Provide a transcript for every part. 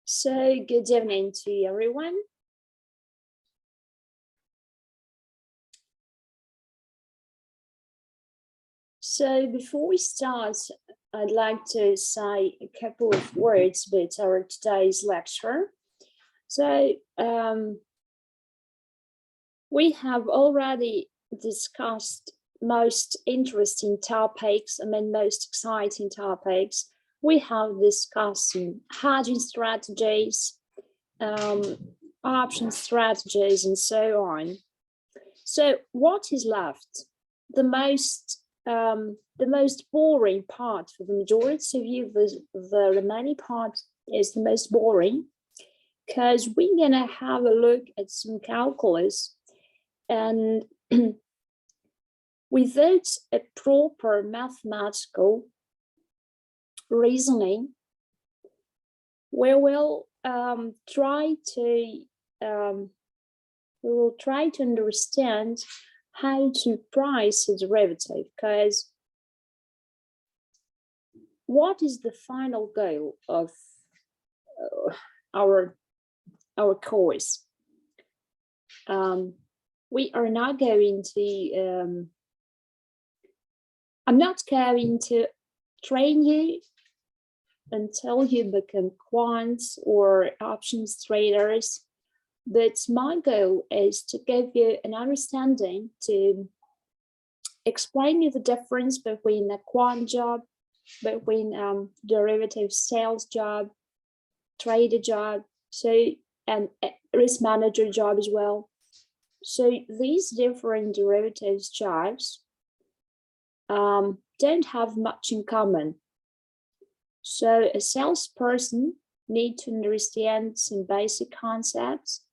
So good evening to everyone. So before we start, I'd like to say a couple of words about our today's lecture. So we have already discussed most interesting topics, most exciting topics. We have discussed hedging strategies, option strategies, and so on. So what is left? The most boring part for the majority of you, the remaining part is the most boring, because we're gonna have a look at some calculus, and without a proper mathematical reasoning, we will try to understand how to price a derivative, because what is the final goal of our course? We are not going to I'm not going to train you until you become quants or options traders, but my goal is to give you an understanding, to explain you the difference between a quant job, between derivative sales job, trader job, and risk manager job as well. So these different derivatives jobs don't have much in common. So a salesperson needs to understand some basic concepts,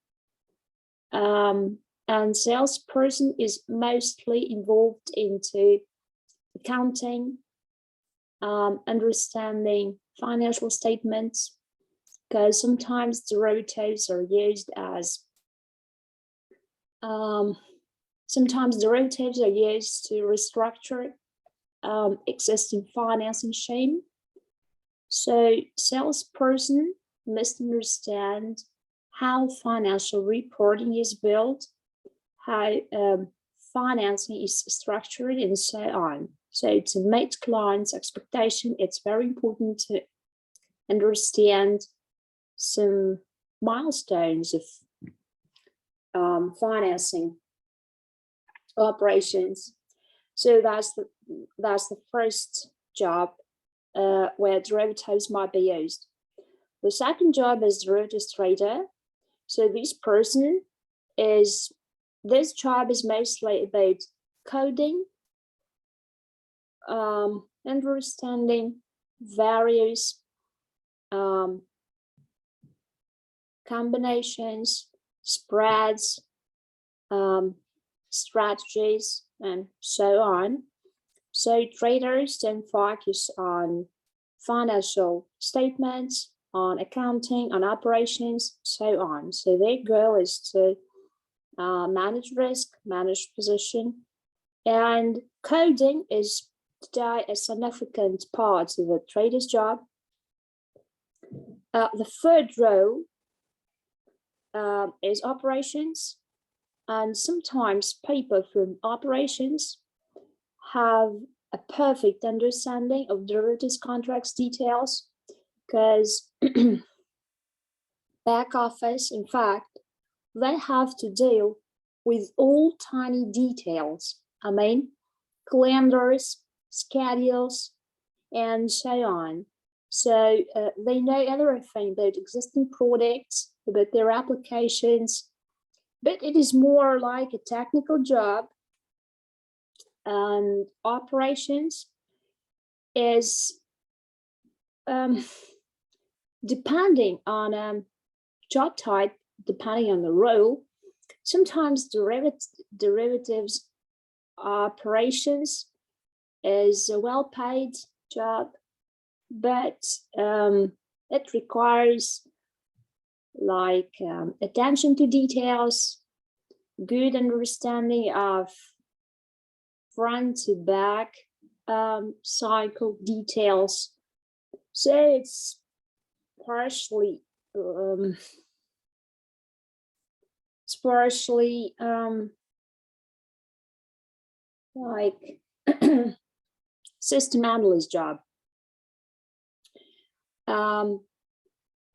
and salesperson is mostly involved into accounting, understanding financial statements, because sometimes derivatives are used as to restructure existing financing scheme. So salesperson must understand how financial reporting is built, how financing is structured, and so on. So to meet clients' expectation, it's very important to understand some milestones of financing operations. So that's the first job where derivatives might be used. The second job is derivatives trader. So this job is mostly about coding, understanding various combinations, spreads, strategies, and so on. So traders then focus on financial statements, on accounting, on operations, so on. So their goal is to manage risk, manage position, and coding is today a significant part of a trader's job. The third role is operations, and sometimes people from operations have a perfect understanding of derivatives contracts details, because back office, in fact, they have to deal with all tiny details. Calendars, schedules, and so on. So they know everything about existing products, about their applications, but it is more like a technical job. And operations is depending on job type, depending on the role. Sometimes derivatives operations is a well-paid job, but it requires attention to details, good understanding of front to back cycle details. So it's partially especially like system analyst job.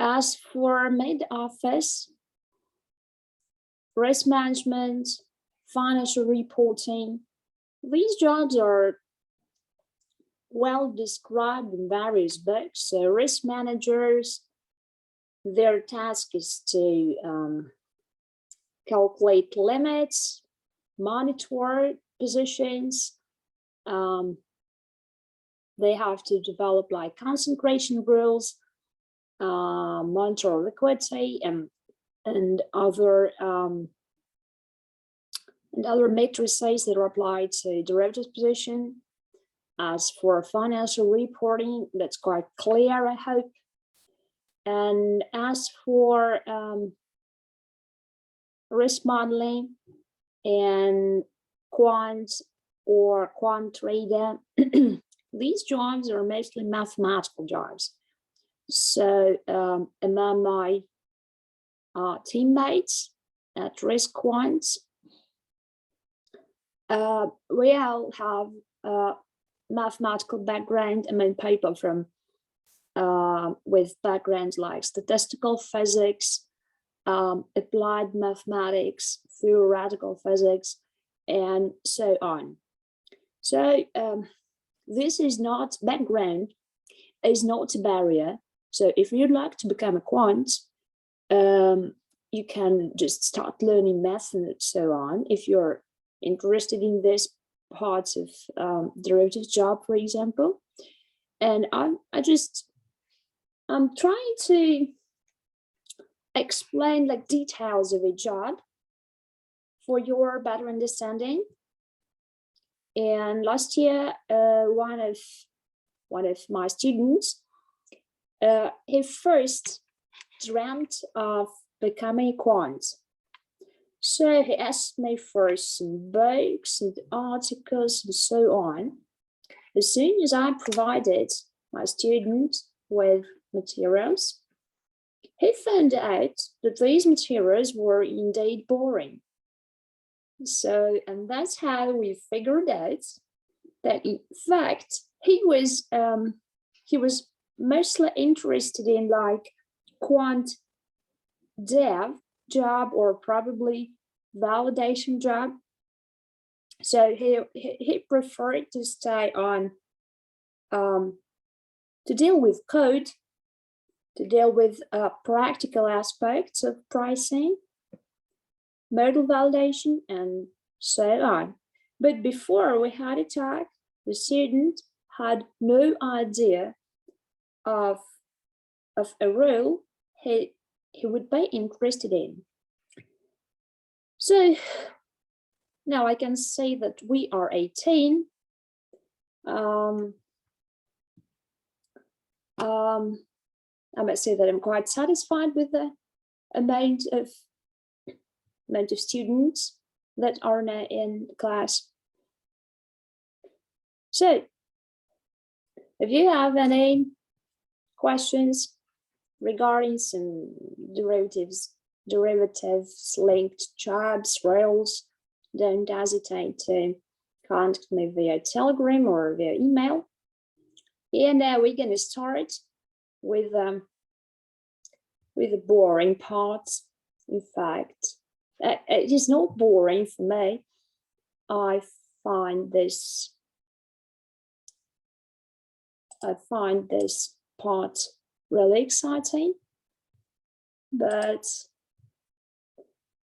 As for mid-office, risk management, financial reporting, these jobs are well described in various books. So risk managers, their task is to calculate limits, monitor positions. They have to develop like concentration rules, monitor liquidity, and other matrices that are applied to derivatives position. As for financial reporting, that's quite clear, I hope. And as for risk modeling and quant or quant trader, these jobs are mostly mathematical jobs. So among my teammates at RiskQuant, we all have mathematical background. I mean, people from with backgrounds like statistical physics, applied mathematics, theoretical physics, and so on. So this is not background, is not a barrier. So if you'd like to become a quant, you can just start learning math and so on. If you're interested in this parts of derivatives job, for example. And I'm trying to explain like details of a job for your better understanding. And last year, one of my students, he first dreamt of becoming a quant. So he asked me for some books and articles and so on. As soon as I provided my student with materials, he found out that these materials were indeed boring. So, and that's how we figured out that in fact, he was mostly interested in like quant dev job or probably validation job. So he preferred to stay on to deal with code, to deal with practical aspects of pricing, model validation, and so on. But before we had a talk, the student had no idea of a role he would be interested in. So now I can say that we are 18. I must say that I'm quite satisfied with the amount of students that are now in class. So if you have any questions regarding some derivatives linked jobs, roles, don't hesitate to contact me via Telegram or via email. And we're going to start with the boring parts. In fact, it is not boring for me. I find this part really exciting, but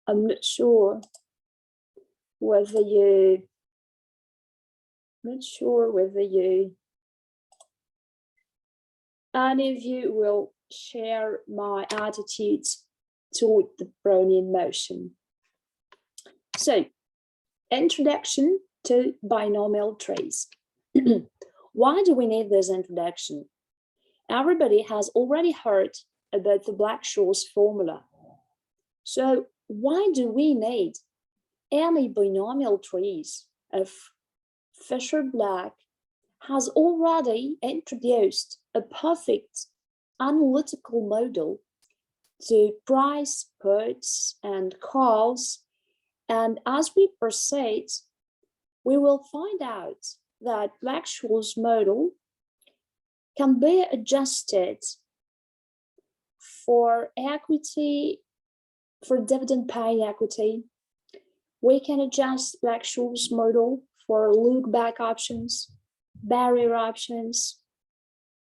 I'm not sure whether any of you will share my attitudes toward the Brownian motion. So, introduction to binomial trees. Why do we need this introduction? Everybody has already heard about the Black-Scholes formula. So why do we need any binomial trees if Fisher-Black has already introduced a perfect analytical model to price puts and calls. And as we proceed, we will find out that Black-Scholes model can be adjusted for equity, for dividend paying equity. We can adjust Black-Scholes model for look-back options, barrier options,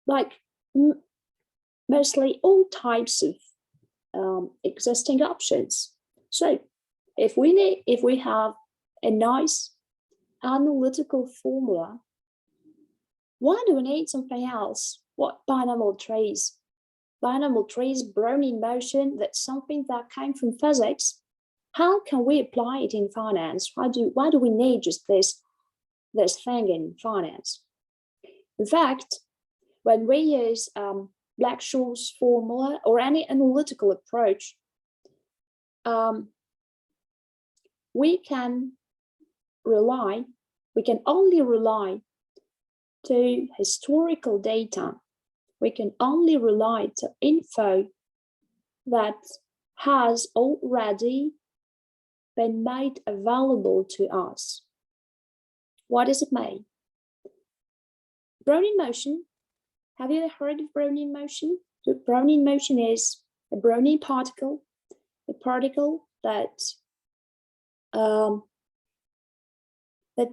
like mostly all types of existing options. So if we have a nice analytical formula, why do we need something else? What binomial trees? Binomial trees, Brownian motion, that's something that came from physics. How can we apply it in finance? Why do we need just this thing in finance? In fact, when we use Black-Scholes formula or any analytical approach, we can only rely to historical data. We can only rely to info that has already been made available to us. What does it mean? Brownian motion. Have you heard of Brownian motion? So Brownian motion is a Brownian particle, a particle that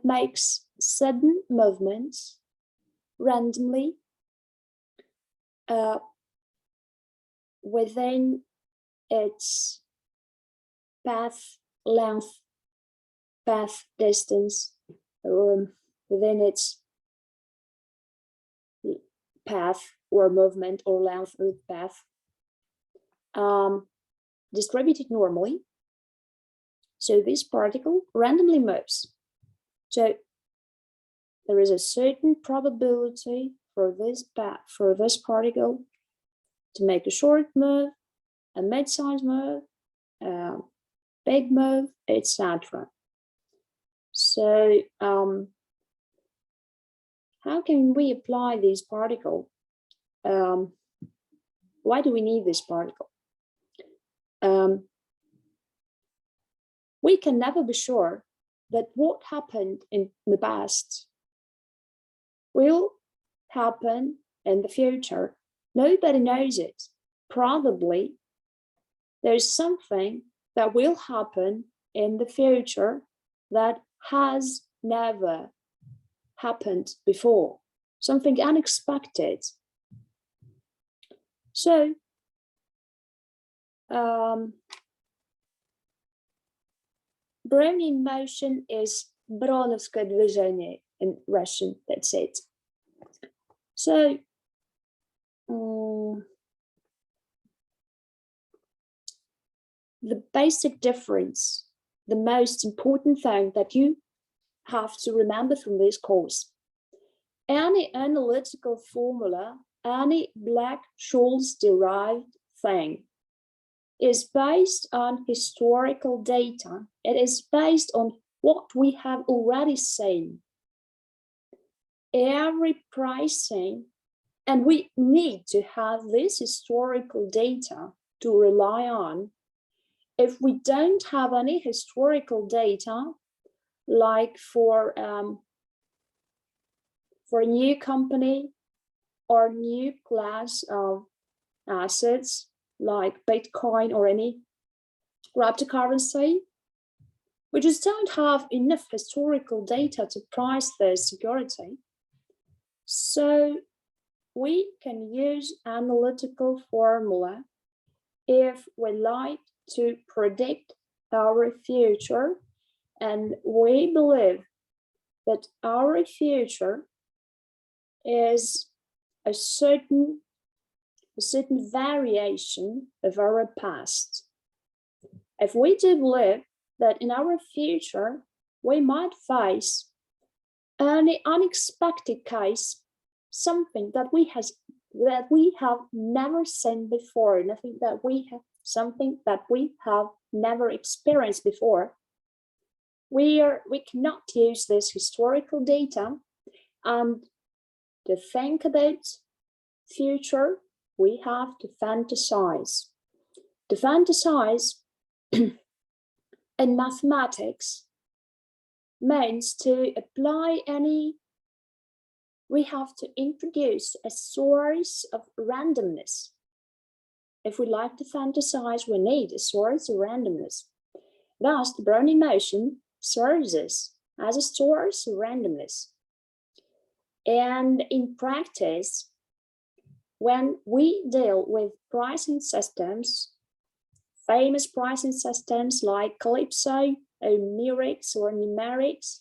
makes sudden movements randomly within its path length, path distance, within its path or movement or length of path, distributed normally. So this particle randomly moves. So there is a certain probability for this particle to make a short move, a mid-size move, a big move, etc. So how can we apply this particle? Why do we need this particle? We can never be sure that what happened in the past will happen in the future. Nobody knows it. Probably there's something that will happen in the future that has never happened before, something unexpected. So Brownian motion is Броуновское движение in Russian, that's it. So the basic difference, the most important thing that you have to remember from this course, any analytical formula, any Black-Scholes derived thing is based on historical data. It is based on what we have already seen. Every pricing, and we need to have this historical data to rely on. If we don't have any historical data, like for a new company or new class of assets like Bitcoin or any cryptocurrency, we just don't have enough historical data to price their security. So we can use analytical formula if we like to predict our future, and we believe that our future is a certain variation of our past. If we do believe that in our future we might face any unexpected case, something that we have never seen before, something that we have never experienced before, we cannot use this historical data, and to think about future, we have to fantasize. To fantasize in mathematics means to apply any, we have to introduce a source of randomness. If we like to fantasize, we need a source of randomness. Thus, the Brownian motion serves us as a source of randomness. And in practice, when we deal with pricing systems, famous pricing systems like Calypso, or Murex, or Numerics,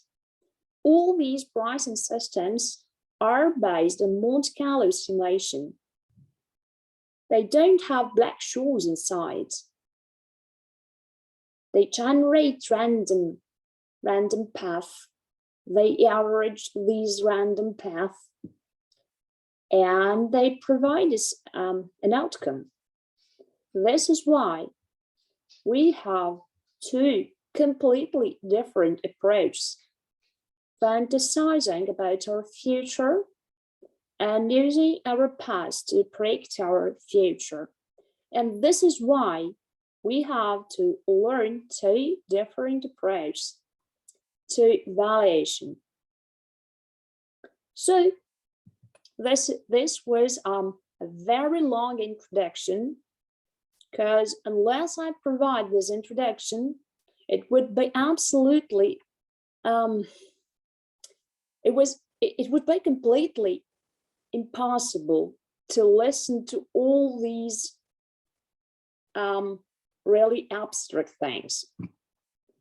all these pricing systems are based on Monte Carlo simulation. They don't have Black-Scholes inside. They generate random path. They average these random paths, and they provide us an outcome. This is why we have two completely different approaches: fantasizing about our future and using our past to predict our future. And this is why we have to learn two different approaches to valuation. So this was a very long introduction, because unless I provide this introduction, it would be absolutely, it would be completely impossible to listen to all these really abstract things.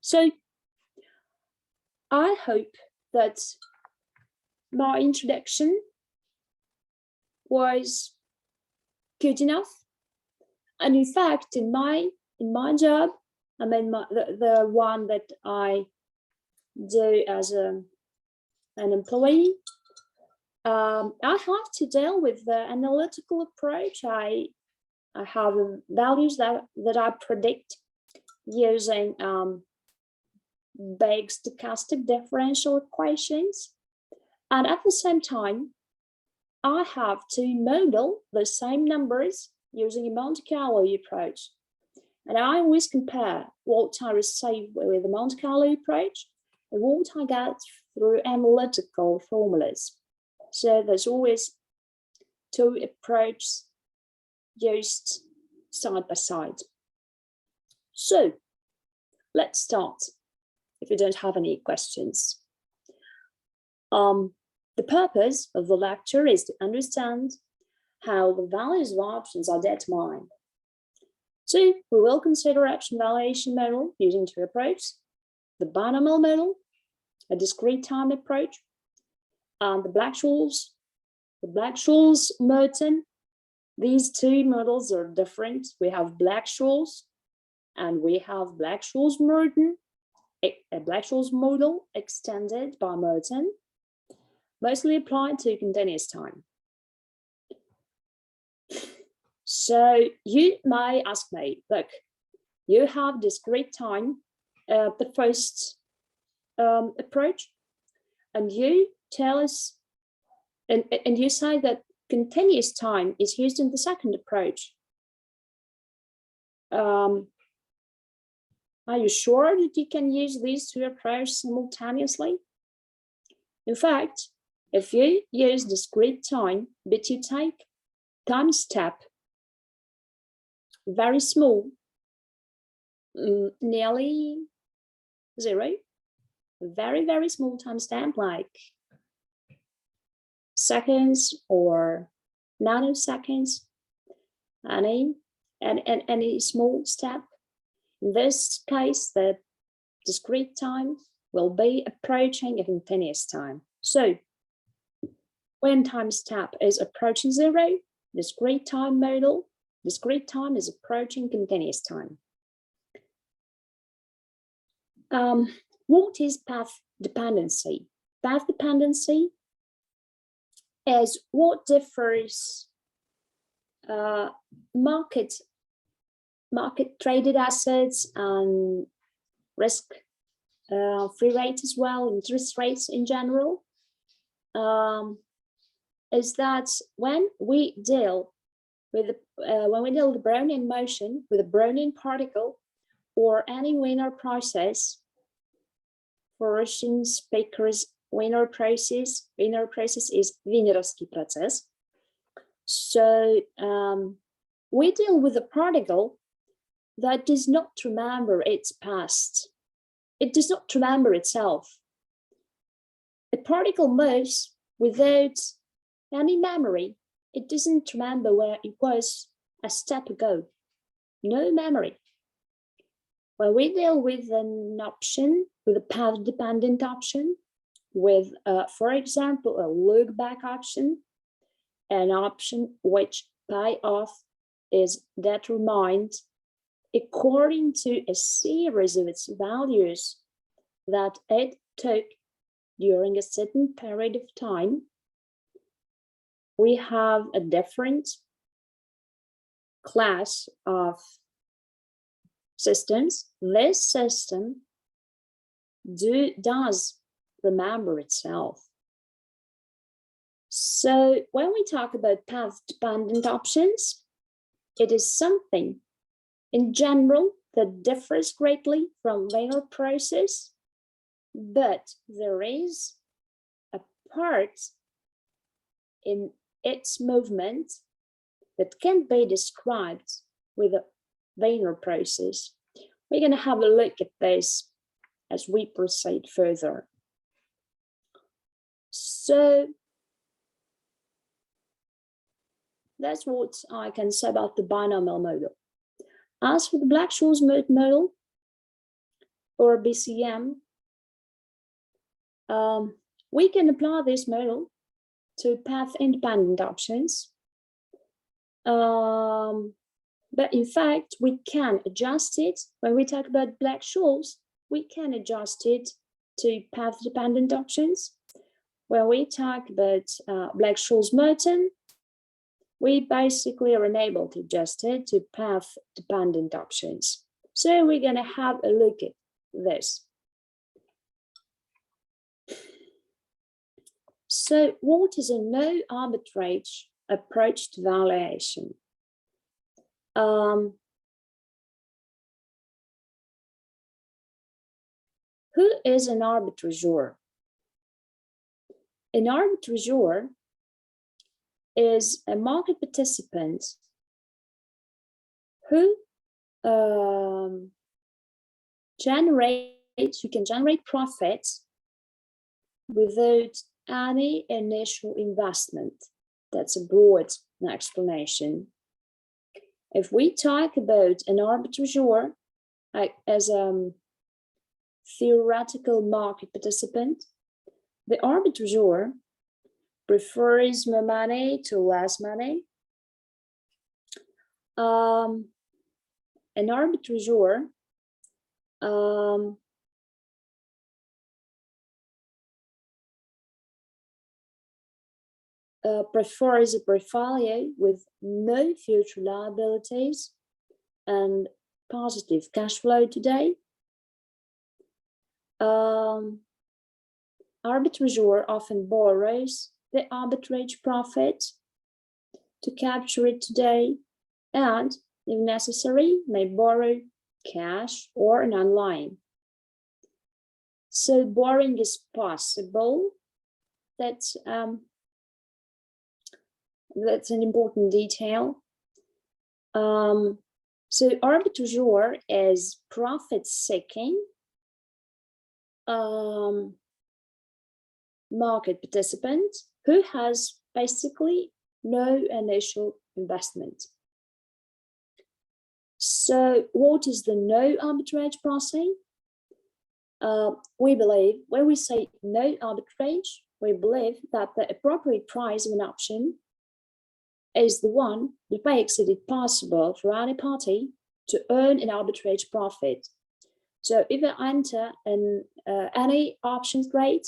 So I hope that my introduction was good enough. And in fact, in my job, I mean, the one that I do as an employee, I have to deal with the analytical approach. I have values that I predict using big stochastic differential equations. And at the same time, I have to model the same numbers using a Monte Carlo approach. And I always compare what I receive with the Monte Carlo approach and what I get through analytical formulas. So there's always two approaches used side by side. So let's start, if you don't have any questions. The purpose of the lecture is to understand how the values of options are determined. So we will consider option valuation model using two approaches: the binomial model, a discrete time approach, and the Black-Scholes-Merton. These two models are different. We have Black-Scholes and we have Black-Scholes-Merton, a Black-Scholes model extended by Merton, mostly applied to continuous time. So you may ask me, look, you have discrete time, the first approach, and you tell us, and you say that continuous time is used in the second approach. Are you sure that you can use these two approaches simultaneously? In fact, if you use discrete time, but you take time step very small, nearly zero, very, very small time step like seconds or nanoseconds, any small step. In this case, the discrete time will be approaching a continuous time. So when time step is approaching zero, discrete time model, discrete time is approaching continuous time. What is path dependency? Path dependency is what differs market traded assets and risk free rate as well, interest rates in general, is that when we deal with when we deal with the Brownian motion with a Brownian particle or any Wiener process. For Russian speakers, Wiener process is Wienerowski process. So we deal with a particle that does not remember its past. It does not remember itself. A particle moves without any memory. It doesn't remember where it was a step ago. No memory. When we deal with an option, with a path-dependent option, with, for example, a look-back option, an option which payoff is determined according to a series of its values that it took during a certain period of time, we have a different class of systems. This system does remember itself. So when we talk about path-dependent options, it is something in general that differs greatly from Wiener process, but there is a part in its movement that can be described with a Wiener process. We're going to have a look at this as we proceed further. So that's what I can say about the binomial model. As for the Black-Scholes model, or BCM, we can apply this model to path-independent options. But in fact, we can adjust it. When we talk about Black-Scholes, we can adjust it to path-dependent options. When we talk about Black-Scholes-Merton, we basically are unable to adjust it to path-dependent options. So we're going to have a look at this. So what is a no arbitrage approach to valuation? Who is an arbitrageur? An arbitrageur is a market participant who can generate profits without any initial investment. That's a broad explanation. If we talk about an arbitrageur as a theoretical market participant, the arbitrageur prefers more money to less money. An arbitrageur prefers a portfolio with no future liabilities and positive cash flow today. Arbitrageur often borrows the arbitrage profit to capture it today, and if necessary, may borrow cash or an online. So borrowing is possible. That's an important detail. So arbitrageur is profit-seeking market participant who has basically no initial investment. So what is the no arbitrage process? We believe, when we say no arbitrage, we believe that the appropriate price of an option is the one that makes it possible for any party to earn an arbitrage profit. So if I enter in any options trade,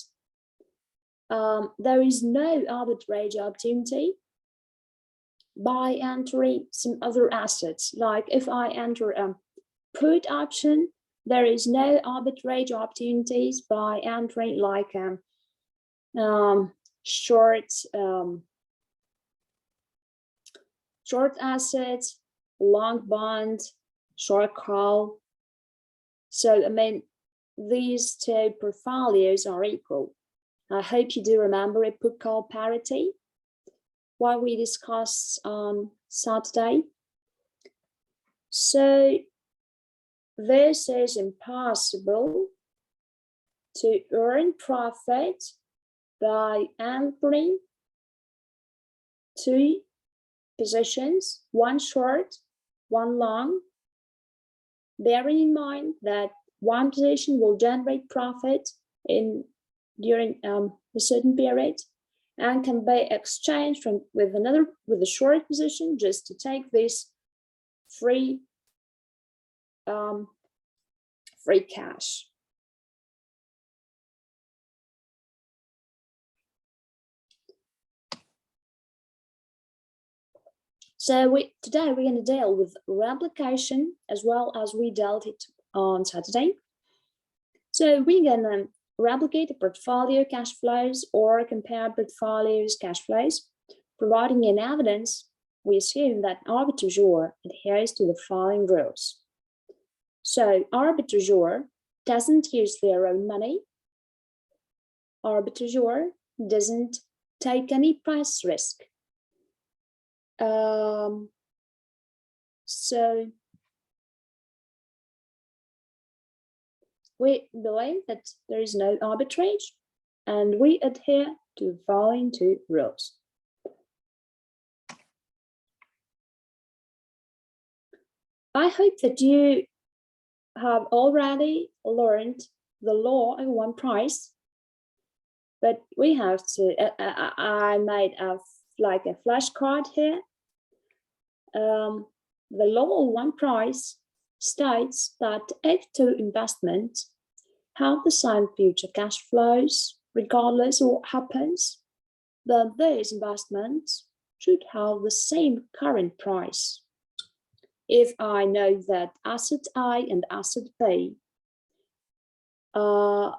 there is no arbitrage opportunity by entering some other assets. Like if I enter a put option, there is no arbitrage opportunities by entering like short short assets, long bond, short call. So, I mean, these two portfolios are equal. I hope you do remember a put call parity, what we discussed on Saturday. So this is impossible to earn profit by entering two positions, one short, one long, bearing in mind that one position will generate profit during a certain period and can be exchanged with a short position just to take this free cash. So today we're going to deal with replication as well as we dealt it on Saturday. So we're going to replicate the portfolio cash flows or compare portfolios cash flows. Providing an evidence, we assume that arbitrageur adheres to the following rules. So arbitrageur doesn't use their own money. Arbitrageur doesn't take any price risk. So we believe that there is no arbitrage, and we adhere to the following two rules. I hope that you have already learned the law of one price, but we have to, I made a flashcard here. The law of one price states that if two investments have the same future cash flows, regardless of what happens, then these investments should have the same current price. If I know that asset A and asset B will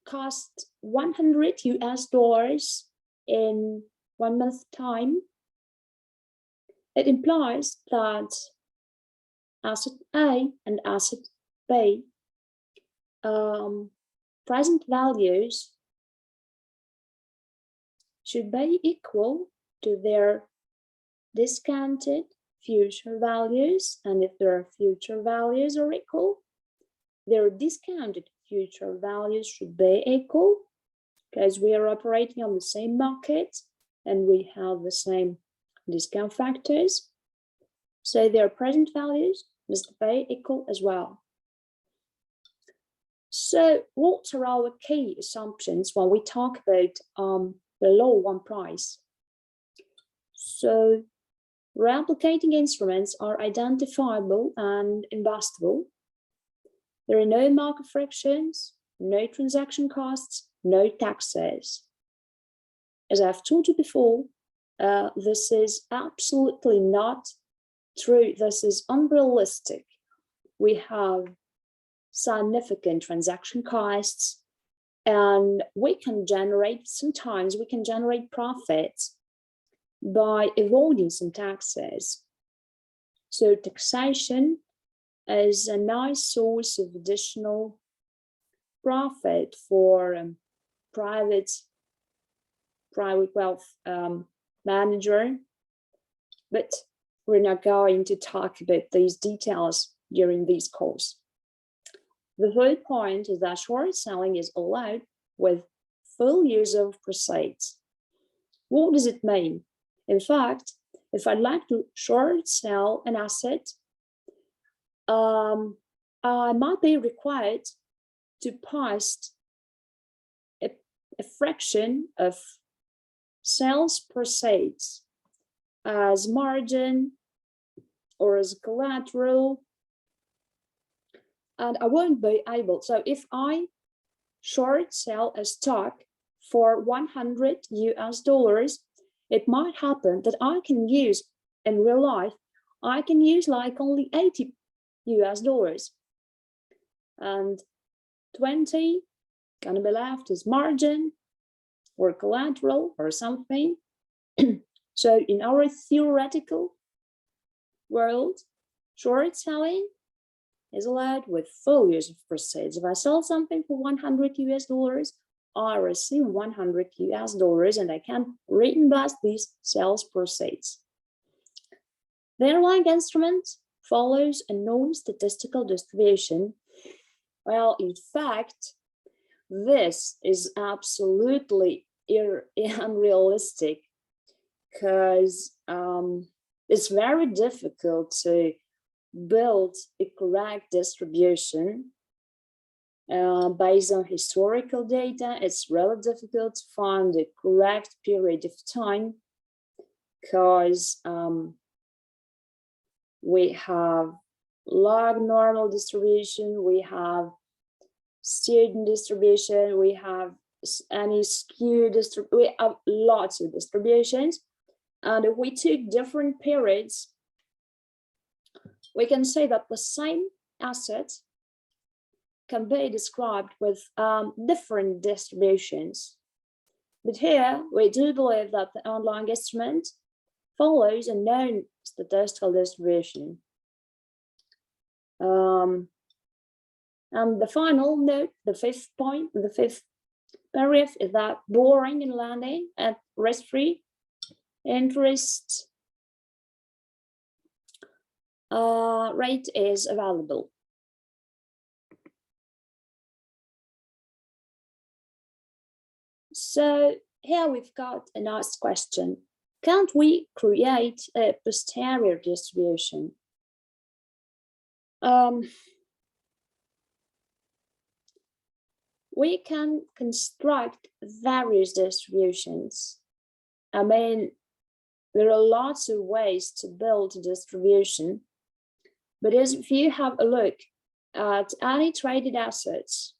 cost $100 in 1 month time, it implies that asset A and asset B present values should be equal to their discounted future values, and if their future values are equal, their discounted future values should be equal, because we are operating on the same market and we have the same discount factors. So their present values must be equal as well. So what are our key assumptions when we talk about the law of one price? So replicating instruments are identifiable and investable. There are no market frictions, no transaction costs, no taxes. As I've told you before, this is absolutely not true. This is unrealistic. We have significant transaction costs, and sometimes we can generate profits by avoiding some taxes. So taxation is a nice source of additional profit for private wealth manager, but we're not going to talk about these details during this course. The third point is that short selling is allowed with full use of proceeds. What does it mean? In fact, if I'd like to short sell an asset, I might be required to post a fraction of sales proceeds as margin or as collateral, and I won't be able. So if I short sell a stock for $100, it might happen that I can use in real life, I can use like only $80, and 20 gonna be left as margin or collateral or something. So in our theoretical world, short selling is allowed with full use of proceeds. If I sell something for $100 US, I receive $100 and I can reinvest these sales proceeds. The underlying instrument follows a non-statistical distribution. Well, in fact, this is absolutely unrealistic because it's very difficult to build a correct distribution based on historical data. It's really difficult to find the correct period of time because we have log normal distribution, we have student distribution, we have any skew distribution, we have lots of distributions. And if we took different periods, we can say that the same asset can be described with different distributions. But here, we do believe that the underlying instrument follows a known statistical distribution. And the final note, the fifth point, the fifth paragraph is that borrowing and lending at risk-free interest rate is available. So here we've got a nice question. Can't we create a posterior distribution? We can construct various distributions. I mean, there are lots of ways to build a distribution, but if you have a look at any traded assets,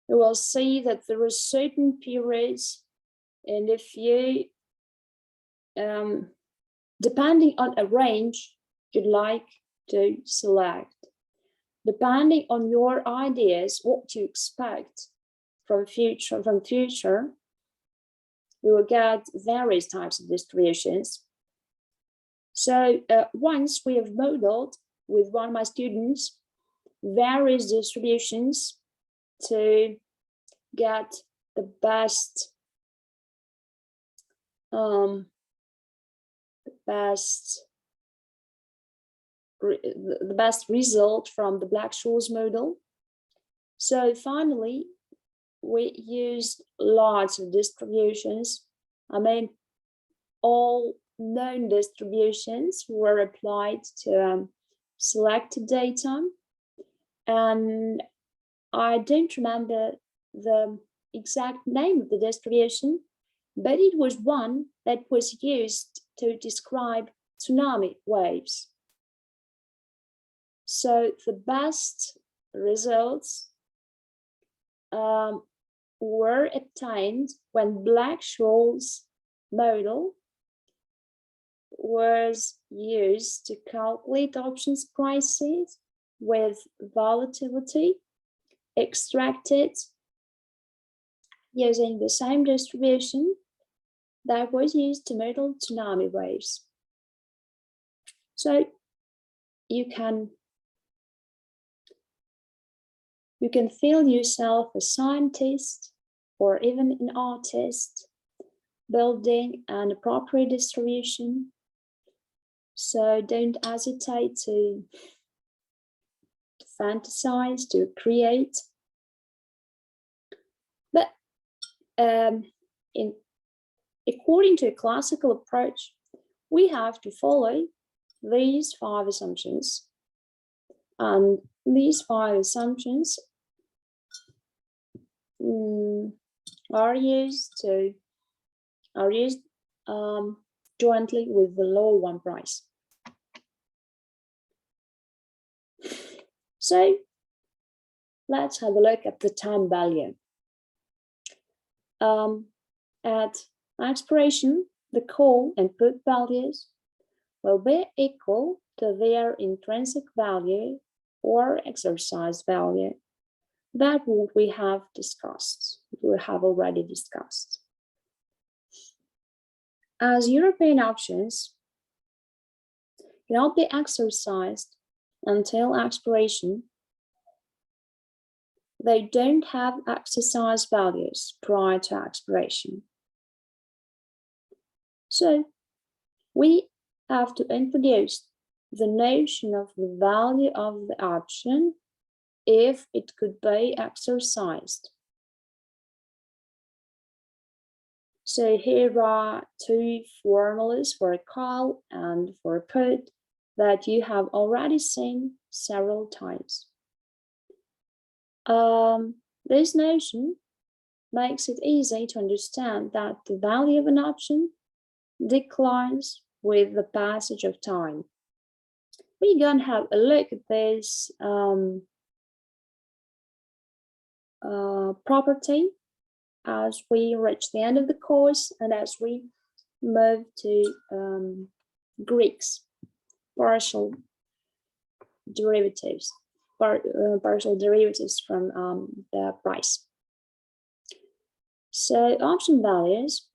you will see that there are certain periods, and if you, depending on a range you'd like to select, depending on your ideas, what you expect from future, you will get various types of distributions. So once we have modeled with one of my students various distributions to get the best result from the Black-Scholes model. So finally, we used lots of distributions. I mean, all known distributions were applied to selected data. And I don't remember the exact name of the distribution, but it was one that was used to describe tsunami waves. So the best results were obtained when Black-Scholes model was used to calculate options prices with volatility extracted using the same distribution that was used to model tsunami waves. So you can feel yourself a scientist or even an artist building an appropriate distribution. So don't hesitate to fantasize, to create. But according to a classical approach, we have to follow these 5 assumptions. And these 5 assumptions are used jointly with the law of one price. So let's have a look at the time value. At expiration, the call and put values will be equal to their intrinsic value or exercise value. That what we have discussed, we have already discussed. As European options cannot be exercised until expiration, they don't have exercise values prior to expiration. So we have to introduce the notion of the value of the option if it could be exercised. So here are two formulas for a call and for a put that you have already seen several times. This notion makes it easy to understand that the value of an option declines with the passage of time. We're going to have a look at this property as we reach the end of the course and as we move to Greek's partial derivatives, partial derivatives from the price. So option values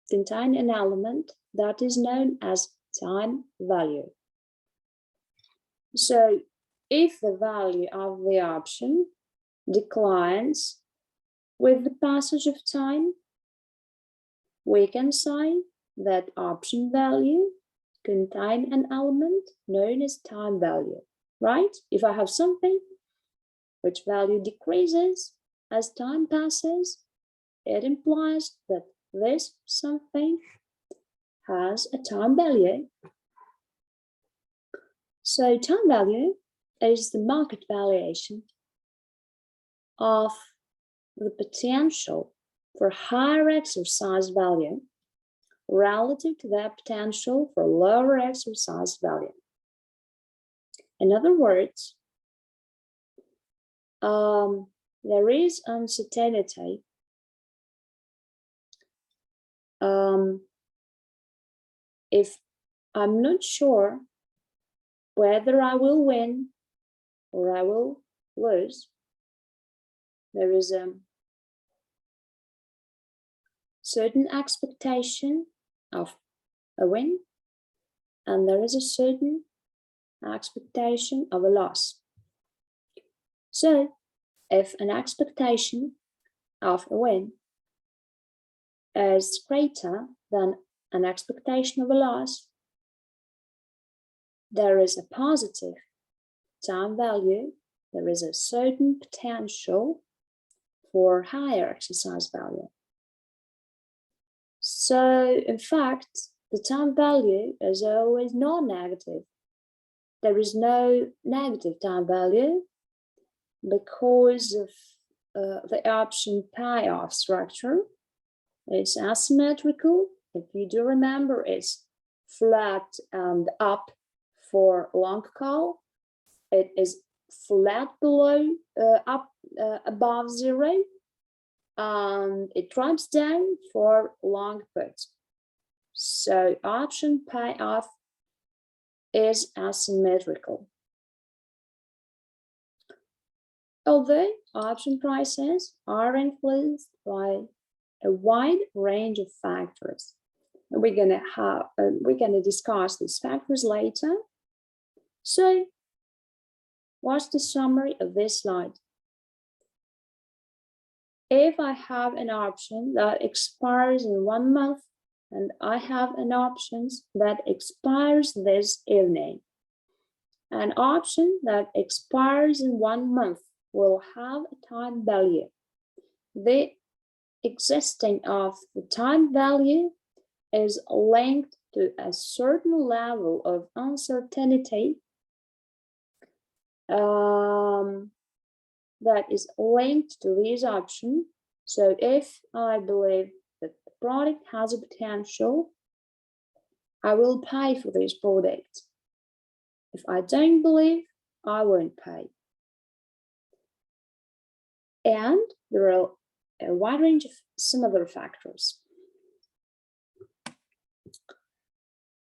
contain an element that is known as time value. So if the value of the option declines with the passage of time, we can say that option value contain an element known as time value, right? If I have something which value decreases as time passes, it implies that this something has a time value. So time value is the market valuation of the potential for higher exercise value relative to the potential for lower exercise value. In other words, there is uncertainty if I'm not sure whether I will win or I will lose. There is a certain expectation of a win, and there is a certain expectation of a loss. So, if an expectation of a win is greater than an expectation of a loss, there is a positive time value, there is a certain potential for higher exercise value. So, in fact, the time value is always non-negative. There is no negative time value because of the option payoff structure. It's asymmetrical. If you do remember, it's flat and up for long call. It is flat below, up above zero, and it drops down for long put. So option payoff is asymmetrical. Although option prices are influenced by a wide range of factors, and we're gonna discuss these factors later. So, what's the summary of this slide? If I have an option that expires in 1 month, and I have an option that expires this evening, an option that expires in 1 month will have a time value. The existing of the time value is linked to a certain level of uncertainty that is linked to this option. So if I believe that the product has a potential, I will pay for this product. If I don't believe, I won't pay. And there are a wide range of some other factors.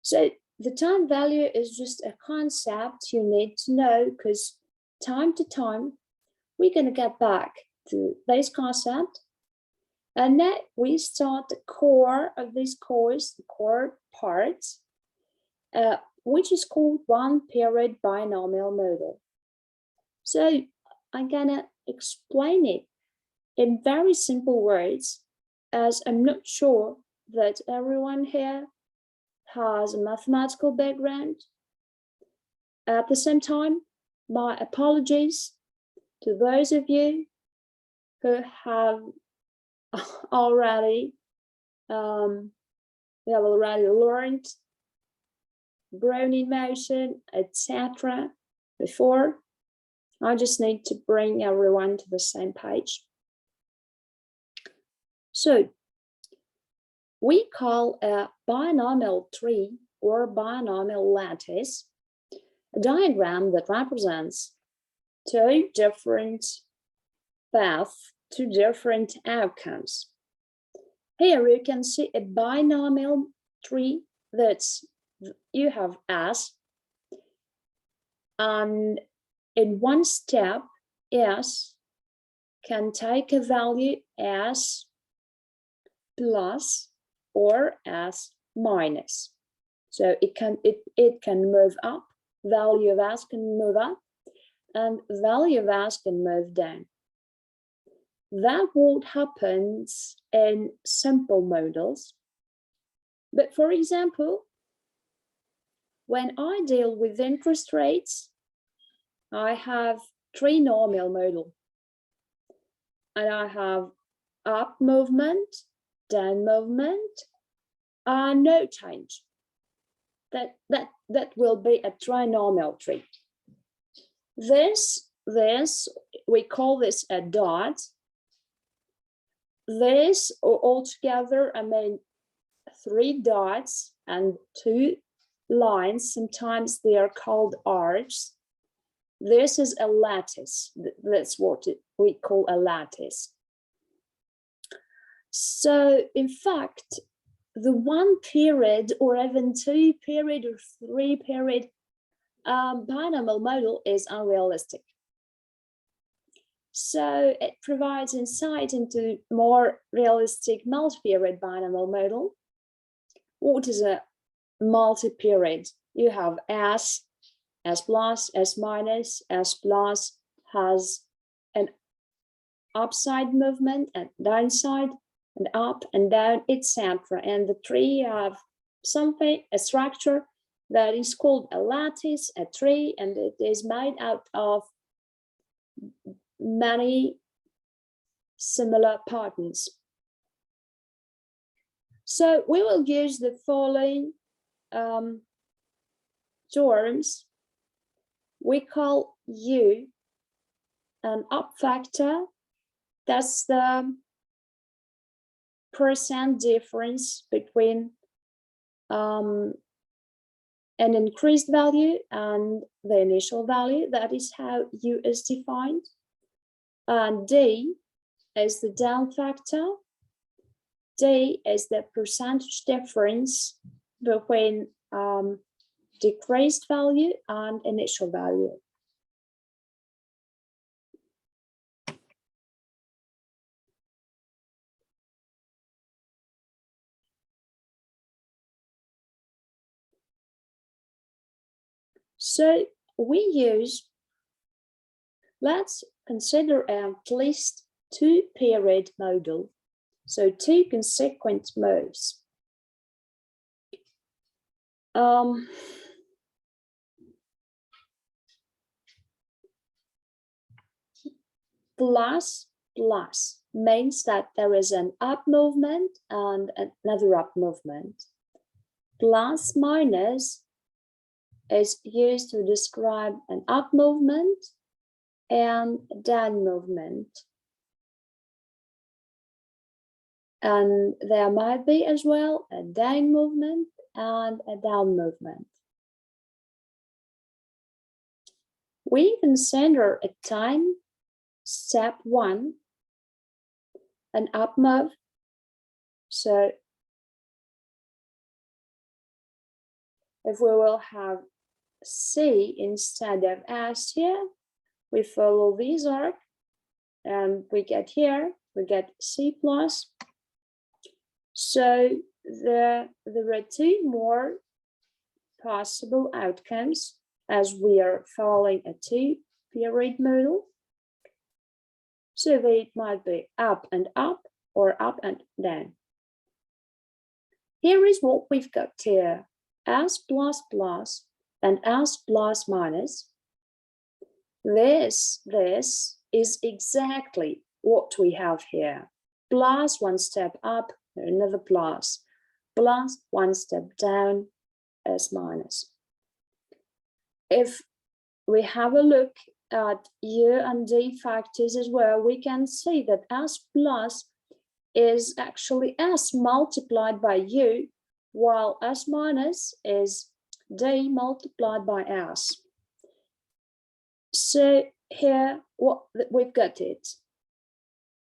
So the time value is just a concept you need to know, because time to time, we're going to get back to this concept And now we start the core of this course, the core parts, which is called one-period binomial model. So I'm gonna explain it in very simple words, as I'm not sure that everyone here has a mathematical background. At the same time, my apologies to those of you who have already learned Brownian motion, etc. before. I just need to bring everyone to the same page. So we call a binomial tree or binomial lattice a diagram that represents two different paths, two different outcomes. Here you can see a binomial tree that's you have S, and in one step, S can take a value S plus or S minus. So it can move up, value of S can move up, and value of S can move down. That what happens in simple models. But for example, when I deal with interest rates, I have trinomial model. And I have up movement, down movement, and no change. That will be a trinomial tree. This we call this a dot. This altogether, I mean, 3 dots and 2 lines. Sometimes they are called arcs. This is a lattice. That's what we call a lattice. So in fact, the 1 period or even 2 period or 3 period binomial model is unrealistic. So it provides insight into more realistic multi-period binomial model. What is a multi-period? You have S plus, S minus. S plus has an upside movement and downside, and up and down, etc. And the tree have something, a structure that is called a lattice, a tree, and it is made out of many similar patterns. So we will use the following terms. We call U an up factor. That's the percent difference between an increased value and the initial value. That is how U is defined. And D is the down factor. D is the percentage difference between decreased value and initial value. So we use, let's consider at least 2 period model. So 2 consequent moves. Plus means that there is an up movement and another up movement. Plus minus is used to describe an up movement and a down movement. And there might be as well a down movement and a down movement. We consider a time step 1 an up move. So if we will have C instead of S here, we follow this arc and we get here. we get C plus. So there are two more possible outcomes as we are following a two-period model. So they might be up and up or up and down. Here is what we've got here, S plus plus and S plus minus. This is exactly what we have here. Plus one step up, another plus one step down, S minus. If we have a look at U and D factors as well, we can see that S plus is actually S multiplied by U, while S minus is D multiplied by S. So here what we've got it.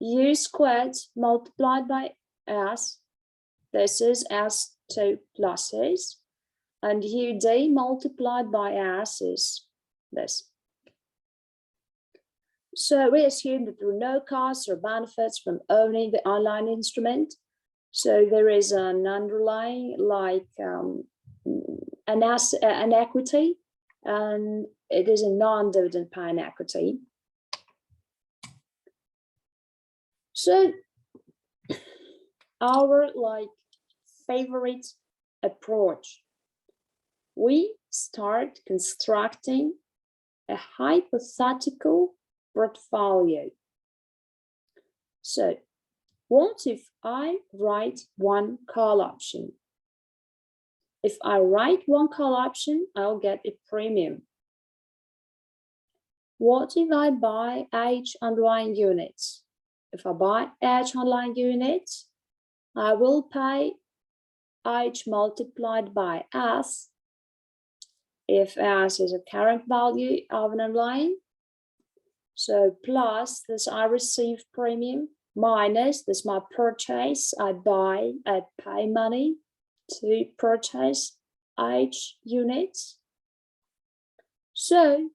U squared multiplied by S, this is S2 pluses, and UD multiplied by S is this. So we assume that there are no costs or benefits from owning the online instrument. So there is an underlying like an equity, and it is a non-dividend paying equity. So our like favorite approach, we start constructing a hypothetical portfolio. So what if I write one call option? If I write one call option, I'll get a premium. What if I buy H underlying units? If I buy H underlying units, I will pay H multiplied by S if S is a current value of an underlying. So plus this I receive premium minus this my purchase, I pay money to purchase H units. So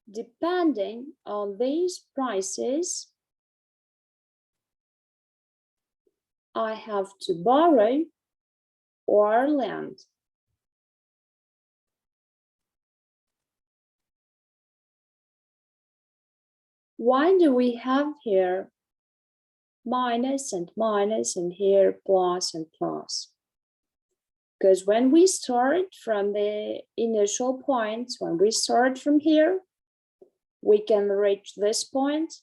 depending on these prices, I have to borrow or lend. Why do we have here minus and minus and here plus and plus? Because when we start from the initial point, when we start from here, we can reach this point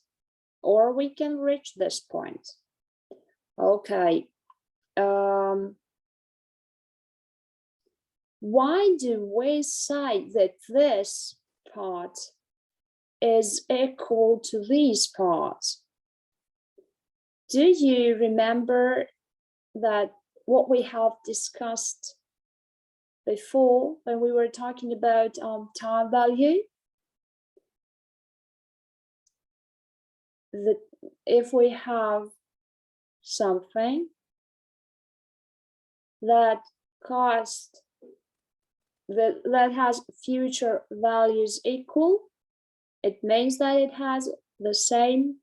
or we can reach this point. Okay. Why do we say that this part is equal to these parts? Do you remember that what we have discussed before when we were talking about time value? That if we have something that cost that has future values equal, it means that it has the same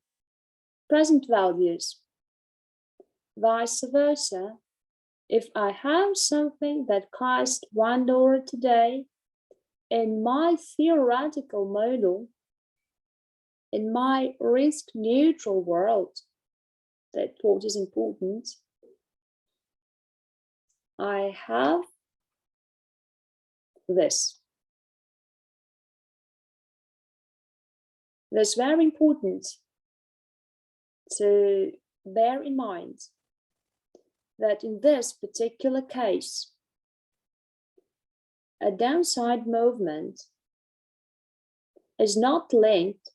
present values. Vice versa, if I have something that costs $1 today, in my theoretical model, in my risk neutral world, that what is important, I have this. That's very important to bear in mind that in this particular case, a downside movement is not linked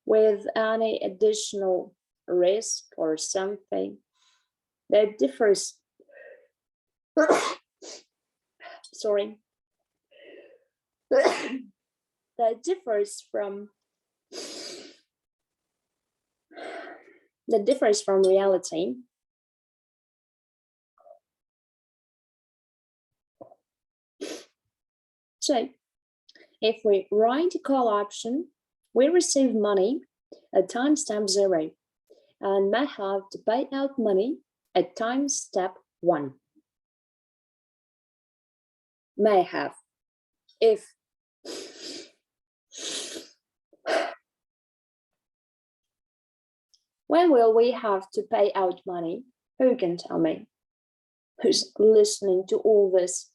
with any additional risk or something that differs. Sorry. That differs from reality. So if we write a call option, we receive money at time step 0 and may have to pay out money at time step 1. May have. If when will we have to pay out money? Who can tell me? Who's listening to all these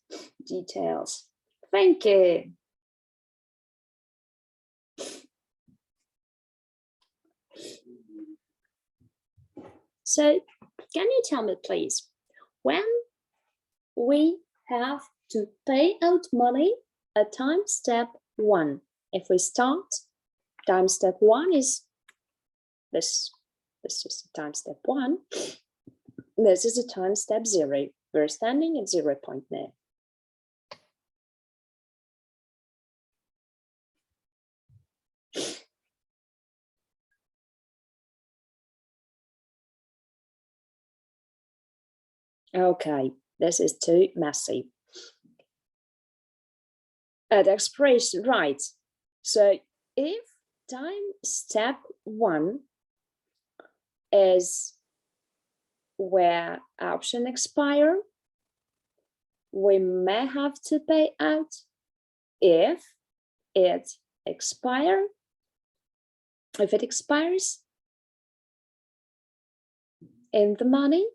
details? Thank you. So, can you tell me, please, when we have to pay out money at time step 1? If we start, time step 1 is this. This is the time step 1. This is the time step 0. We're standing at 0 point now. Okay, this is too messy. At expiration, right. So if time step 1 is where option expire, we may have to pay out if it expires in the money,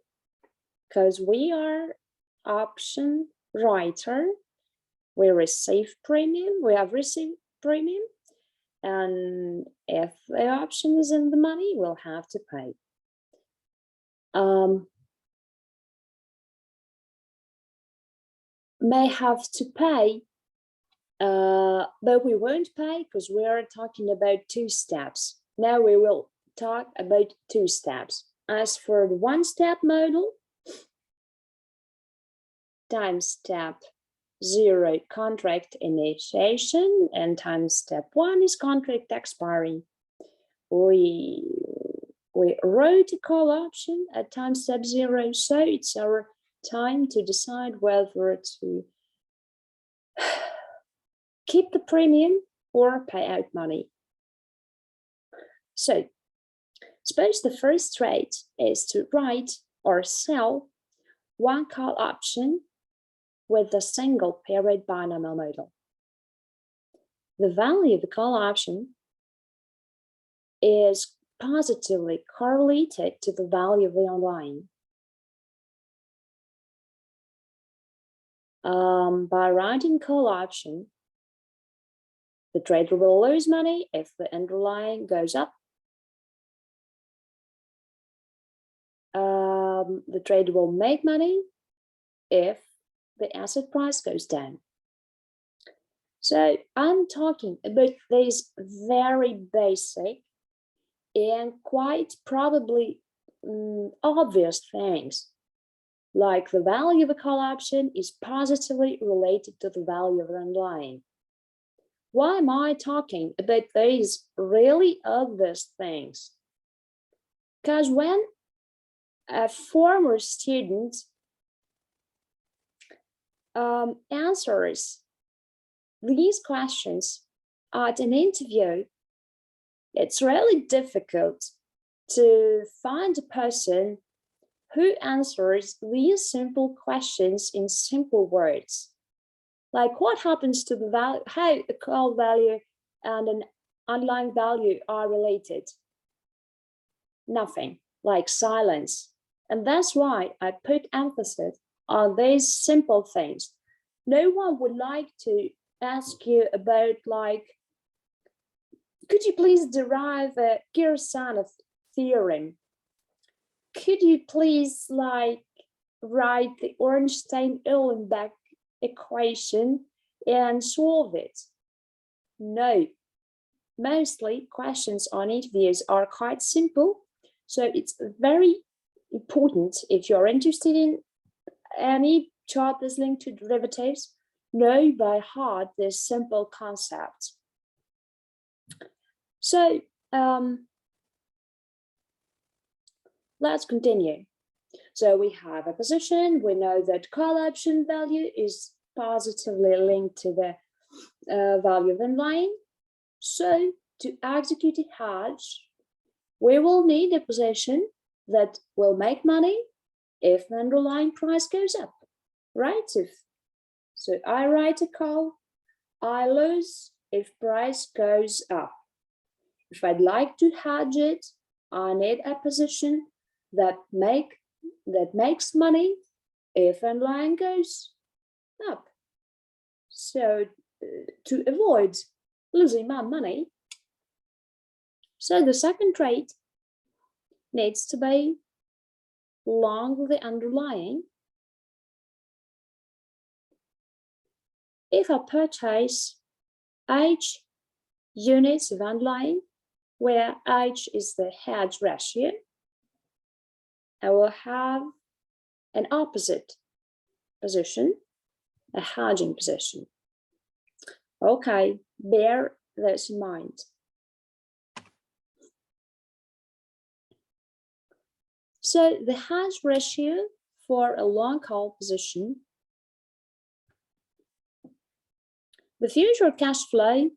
because we are option writer, we receive premium, we have received premium, and if the option is in the money, we'll have to pay. May have to pay, but we won't pay because we are talking about 2 steps. Now we will talk about 2 steps. As for the 1-step model, time step 0 contract initiation and time step 1 is contract expiring. We wrote a call option at time step 0, so it's our time to decide whether to keep the premium or pay out money. So suppose the first trade is to write or sell 1 call option with the single period binomial model. The value of the call option is positively correlated to the value of the underlying. By writing call option, the trader will lose money if the underlying goes up. The trader will make money if the asset price goes down. So I'm talking about these very basic and quite probably obvious things, like the value of a call option is positively related to the value of the underlying. Why am I talking about these really obvious things? Because when a former student answers these questions at an interview, it's really difficult to find a person who answers these simple questions in simple words. Like what happens to the value, how a call value and an underlying value are related? Nothing, like silence. And that's why I put emphasis on these simple things. No one would like to ask you about, like, could you please derive a Kirsanov theorem? Could you please, like, write the Ornstein-Uhlenbeck equation and solve it? No. Mostly questions on interviews are quite simple, so it's very important, if you're interested in any chart that's linked to derivatives, know by heart this simple concept. So let's continue. So we have a position, we know that call option value is positively linked to the value of underlying. So to execute a hedge, we will need a position that will make money if the underlying price goes up, right? So I write a call, I lose if price goes up. If I'd like to hedge it, I need a position that makes money if underlying goes up. So to avoid losing my money, so the second trade needs to be long the underlying. If I purchase H units of underlying, where H is the hedge ratio, I will have an opposite position, a hedging position. Okay, bear this in mind. So the hedge ratio for a long call position, the future cash flow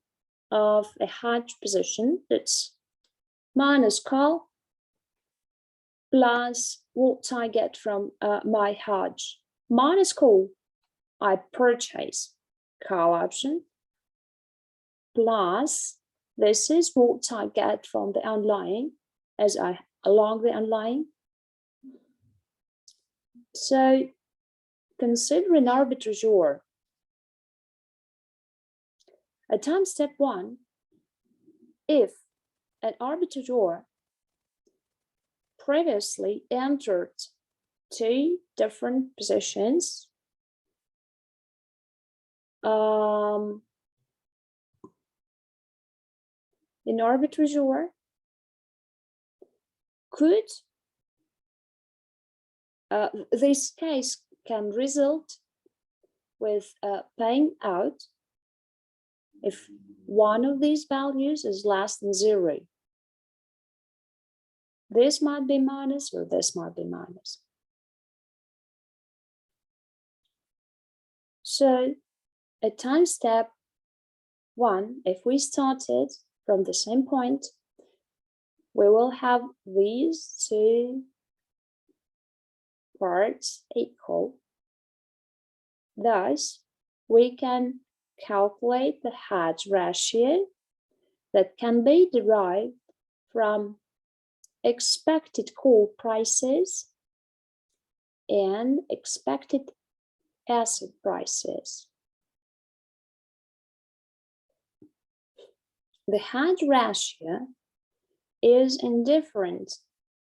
of a hedge position, that's minus call plus what I get from my hedge, minus call, I purchase call option, plus this is what I get from the underlying as I along the underlying. So consider an arbitrageur. At time step 1, if an arbitrageur previously entered 2 different positions, an arbitrageur could, this case can result with paying out if one of these values is less than 0. This might be minus or this might be minus. So at time step 1, if we started from the same point, we will have these 2 parts equal. Thus, we can calculate the hedge ratio that can be derived from expected call prices and expected asset prices. The hedge ratio is indifferent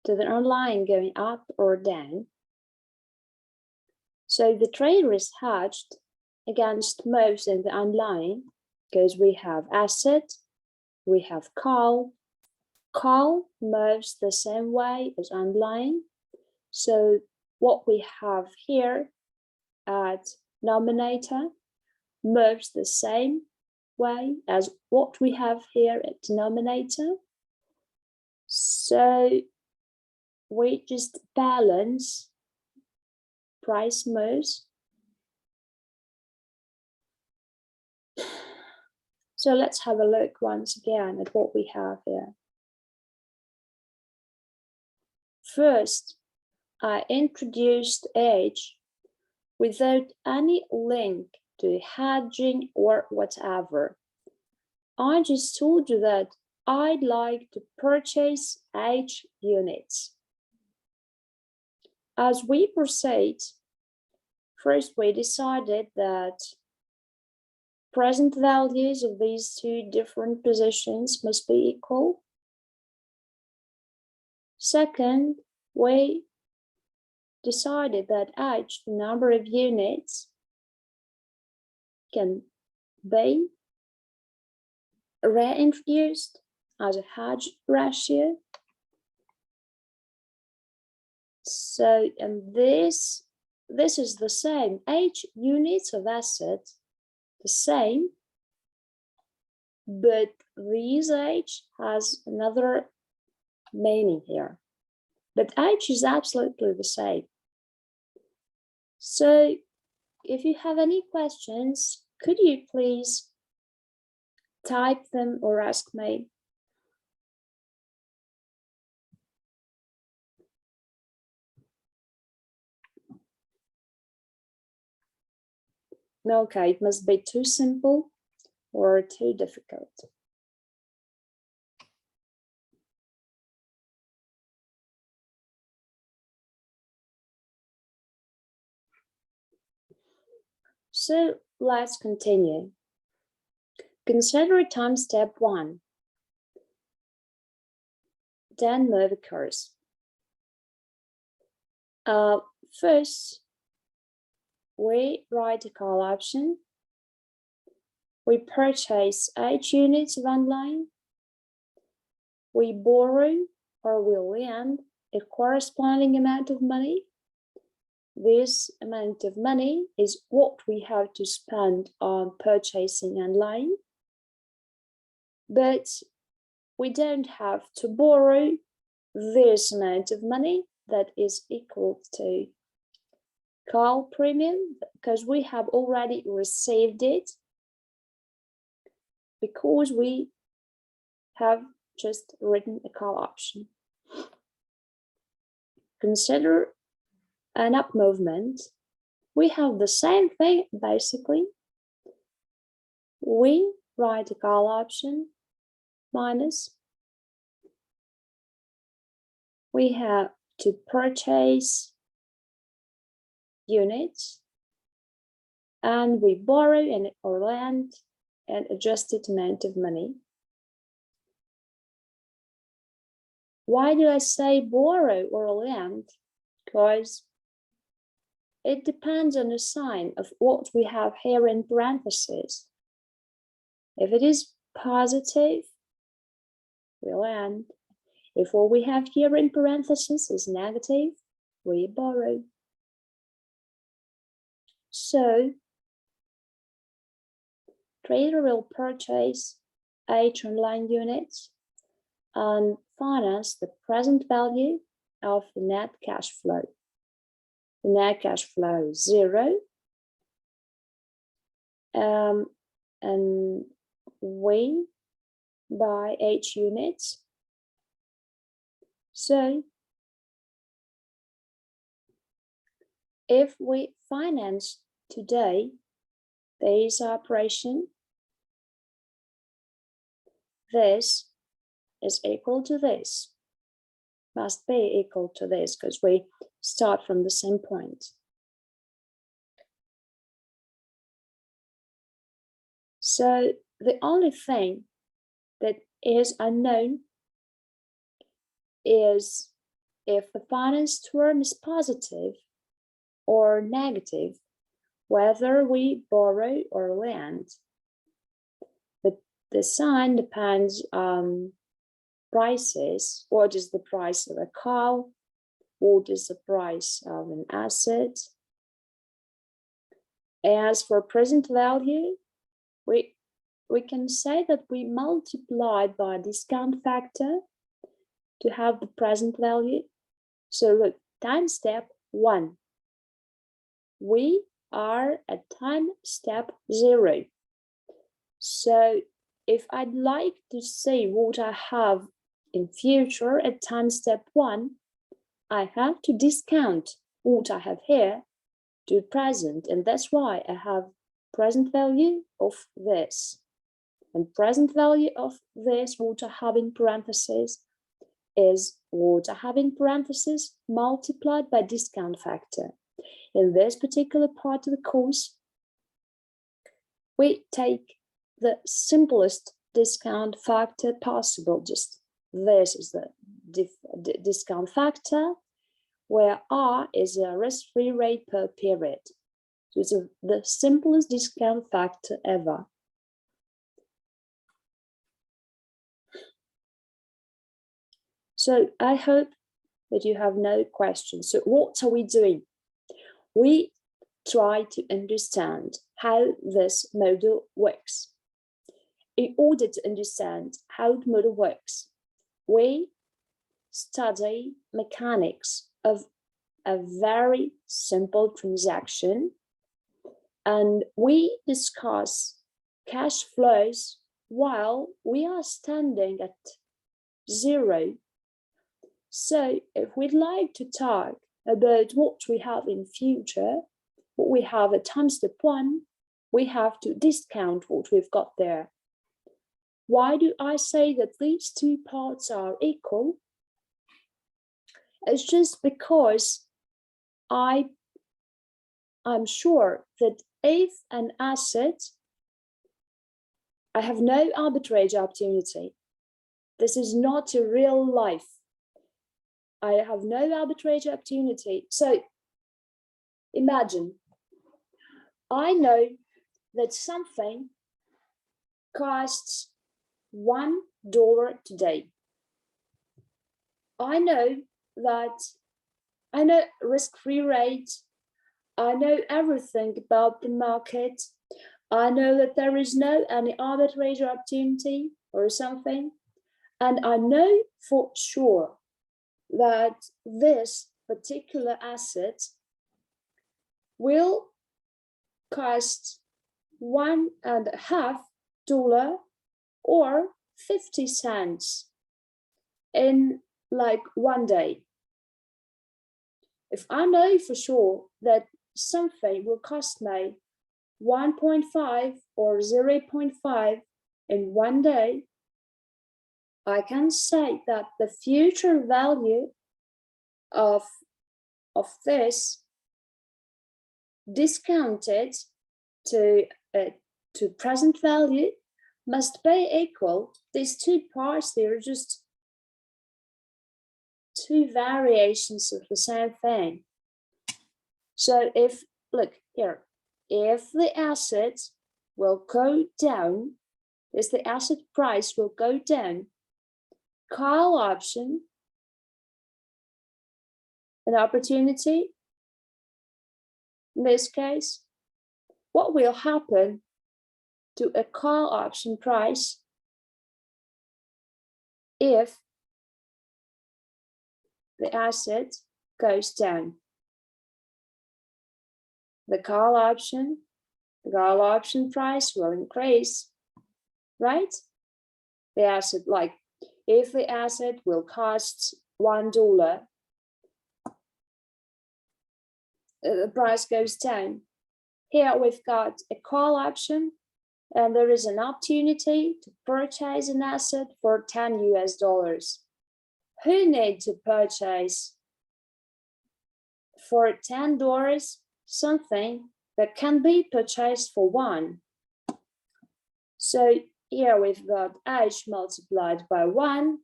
to the underlying going up or down. So the trader is hedged against most in the underlying because we have asset, we have call. Call moves the same way as underlying. So what we have here at nominator moves the same way as what we have here at denominator. So we just balance price moves. So let's have a look once again at what we have here. First, I introduced H without any link to hedging or whatever. I just told you that I'd like to purchase H units. As we proceed, first we decided that present values of these 2 different positions must be equal. Second, we decided that H, the number of units, can be reintroduced as a hedge ratio. So, and this is the same, H units of asset, the same, but this H has another meaning here. But H is absolutely the same. So if you have any questions, could you please type them or ask me? Okay, it must be too simple or too difficult. So let's continue. Consider time step 1. Then move occurs. First, we write a call option. We purchase 8 units of online. We borrow or we lend a corresponding amount of money. This amount of money is what we have to spend on purchasing online. But we don't have to borrow this amount of money that is equal to call premium because we have already received it because we have just written a call option. Consider an up movement. We have the same thing basically. We write a call option minus. We have to purchase units and we borrow or lend an adjusted amount of money. Why do I say borrow or lend? Because it depends on the sign of what we have here in parentheses. If it is positive, we lend. If what we have here in parentheses is negative, we borrow. So, trader will purchase 8 online units and finance the present value of the net cash flow. The net cash flow is 0. And we buy 8 units. So, if we finance today this operation, this is equal to this, must be equal to this because we start from the same point. So the only thing that is unknown is if the finance term is positive or negative, whether we borrow or lend. But the sign depends on prices. What is the price of a call? What is the price of an asset? As for present value, we can say that we multiplied by a discount factor to have the present value. So look, time step 1. We are at time step 0. So if I'd like to see what I have in future at time step 1, I have to discount what I have here to present, and that's why I have present value of this. And present value of this, what I have in parentheses, is what I have in parentheses multiplied by discount factor. In this particular part of the course, we take the simplest discount factor possible. Just this is the discount factor, where R is a risk-free rate per period. So it's the simplest discount factor ever. So I hope that you have no questions. So what are we doing? We try to understand how this model works. In order to understand how the model works, we study mechanics of a very simple transaction, and we discuss cash flows while we are standing at 0. So if we'd like to talk about what we have in future, what we have at time step 1, we have to discount what we've got there. Why do I say that these two parts are equal? It's just because I'm sure that if an asset, I have no arbitrage opportunity. This is not a real life. I have no arbitrage opportunity. So imagine, I know that something costs $1 today. I know that I know risk-free rate. I know everything about the market. I know that there is no any arbitrage opportunity or something. And I know for sure that this particular asset will cost $1.50 or 50 cents in like one day. If I know for sure that something will cost me 1.5 or 0.5 in one day, I can say that the future value of this discounted to present value must be equal. These two parts, they're just two variations of the same thing. So if, look here, if the asset will go down, if the asset price will go down, call option, an opportunity, in this case, what will happen to a call option price if the asset goes down? The call option price will increase, right? The asset, like if the asset will cost $1, the price goes down. Here we've got a call option, and there is an opportunity to purchase an asset for $10. Who need to purchase for $10 something that can be purchased for $1? So here we've got H multiplied by 1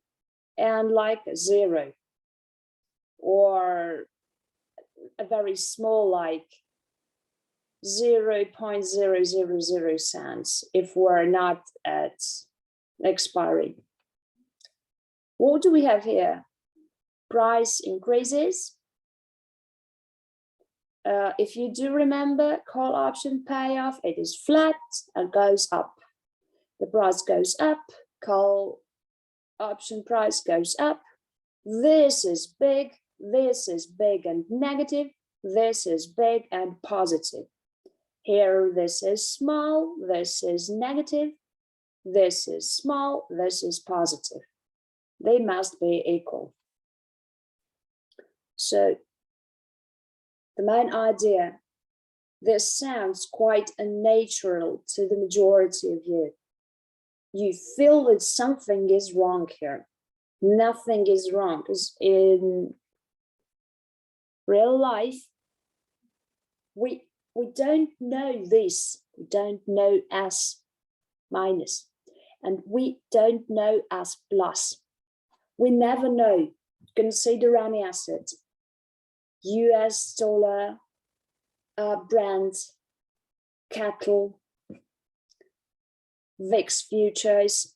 and like 0, or a very small like 0.000 cents if we're not at expiry. What do we have here? Price increases. If you do remember, call option payoff, it is flat and goes up. The price goes up, call option price goes up. This is big and negative. This is big and positive. Here, this is small, this is negative. This is small, this is positive. They must be equal. So the main idea, this sounds quite unnatural to the majority of you. You feel that something is wrong here. Nothing is wrong, because in real life, we don't know this. We don't know S minus, and we don't know S plus. We never know. Consider any asset, US dollar, Brent, cattle, VIX futures,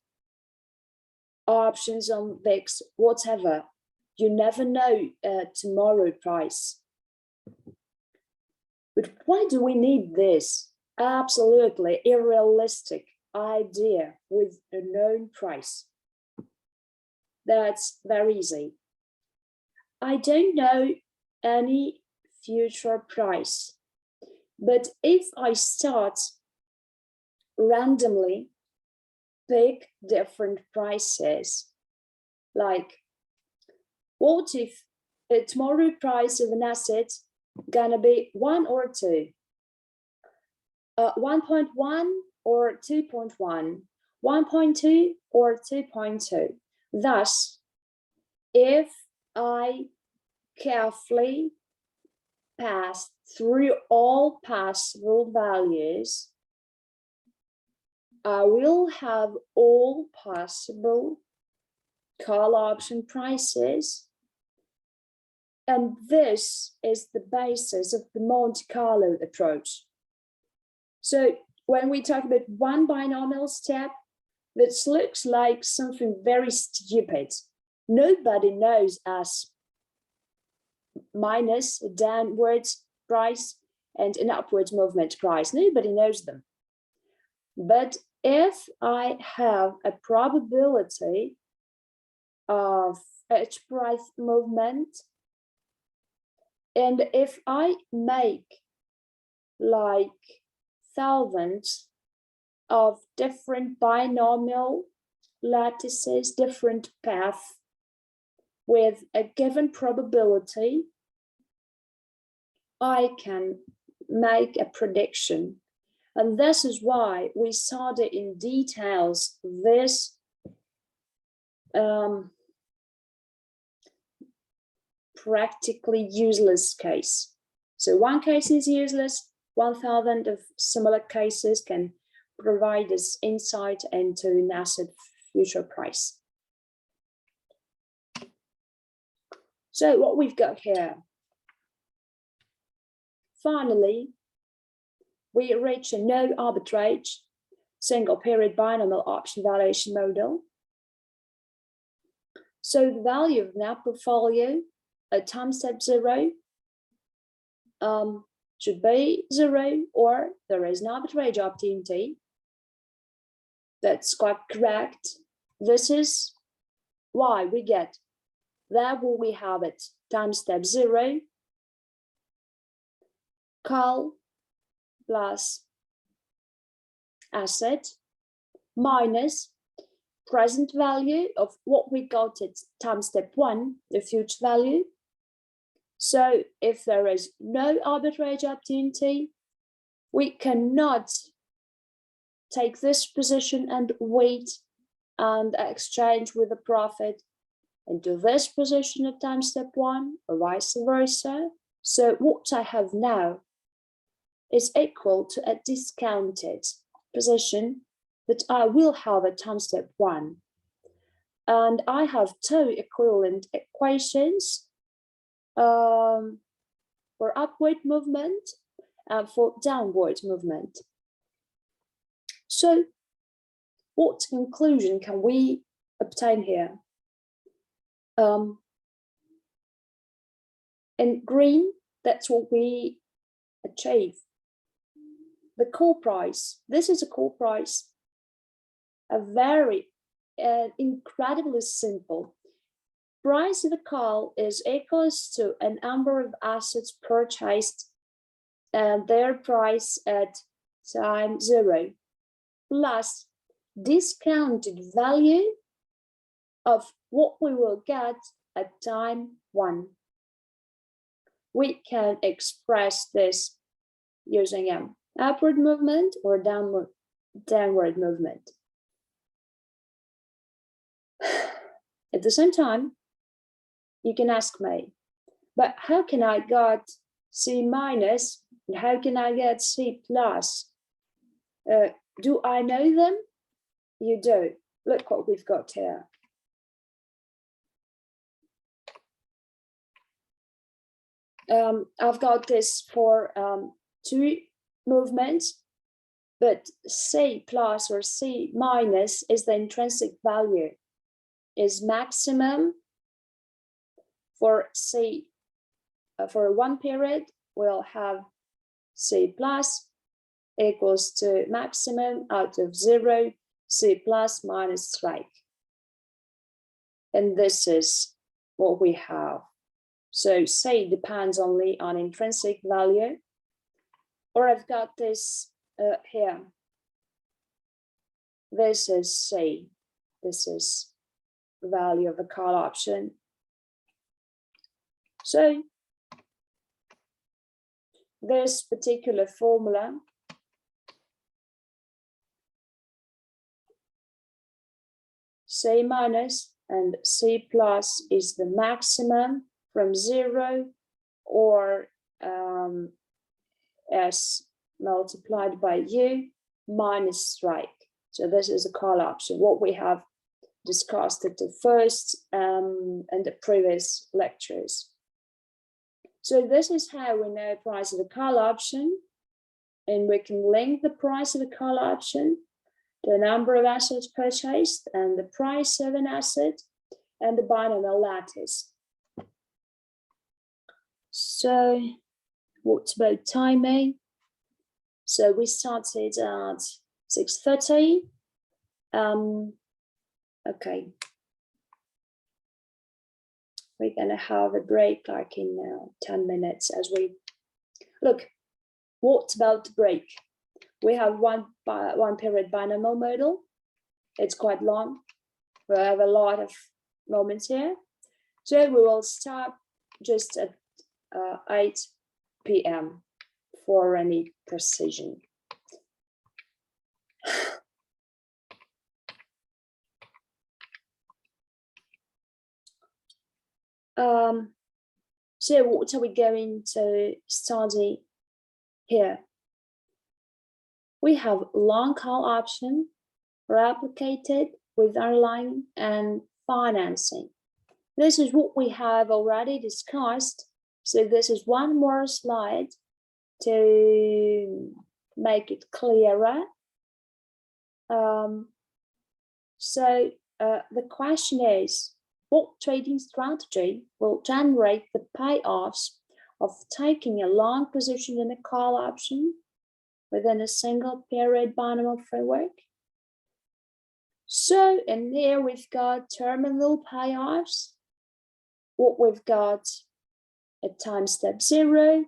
options on VIX, whatever. You never know tomorrow price. But why do we need this absolutely unrealistic idea with a known price? That's very easy. I don't know any future price, but if I start randomly pick different prices, like what if the tomorrow price of an asset gonna be 1 or 2? 1.1 or 2.1, 1.2 or 2.2. Thus, if I carefully pass through all possible values, I will have all possible call option prices. And this is the basis of the Monte Carlo approach. So when we talk about one binomial step, this looks like something very stupid. Nobody knows as minus a downward price and an upward movement price. Nobody knows them. But if I have a probability of each price movement, and if I make like thousands of different binomial lattices, different paths with a given probability, I can make a prediction. And this is why we study in details this practically useless case. So one case is useless, 1,000 of similar cases can provide us insight into an asset future price. So what we've got here, finally, we reach a no arbitrage single period binomial option valuation model. So the value of that portfolio at time step 0 should be 0, or there is an arbitrage opportunity. That's quite correct. This is why we get there where we have it time step 0, call plus asset minus present value of what we got at time step 1, the future value. So if there is no arbitrage opportunity, we cannot take this position and wait and exchange with a profit into this position at time step 1 or vice versa. So what I have now is equal to a discounted position that I will have at time step 1. And I have two equivalent equations for upward movement and for downward movement. So what conclusion can we obtain here? In green, that's what we achieve. The call price, this is a call price, a very incredibly simple. Price of the call is equals to a number of assets purchased and their price at time 0 plus discounted value of what we will get at time 1. We can express this using an upward movement or downward movement. At the same time, you can ask me, but how can I get C minus and how can I get C plus? Do I know them? You do. Look what we've got here. I've got this for 2 movements, but C plus or C minus is the intrinsic value, is maximum for C. For 1 period, we'll have C plus equals to maximum out of 0, C plus minus strike. And this is what we have. So C depends only on intrinsic value. Or I've got this here. This is C. This is the value of the call option. So this particular formula C minus and C plus is the maximum from 0, or S multiplied by U minus strike. So this is a call option, what we have discussed at the first and the previous lectures. So this is how we know the price of the call option, and we can link the price of the call option, the number of assets purchased, and the price of an asset, and the binomial lattice. So what about timing? So we started at 6:30. Okay. We're gonna have a break like in 10 minutes as we look. What about the break? We have one period binomial model. It's quite long. We have a lot of moments here. So we will start just at 8 p.m. for any precision. So what are we going to study here? We have long call option replicated with underlying and financing. This is what we have already discussed. So this is one more slide to make it clearer. The question is, what trading strategy will generate the payoffs of taking a long position in a call option within a single period binomial framework? So in here we've got terminal payoffs, what we've got at time step 0,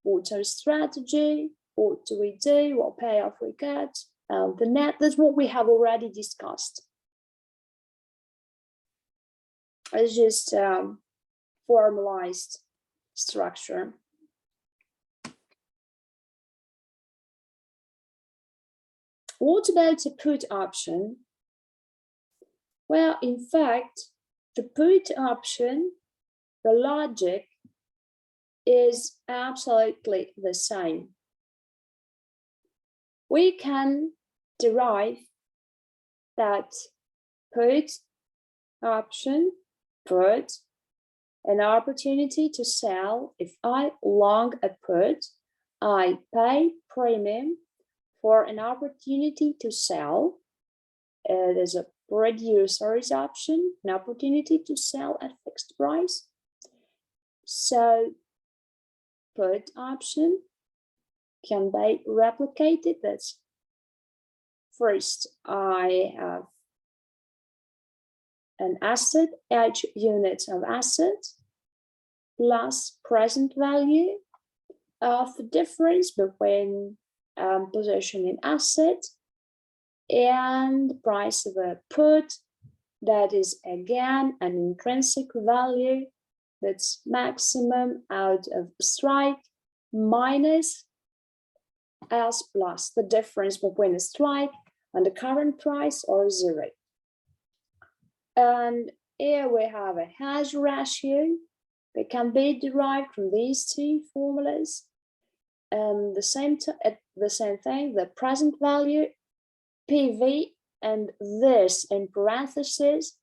what's our strategy, what do we do, what payoff we get, the net. That's what we have already discussed. It's just formalized structure. What about a put option? Well, in fact, the put option, the logic is absolutely the same. We can derive that put option, put, an opportunity to sell. If I long a put, I pay premium for an opportunity to sell. There's a producer's option, an opportunity to sell at fixed price. So put option can be replicated. That's first, I have an asset, each unit of asset, plus present value of the difference between position in asset and the price of a put. That is again an intrinsic value, that's maximum out of strike minus S plus the difference between a strike and the current price, or 0. And here we have a hedge ratio that can be derived from these two formulas. The same thing, the present value, PV, and this in parentheses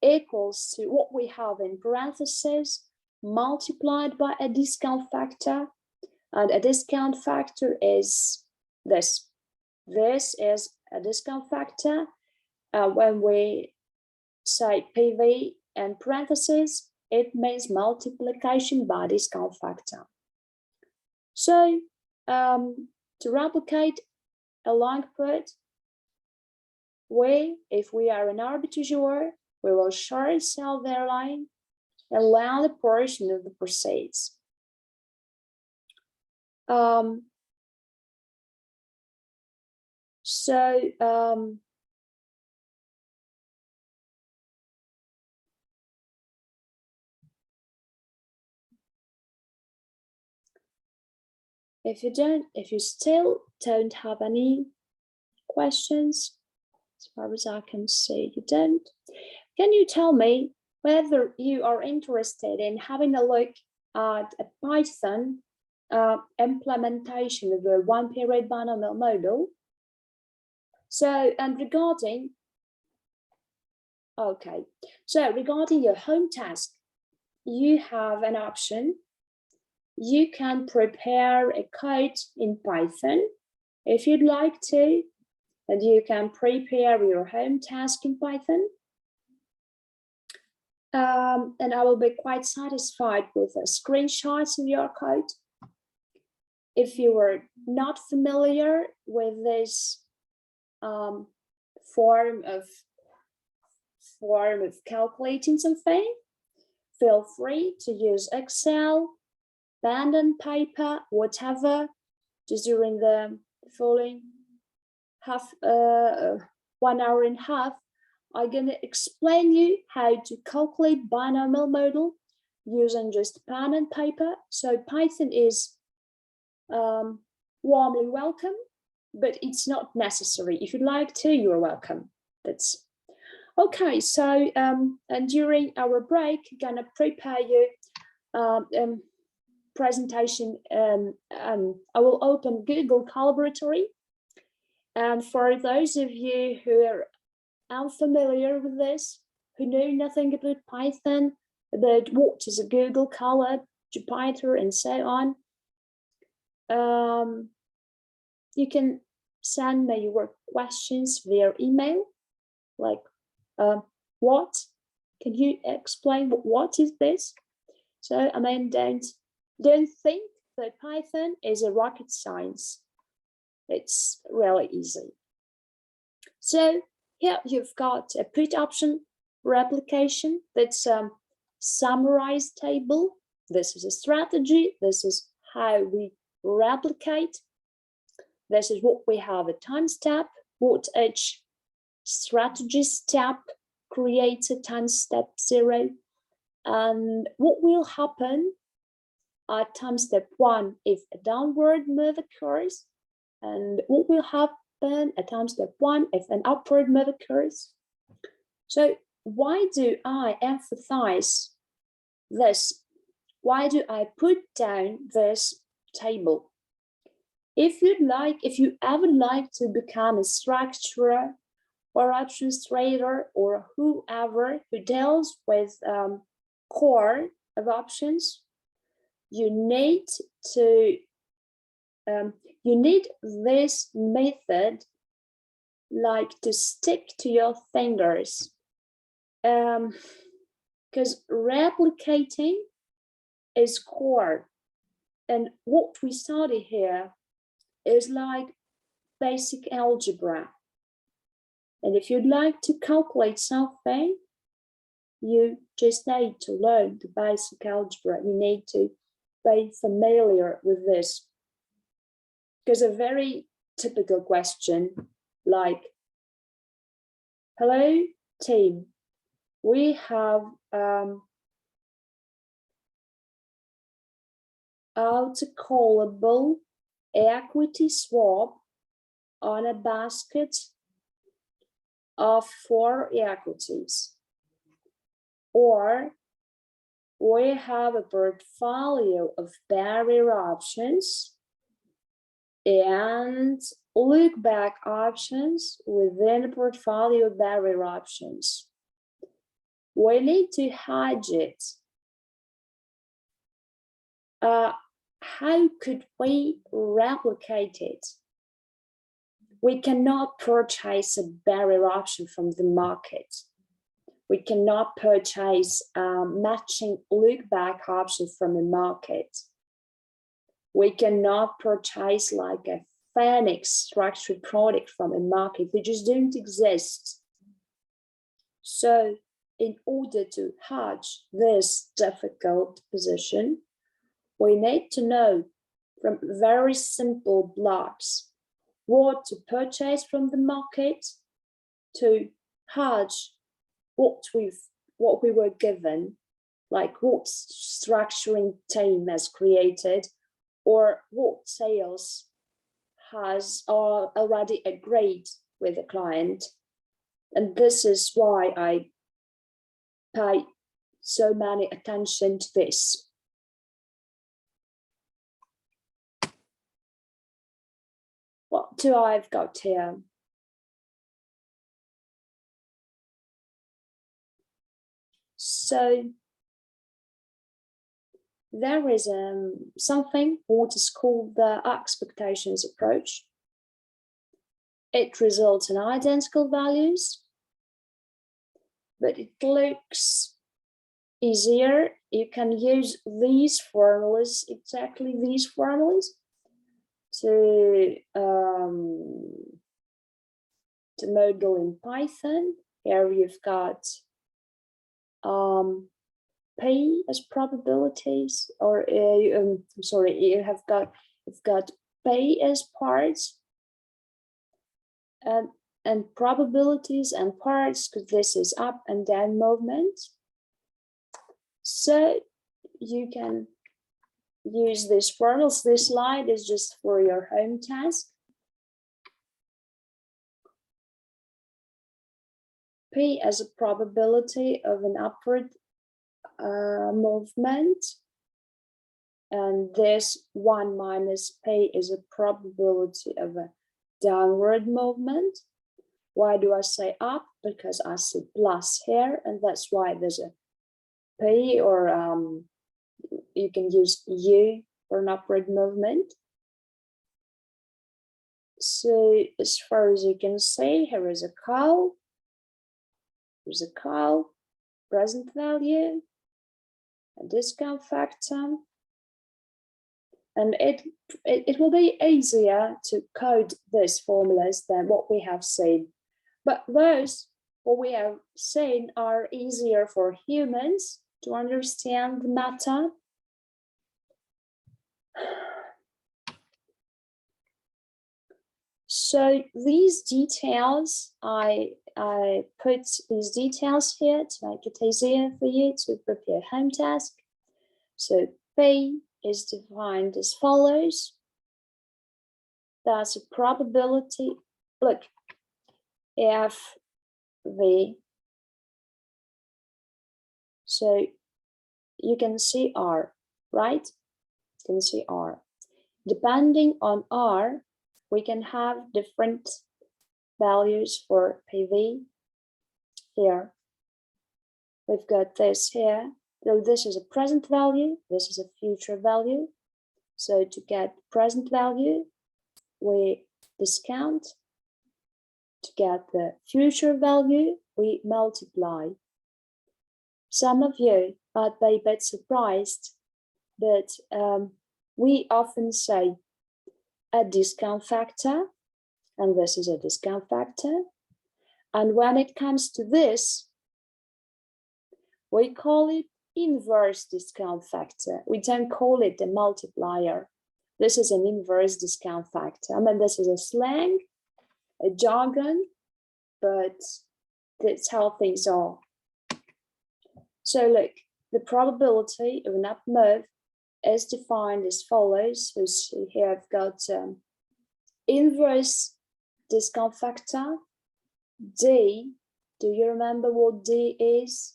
equals to what we have in parentheses multiplied by a discount factor. And a discount factor is this. This is a discount factor. When we say PV and parentheses, it means multiplication by discount factor. So to replicate a long put, if we are an arbitrageur, we will short sell their line and land a portion of the proceeds. If you still don't have any questions, As far as I can see, you don't. Can you tell me whether you are interested in having a look at a Python implementation of the one-period binomial model? So, and regarding, okay, so regarding your home task, you have an option. You can prepare a code in Python if you'd like to, and you can prepare your home task in Python. And I will be quite satisfied with a screenshot of your code. If you are not familiar with this form of calculating something, feel free to use Excel, pen and paper, whatever. Just during the following 1 hour and a half, I'm going to explain you how to calculate binomial model using just pen and paper. So Python is warmly welcome, but it's not necessary. If you'd like to, you're welcome. That's okay. So and during our break, gonna prepare you presentation. I will open Google Colaboratory, and for those of you who are unfamiliar with this, who know nothing about Python, about what is a Google Colab, Jupyter, and so on, you can send me your questions via email, like what? Can you explain what is this? So I mean, don't think that Python is a rocket science. It's really easy. So here you've got a put option replication. That's a summarized table. This is a strategy. This is how we replicate. This is what we have a time step, what each strategy step creates a time step 0, and what will happen at time step 1 if a downward move occurs, and what will happen at time step 1 if an upward move occurs. So why do I emphasize this? Why do I put down this table? If you ever like to become a structurer or administrator or whoever who deals with core of options, you need this method like to stick to your fingers, because replicating is core, and what we study here is like basic algebra. And if you'd like to calculate something, you just need to learn the basic algebra. You need to be familiar with this. Because a very typical question like, hello team, we have auto-callable equity swap on a basket of 4 equities, or we have a portfolio of barrier options and look back options within a portfolio of barrier options. We need to hedge it. How could we replicate it? We cannot purchase a barrier option from the market. We cannot purchase matching look-back options from the market. We cannot purchase like a Phoenix structured product from a market. They just don't exist. So in order to hedge this difficult position, we need to know from very simple blocks what to purchase from the market, to hedge what we were given, like what structuring team has created, or what sales has already agreed with the client, And this is why I pay so many attention to this. What do I've got here? So there is something what is called the expectations approach. It results in identical values, but it looks easier. You can use these formulas, exactly these formulas, to model in Python. Here you've got P as probabilities, or sorry, you've got P as parts, and probabilities and parts, because this is up and down movement. So you can use these formulas. This slide is just for your home task. P as a probability of an upward movement, and this 1 minus P is a probability of a downward movement. Why do I say up? Because I see plus here, and that's why there's a P, or you can use U for an upward movement. So as far as you can see, here is a cow. There's a cow, present value, a discount factor, and it will be easier to code these formulas than what we have seen. But those what we have seen are easier for humans to understand the matter. So these details, I put these details here to make it easier for you to prepare home task. So P is defined as follows. That's a probability. Look, F, V. So you can see R, right? You can see R. Depending on R, we can have different values for PV. Here, we've got this here. So this is a present value, this is a future value. So to get present value, we discount. To get the future value, we multiply. Some of you might be a bit surprised, but we often say a discount factor, and this is a discount factor. And when it comes to this, we call it inverse discount factor. We don't call it a multiplier. This is an inverse discount factor. I mean, this is a slang, a jargon, but that's how things are. So look, the probability of an up move is defined as follows. So here I've got inverse discount factor, D. Do you remember what D is?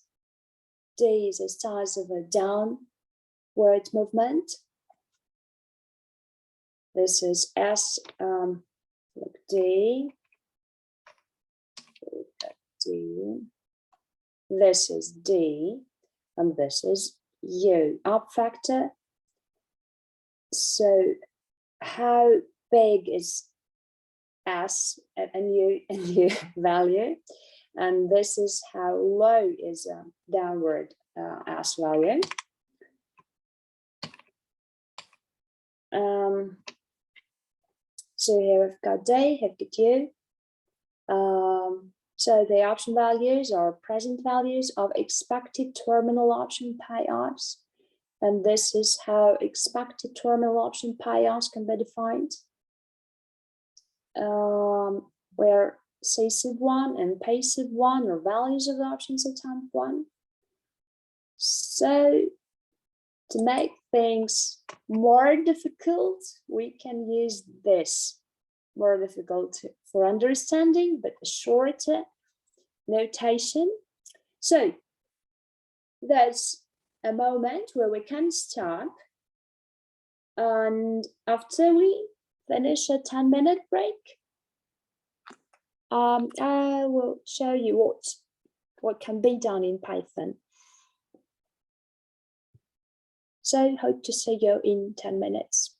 D is the size of a downward movement. This is S, D. This is D, and this is U, up factor. So how big is S and U value? And this is how low is downward S value. So here we've got D, here we've got U. So the option values are present values of expected terminal option payouts. And this is how expected terminal option payouts can be defined. Where C-1 and P-1 are values of the options at time 1. So to make things more difficult, we can use this. More difficult for understanding, but shorter. notation. So there's a moment where we can stop, and after we finish a 10-minute break, I will show you what can be done in Python. So hope to see you in 10 minutes.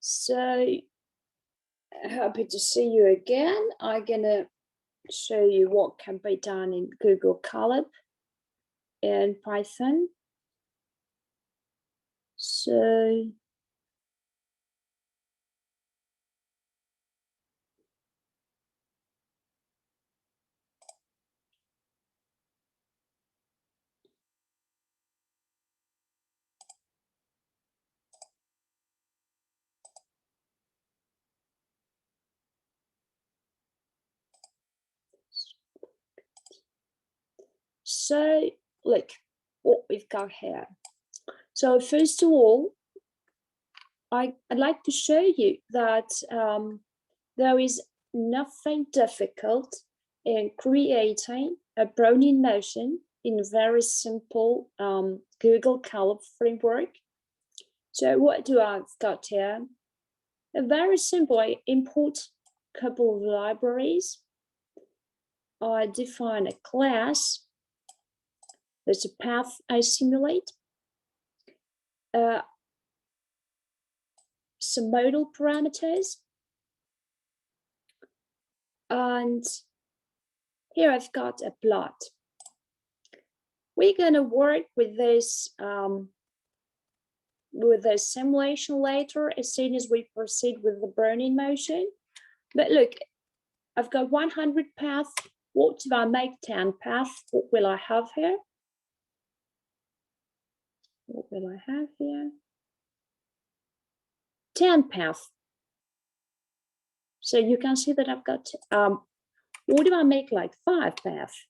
So happy to see you again. I'm gonna show you what can be done in Google Colab and Python. So look what we've got here. So first of all, I'd like to show you that there is nothing difficult in creating a Brownian motion in a very simple Google Colab framework. So what do I've got here? A very simple, I import a couple of libraries. I define a class. There's a path I simulate. Some modal parameters. And here I've got a plot. We're gonna work with this simulation later as soon as we proceed with the Brownian motion. But look, I've got 100 paths. What if I make 10 paths? What will I have here? What will I have here? 10 paths. So you can see that I've got, what if I make like 5 paths?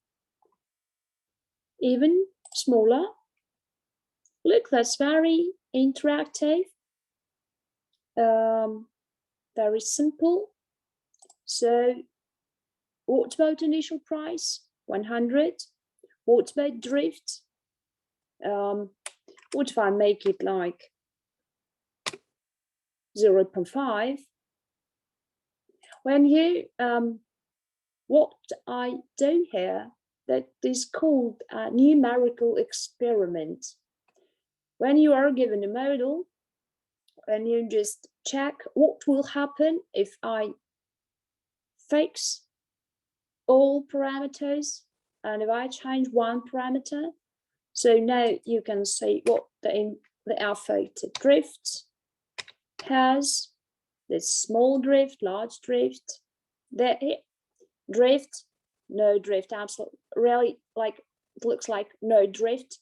Even smaller. Look, that's very interactive. Very simple. So what about initial price? 100. What about drift? What if I make it like 0.5? When you, what I do here, that is called a numerical experiment. When you are given a model, and you just check what will happen if I fix all parameters and if I change one parameter. So now you can see what the affected drift has. This small drift, large drift, there drift, no drift, absolutely really like it looks like no drift,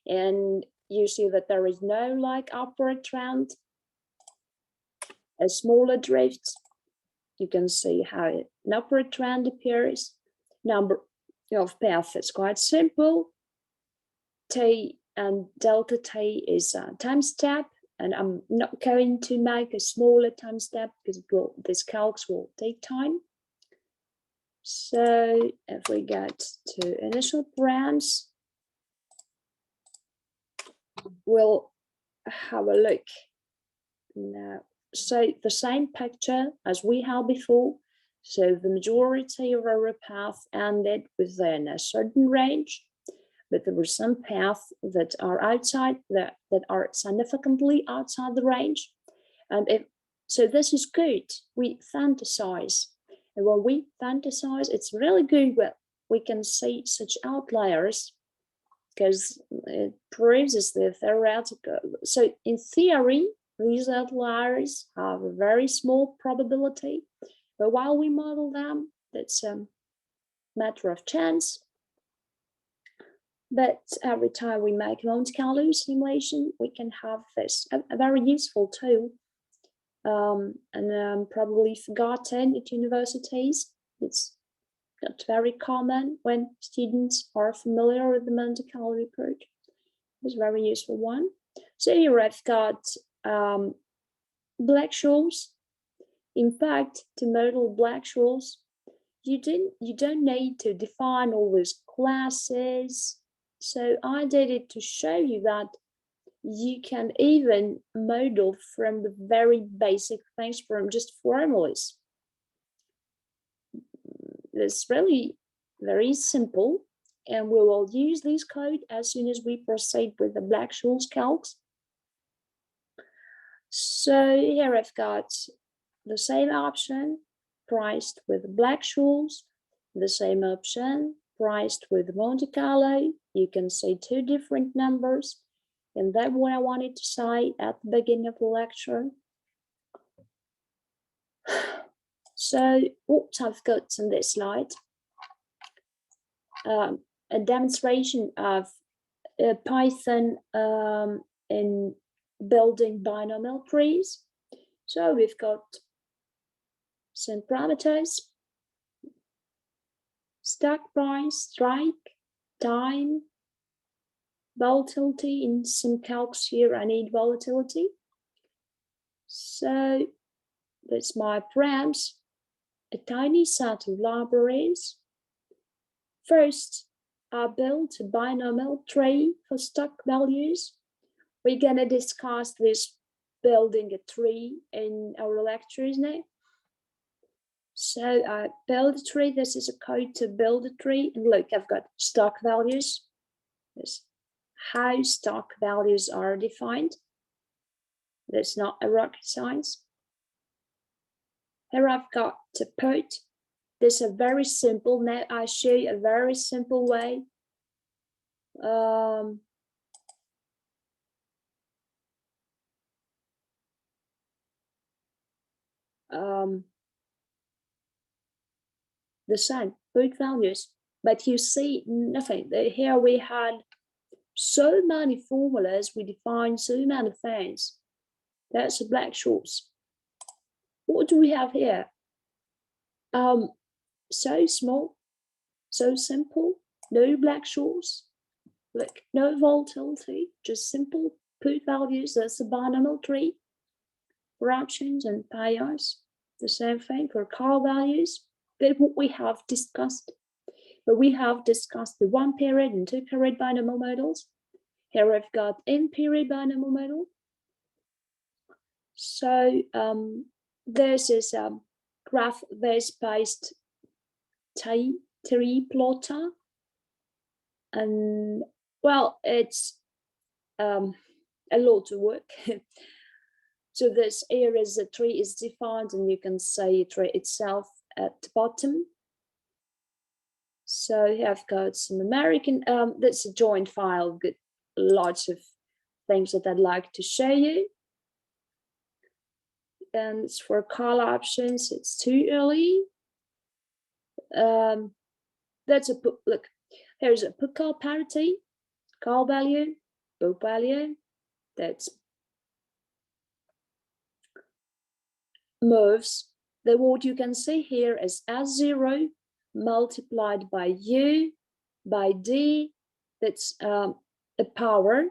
and you see that there is no like upward trend. A smaller drift, you can see how an upward trend appears. Number of paths is quite simple. T and delta T is a time step, and I'm not going to make a smaller time step because this calcs will take time. So if we get to initial params, we'll have a look now. So the same picture as we had before. So the majority of our paths ended within a certain range, but there were some paths that are outside, that are significantly outside the range. And so this is good. We fantasize. And when we fantasize, it's really good when we can see such outliers, because it proves the theoretical. So in theory, these outliers have a very small probability, but while we model them, that's a matter of chance. But every time we make Monte Carlo simulation, we can have this, a very useful tool, and probably forgotten at universities. It's not very common when students are familiar with the Monte Carlo approach. It's a very useful one. So here I've got Black-Scholes. In fact, to model Black-Scholes, you don't need to define all these classes. So I did it to show you that you can even model from the very basic things, from just formulas. It's really very simple, and we will use this code as soon as we proceed with the Black-Scholes calcs. So here I've got the same option priced with black shoes, the same option priced with Monte Carlo. You can see two different numbers, and that's what I wanted to say at the beginning of the lecture. So what I've got on this slide, a demonstration of Python in building binomial trees. So we've got some parameters: stock price, strike, time, volatility. In some calcs here, I need volatility. So that's my params, a tiny set of libraries. First, I built a binomial tree for stock values. We're gonna discuss this building a tree in our lectures now. So I build a tree. This is a code to build a tree. And look, I've got stock values. This how stock values are defined. That's not a rocket science. Here I've got to put. This is a very simple. Now I show you a very simple way. The same, put values, but you see nothing. Here we had so many formulas, we defined so many things. That's a black shorts. What do we have here? So small, so simple, no black shorts, like no volatility, just simple put values. That's a binomial tree. For options and payouts, the same thing for call values. That's what we have discussed. But we have discussed the 1 period and 2 period binomial models. Here I've got n period binomial model. So this is a graph-based tree plotter. And well, it's a lot of work. So this here is a tree is defined, and you can see a tree itself at the bottom. So here I've got some American, that's a joint file with lots of things that I'd like to show you. And it's for call options, it's too early. That's a look, here's a put call parity, call value, book value, that's moves. The what you can see here is S0 multiplied by U by D, that's a power.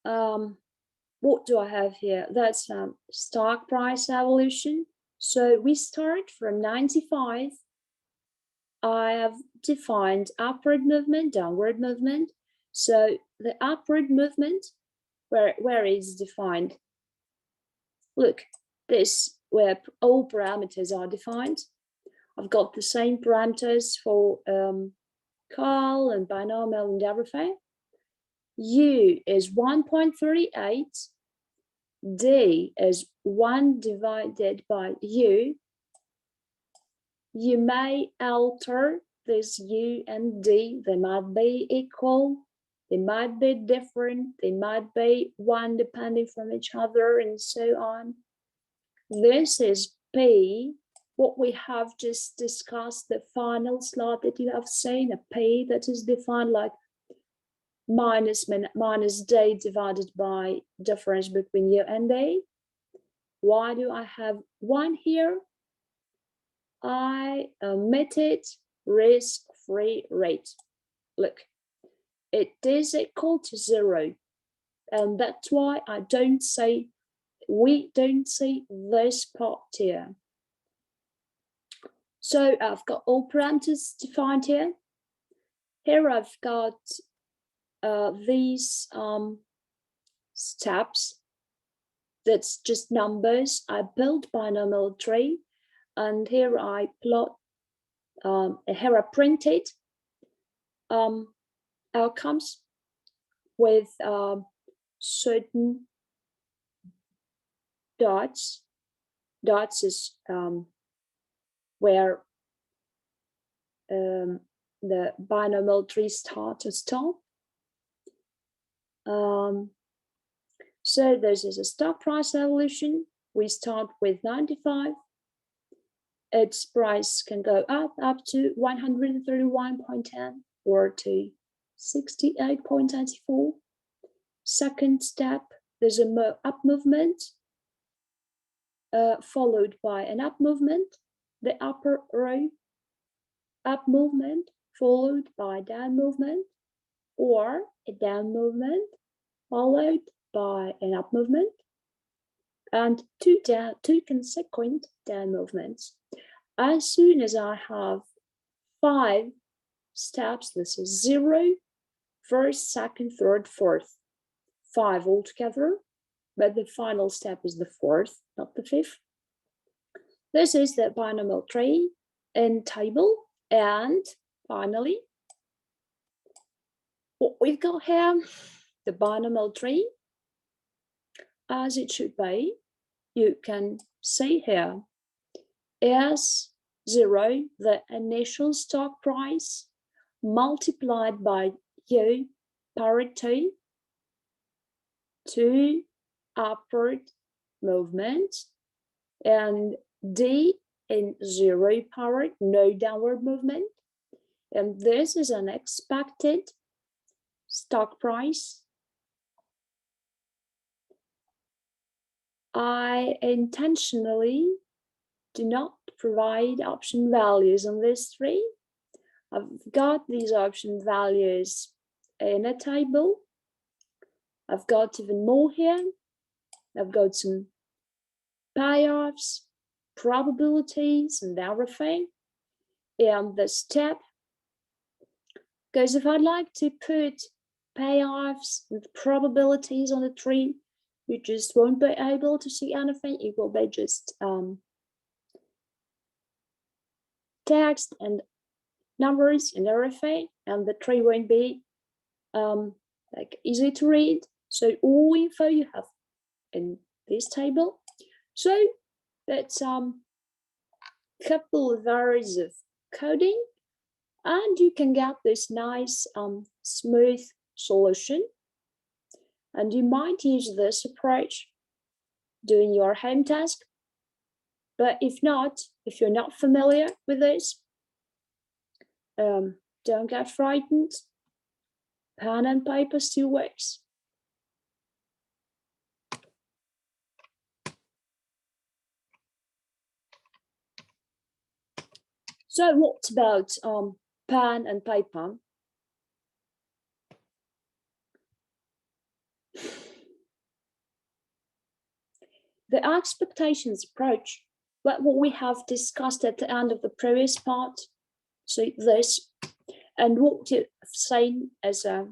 What do I have here? That's stock price evolution. So we start from 95. I have defined upward movement, downward movement. So the upward movement, where is defined? Look, this where all parameters are defined. I've got the same parameters for call and binomial and everything. U is 1.38. D is 1 divided by U. You may alter this U and D. They might be equal. They might be different. They might be one depending from each other and so on. This is P. What we have just discussed, the final slide that you have seen, a P that is defined like minus D divided by difference between U and D. Why do I have 1 here? I omitted risk-free rate. Look, it is equal to 0. And that's why I don't say, we don't see this part here. So I've got all parameters defined here. Here I've got these steps. That's just numbers. I built binomial tree, and here I plot, here I printed outcomes with certain dots. Dots is where the binomial tree starts to stop. So this is a stock price evolution. We start with 95. Its price can go up to 131.10 or to 68.84. Second step, there's a up movement, followed by an up movement, the upper row, up movement, followed by down movement, or a down movement, followed by an up movement, and two consequent down movements. As soon as I have 5 steps, this is 0, first, second, third, fourth, 5 altogether, but the final step is the 4th, not the 5th. This is the binomial tree in table, and finally, what we've got here, the binomial tree, as it should be. You can see here is 0, the initial stock price, multiplied by U parity, 2 upward movement, and D in 0 power, no downward movement. And this is an expected stock price. I intentionally do not provide option values on this tree. I've got these option values in a table. I've got even more here. I've got some payoffs, probabilities, and everything. And the step, because if I'd like to put payoffs and probabilities on the tree, you just won't be able to see anything. It will be just text and numbers and everything, and the tree won't be like easy to read. So all info you have in this table. So that's couple of hours of coding, and you can get this nice smooth solution. And you might use this approach doing your home task. But if not, if you're not familiar with this, don't get frightened. Pen and paper still works. So what about pen and paper? The expectations approach, what we have discussed at the end of the previous part, so this, and what you've seen as a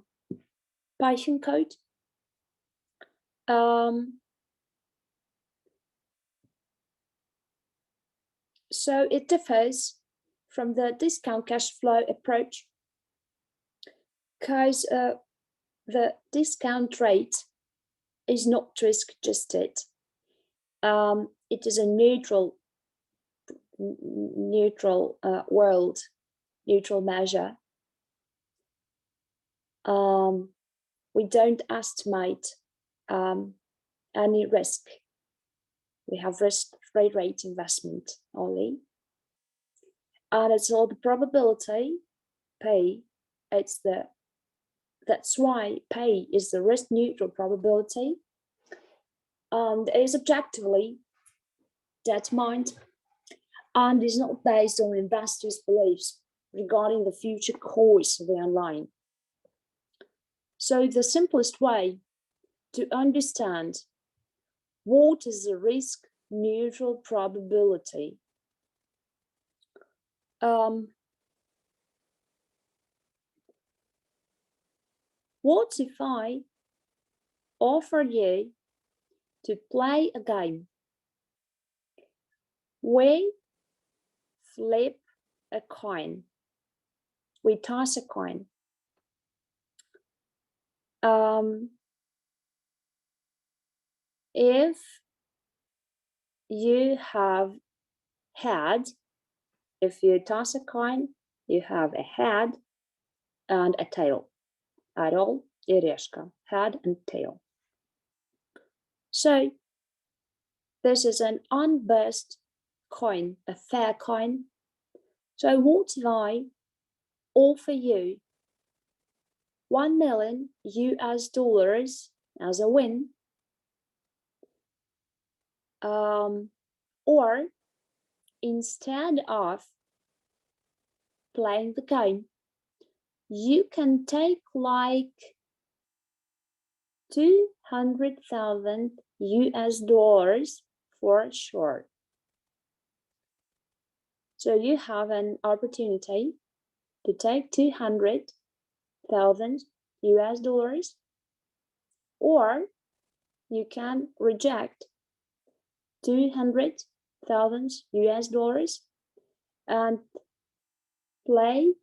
Python code. So it differs from the discount cash flow approach because the discount rate is not risk adjusted. It is a neutral world, neutral measure. We don't estimate any risk. We have risk-free rate investment only. And it's all the probability, P, that's why P is the risk neutral probability, and is objectively determined and is not based on investors' beliefs regarding the future course of the online. So the simplest way to understand what is the risk neutral probability, what if I offer you to play a game? We flip a coin. We toss a coin. If you have head. If you toss a coin, you have a head and a tail. Орел и решка, head and tail. So this is an unbiased coin, a fair coin. So what if I offer you $1 million US as a win? Or instead of playing the game, you can take like 200,000 US dollars for sure. So you have an opportunity to take 200,000 US dollars, or you can reject 200,000 US dollars and play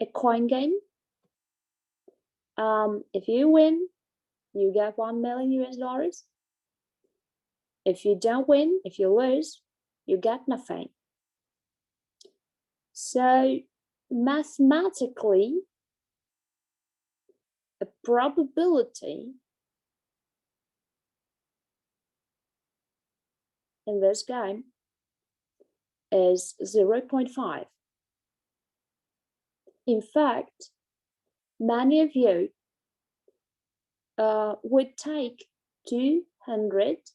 a coin game. If you win, you get 1 million US dollars. If you don't win, if you lose, you get nothing. So mathematically, a probability in this game is 0.5. In fact, many of you would take 200,000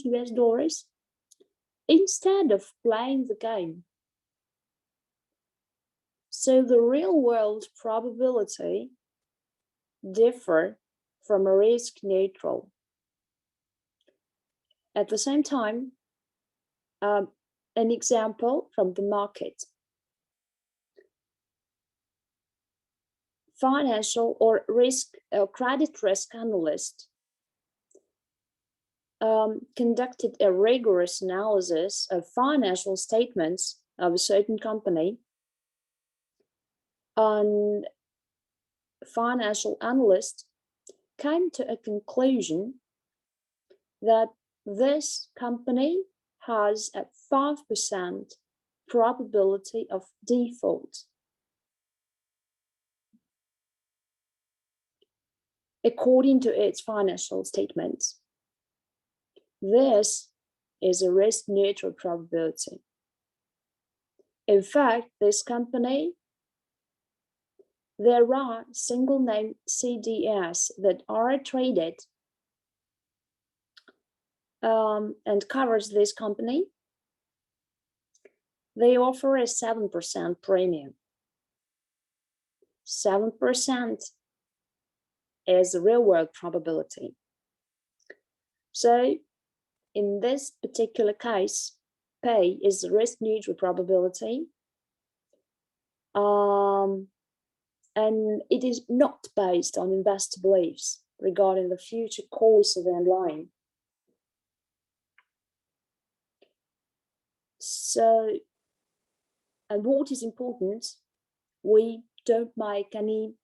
US dollars instead of playing the game. So the real world probability differ from a risk neutral. At the same time, an example from the market. Financial or credit risk analyst conducted a rigorous analysis of financial statements of a certain company. And financial analyst came to a conclusion that this company has a 5% probability of default. According to its financial statements. This is a risk neutral probability. In fact, this company, there are single name CDS that are traded and covers this company. They offer a 7% premium. 7% is a real world probability. So in this particular case, pay is a risk neutral probability. And it is not based on investor beliefs regarding the future course of the line. So, and what is important, we don't make any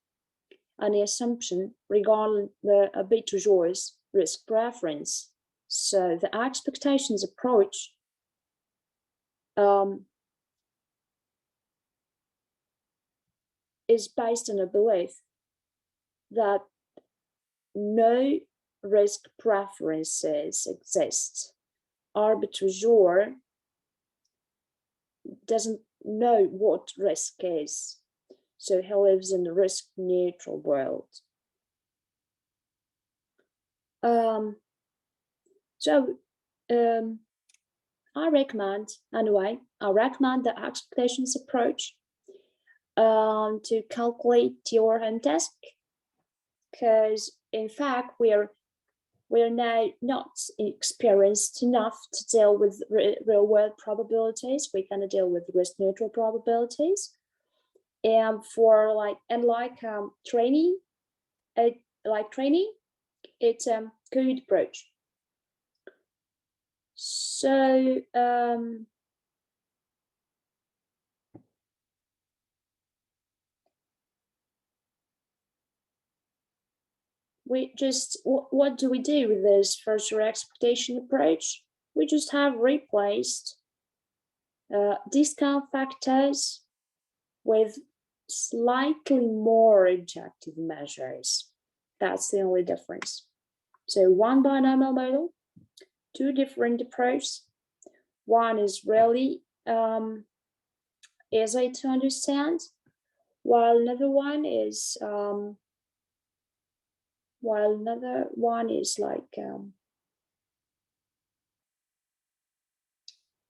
assumption regarding the arbitrageur's risk preference. So the expectations approach is based on a belief that no risk preferences exist. Arbitrageur doesn't know what risk is, so he lives in a risk neutral world. I recommend the expectations approach to calculate your home task, because in fact we're now not experienced enough to deal with real world probabilities. We're gonna deal with risk neutral probabilities, and training, it's a good approach. So we just, what do we do with this first order expectation approach? We just have replaced discount factors with slightly more objective measures. That's the only difference. So one binomial model, two different approaches. One is really easy to understand, while another one is like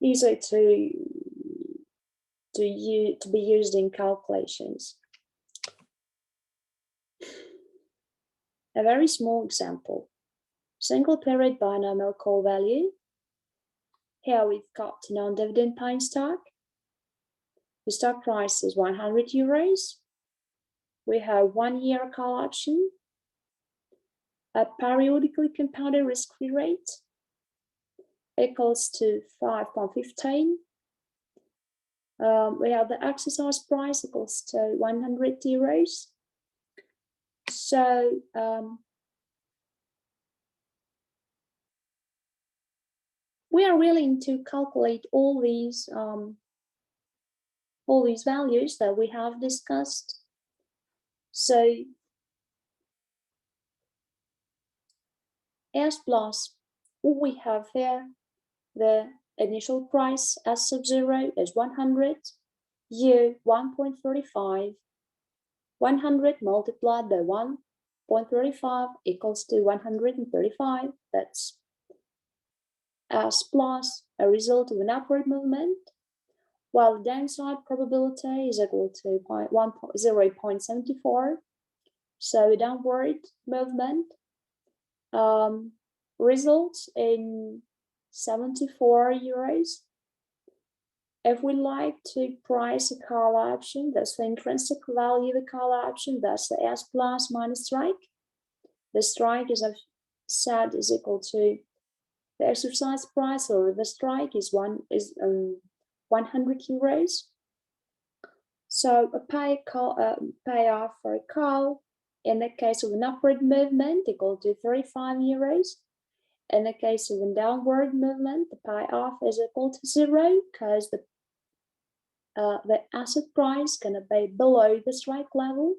easy to be used in calculations. A very small example, single period binomial call value. Here we've got a non-dividend paying stock. The stock price is 100 euros. We have 1 year call option, a periodically compounded risk-free rate equals to 5.15. We have the exercise price equals to 100 euros. So we are willing to calculate all these values that we have discussed. So S plus, what we have here, the initial price S sub 0 is 100, U 1.35, 100 multiplied by 1.35 equals to 135. That's S plus a result of an upward movement, while downside probability is equal to 0.74. So a downward movement results in 74 euros. If we like to price a call option, that's the intrinsic value of the call option, that's the S plus minus strike. The strike, as I've said, is equal to the exercise price, or the strike is 100 euros. So a payoff for a call in the case of an upward movement equal to 35 euros. In the case of a downward movement, the payoff is equal to 0 because the asset price is going to be below the strike level,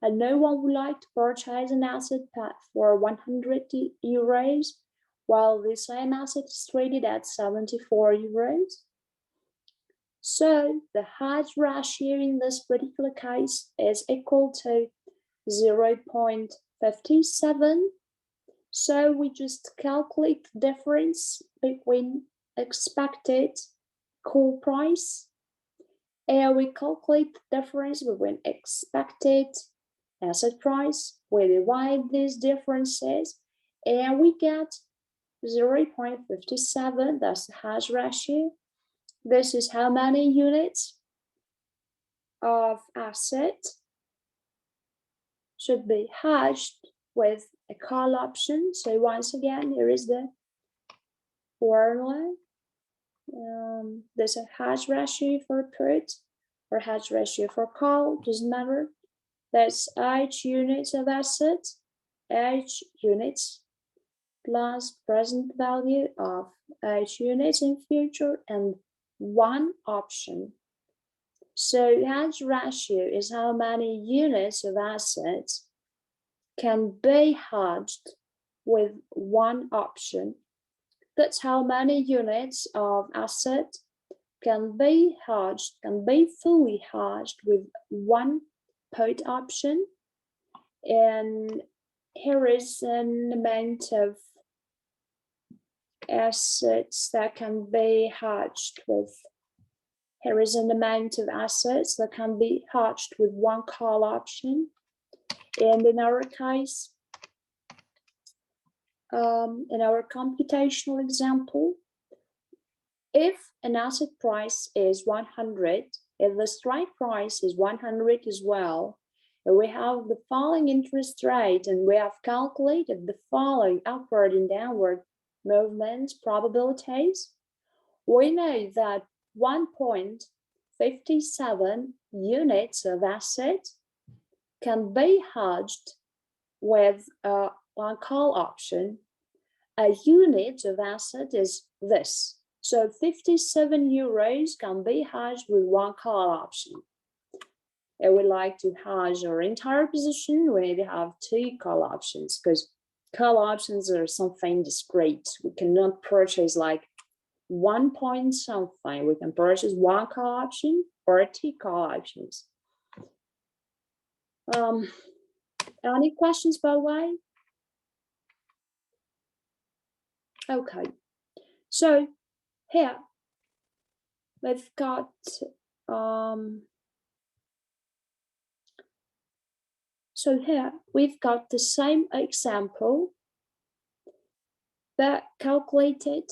and no one would like to purchase an asset for 100 euros while the same asset is traded at 74 euros. So the hedge ratio in this particular case is equal to 0.57. So we just calculate the difference between expected call price, and we calculate the difference between expected asset price. We divide these differences and we get 0.57. That's the hedge ratio. This is how many units of asset should be hedged with a call option. So once again, here is the formula. There's a hedge ratio for put or hedge ratio for call, doesn't matter. That's H units of asset, H units plus present value of H units in future and one option. So hedge ratio is how many units of assets can be hedged with one option. That's how many units of asset can be hedged, can be fully hedged with one put option. And here is an amount of assets that can be hedged with. Here is an amount of assets that can be hedged with one call option. And in our case, in our computational example, if an asset price is 100, if the strike price is 100 as well, and we have the following interest rate, and we have calculated the following upward and downward movement probabilities, we know that 1.57 units of asset can be hedged with one call option, a unit of asset is this. So 57 euros can be hedged with one call option. If we like to hedge our entire position, we need to have two call options, because call options are something discrete. We cannot purchase like 1 point something. We can purchase one call option or two call options. Any questions, by the way? Okay, so here we've got the same example, but calculated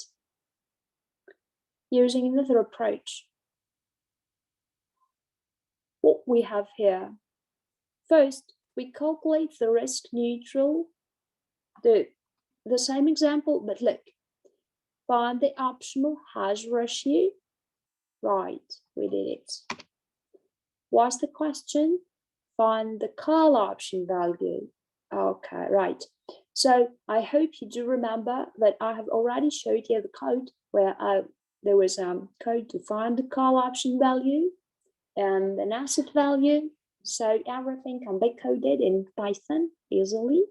using another approach. What we have here, first we calculate the risk neutral, the same example, but look, find the optimal hedge ratio. Right, we did it. What's the question? Find the call option value. Okay, right. So I hope you do remember that I have already showed you the code where there was a code to find the call option value and an asset value. So everything can be coded in Python easily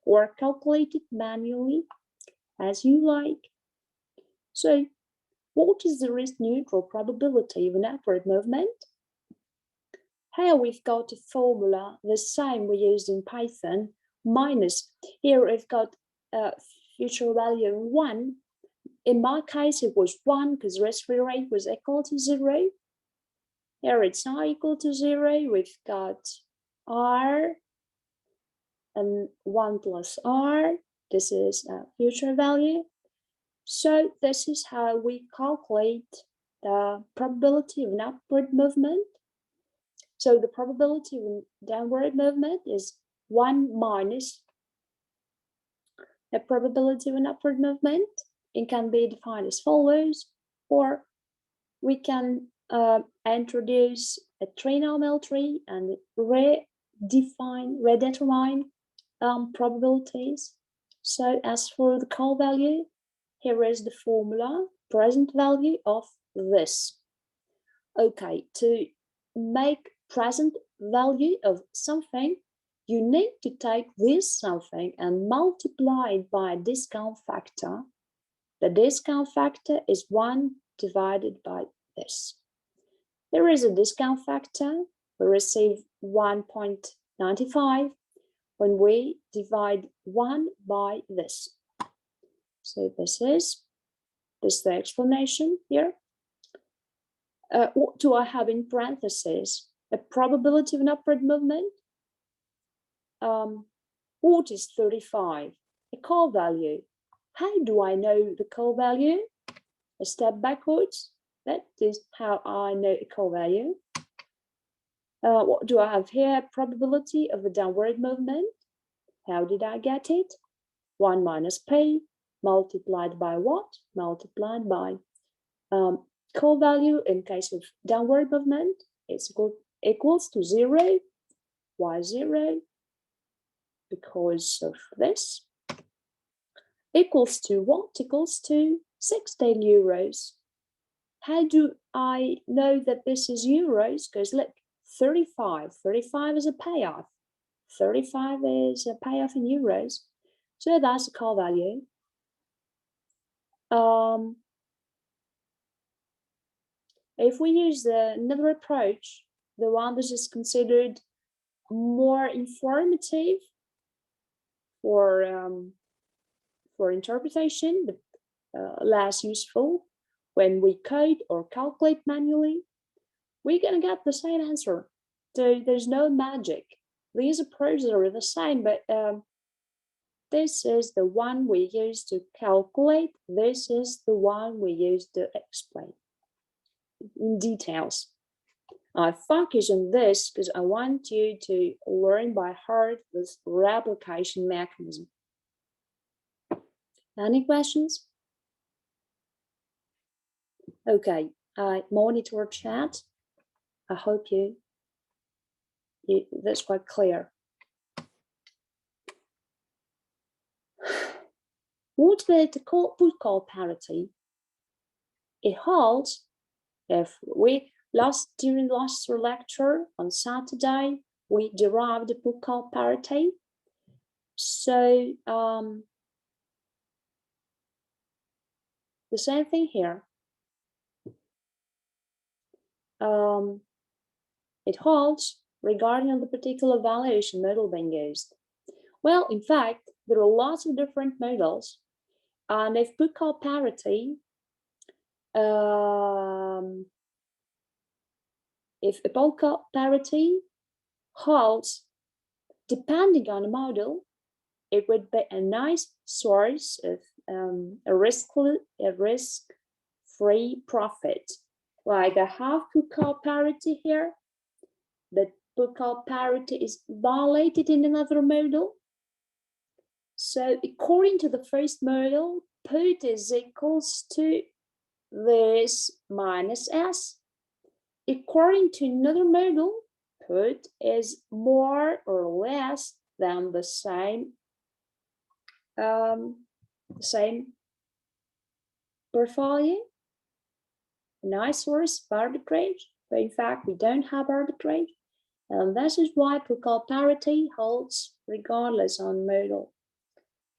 or calculated manually as you like. So what is the risk neutral probability of an upward movement? Here we've got a formula, the same we used in Python, minus, here we've got future value 1. In my case, it was 1 because risk-free rate was equal to 0. Here it's not equal to 0. We've got R and 1 plus R. This is future value. So this is how we calculate the probability of an upward movement. So the probability of a downward movement is 1 minus the probability of an upward movement. It can be defined as follows, or we can introduce a trinomial tree and redetermine probabilities. So as for the call value, here is the formula, present value of this. Okay, to make present value of something, you need to take this something and multiply it by a discount factor. The discount factor is 1 divided by this. There is a discount factor. We receive 1.95 when we divide 1 by this. So this is the explanation here. What do I have in parentheses? A probability of an upward movement. What is 35? A call value. How do I know the call value? A step backwards. That is how I know a call value. What do I have here? Probability of a downward movement. How did I get it? 1 minus P multiplied by what? Multiplied by call value in case of downward movement. It's equals to 0. Why 0? Because of this. Equals to what? Equals to 16 euros. How do I know that this is euros? Because look, 35 is a payoff. 35 is a payoff in euros. So that's the call value. If we use another approach, the one that is considered more informative for interpretation, but less useful when we code or calculate manually, we're gonna get the same answer. So there's no magic. These approaches are the same, but this is the one we use to calculate. This is the one we use to explain in details. I focus on this because I want you to learn by heart this replication mechanism. Any questions? Okay, I monitor chat. I hope that's quite clear. What about the put call parity? It holds if we during last lecture on Saturday, we derived the put call parity. So the same thing here. It holds regarding the particular valuation model being used. Well, in fact, there are lots of different models, and if put call parity, if a put call parity holds depending on the model, it would be a nice source of a risk-free profit. Like I have put call parity here, but put call parity is violated in another model. So according to the first model, put is equals to this minus S. According to another model, put is more or less than the same portfolio. Nice source of arbitrage, but in fact we don't have arbitrage, and this is why put call parity holds regardless on model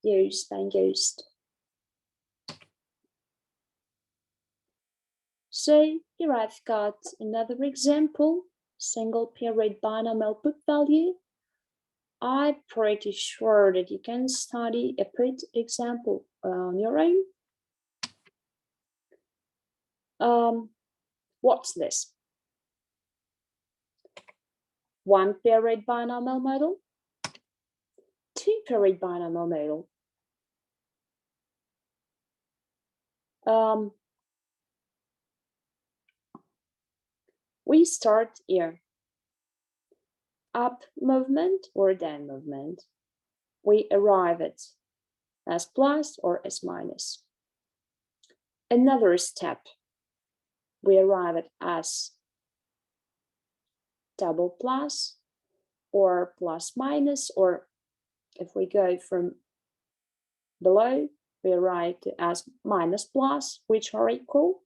being used. So here I've got another example, single period binomial put value. I'm pretty sure that you can study a put example on your own. What's this? One period binomial model, two period binomial model. We start here. Up movement or down movement. We arrive at S plus or S minus. Another step. We arrive at S double plus or plus minus, or if we go from below, we arrive to S minus plus, which are equal.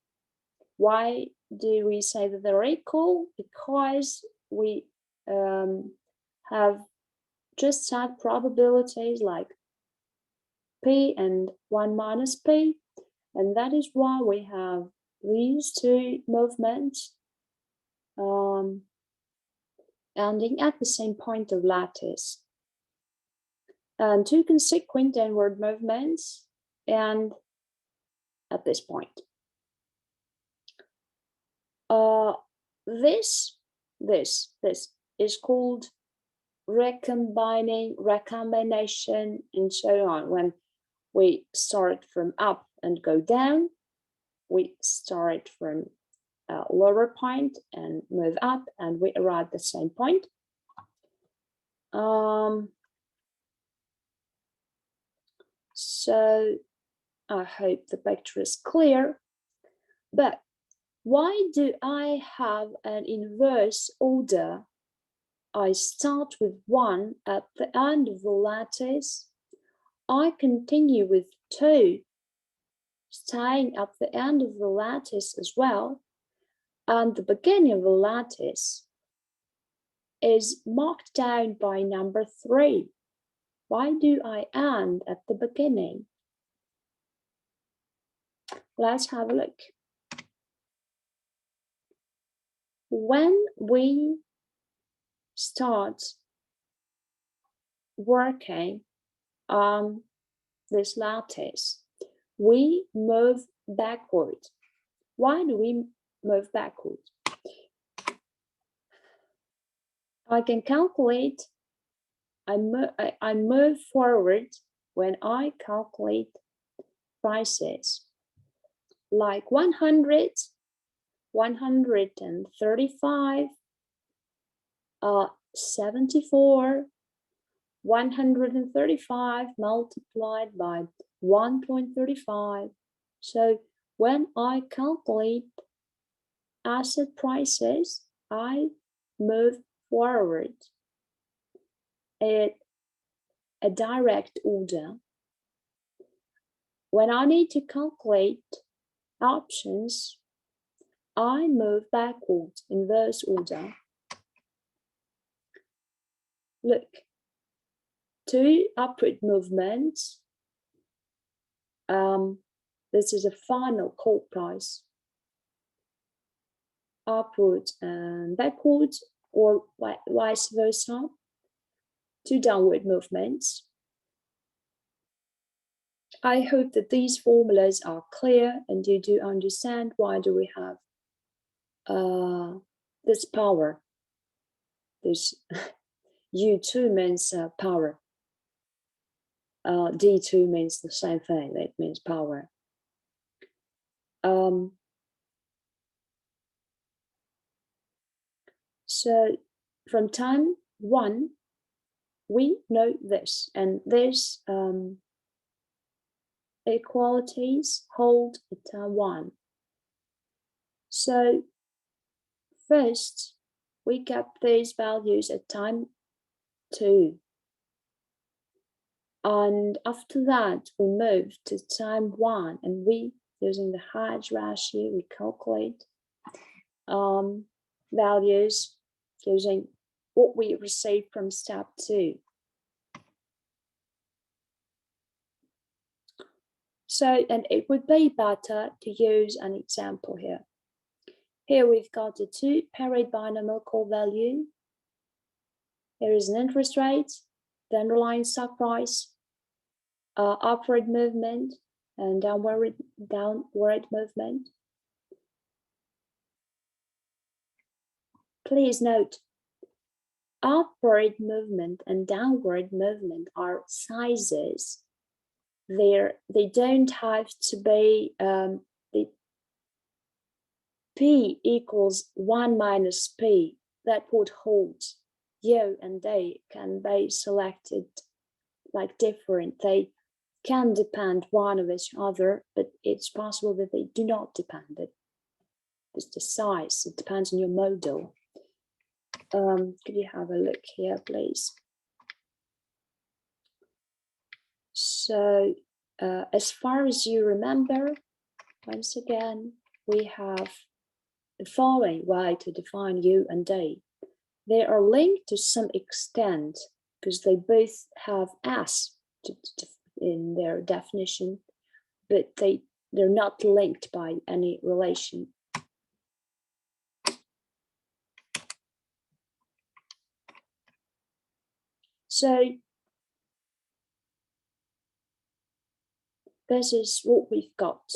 Why do we say that they're equal? Because we have just set probabilities like P and 1 minus P, and that is why we have these two movements ending at the same point of lattice, and two consequent downward movements end at this point. This is called recombination, and so on. When we start from up and go down, we start from a lower point and move up, and we arrive at the same point. So I hope the picture is clear, but why do I have an inverse order? I start with 1 at the end of the lattice. I continue with 2, staying at the end of the lattice as well. And the beginning of the lattice is marked down by number 3. Why do I end at the beginning? Let's have a look. When we start working on this lattice, we move backward. Why do we move backward? I can calculate, I move forward when I calculate prices like 100, 135, 74, 135 multiplied by 1.35. So when I calculate asset prices, I move forward at a direct order. when I need to calculate options, I move backward in inverse order. Look, 2 upward movements. This is a final call price. Upward and backward, or vice versa. 2 downward movements. I hope that these formulas are clear and you do understand why do we have this power. This U2 means power. D2 means the same thing. It means power. So from time 1, we know this, and this equalities hold at time 1. So first, we get these values at time 2. And after that, we move to time 1, and we, using the Hodge ratio, we calculate values using what we received from step 2. So, and it would be better to use an example here. Here we've got the 2-period binomial core value. Here is an interest rate, the underlying stock price, upward movement, and downward movement. Please note, upward movement and downward movement are sizes. They don't have to be the P equals 1 minus P. That would hold. U and they can be selected like different. They can depend one of each other, but it's possible that they do not depend. It's the size. It depends on your model. Could you have a look here, please? So, as far as you remember, once again, we have the following way to define U and D. They are linked to some extent because they both have S in their definition, but they're not linked by any relation. So this is what we've got.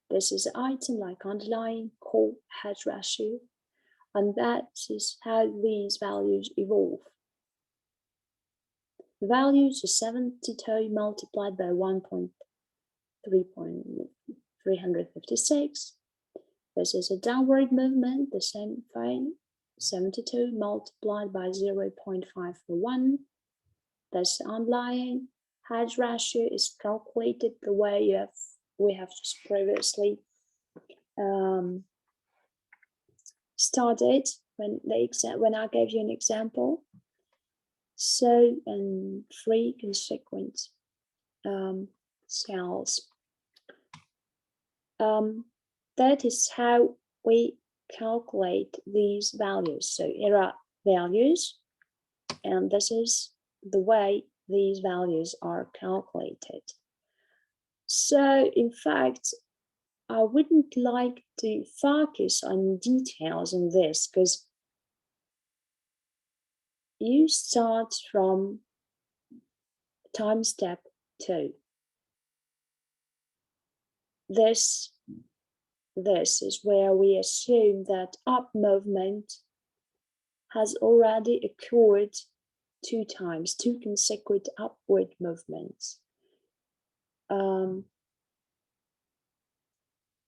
This is an item like underlying core hedge ratio, and that is how these values evolve. The values are 72 multiplied by 1.356. This is a downward movement, the same thing. 72 multiplied by 0.541. That's the underlying hedge ratio is calculated the way we have just previously studied when I gave you an example. So, and 3 consequent cells. That is how we calculate these values. So here are values, and this is the way these values are calculated. So in fact, I wouldn't like to focus on details on this because you start from time step 2. This is where we assume that up movement has already occurred 2 times, 2 consecutive upward movements.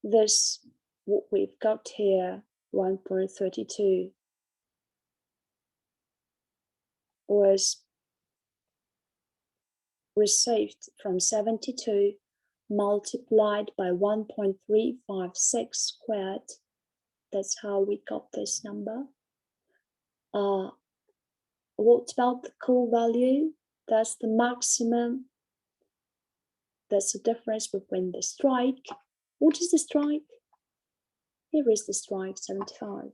This, what we've got here, 1.32, was received from 72 multiplied by 1.356 squared. That's how we got this number. What about the core value? That's the maximum That's the difference between the strike. What is the strike? Here is the strike, 75.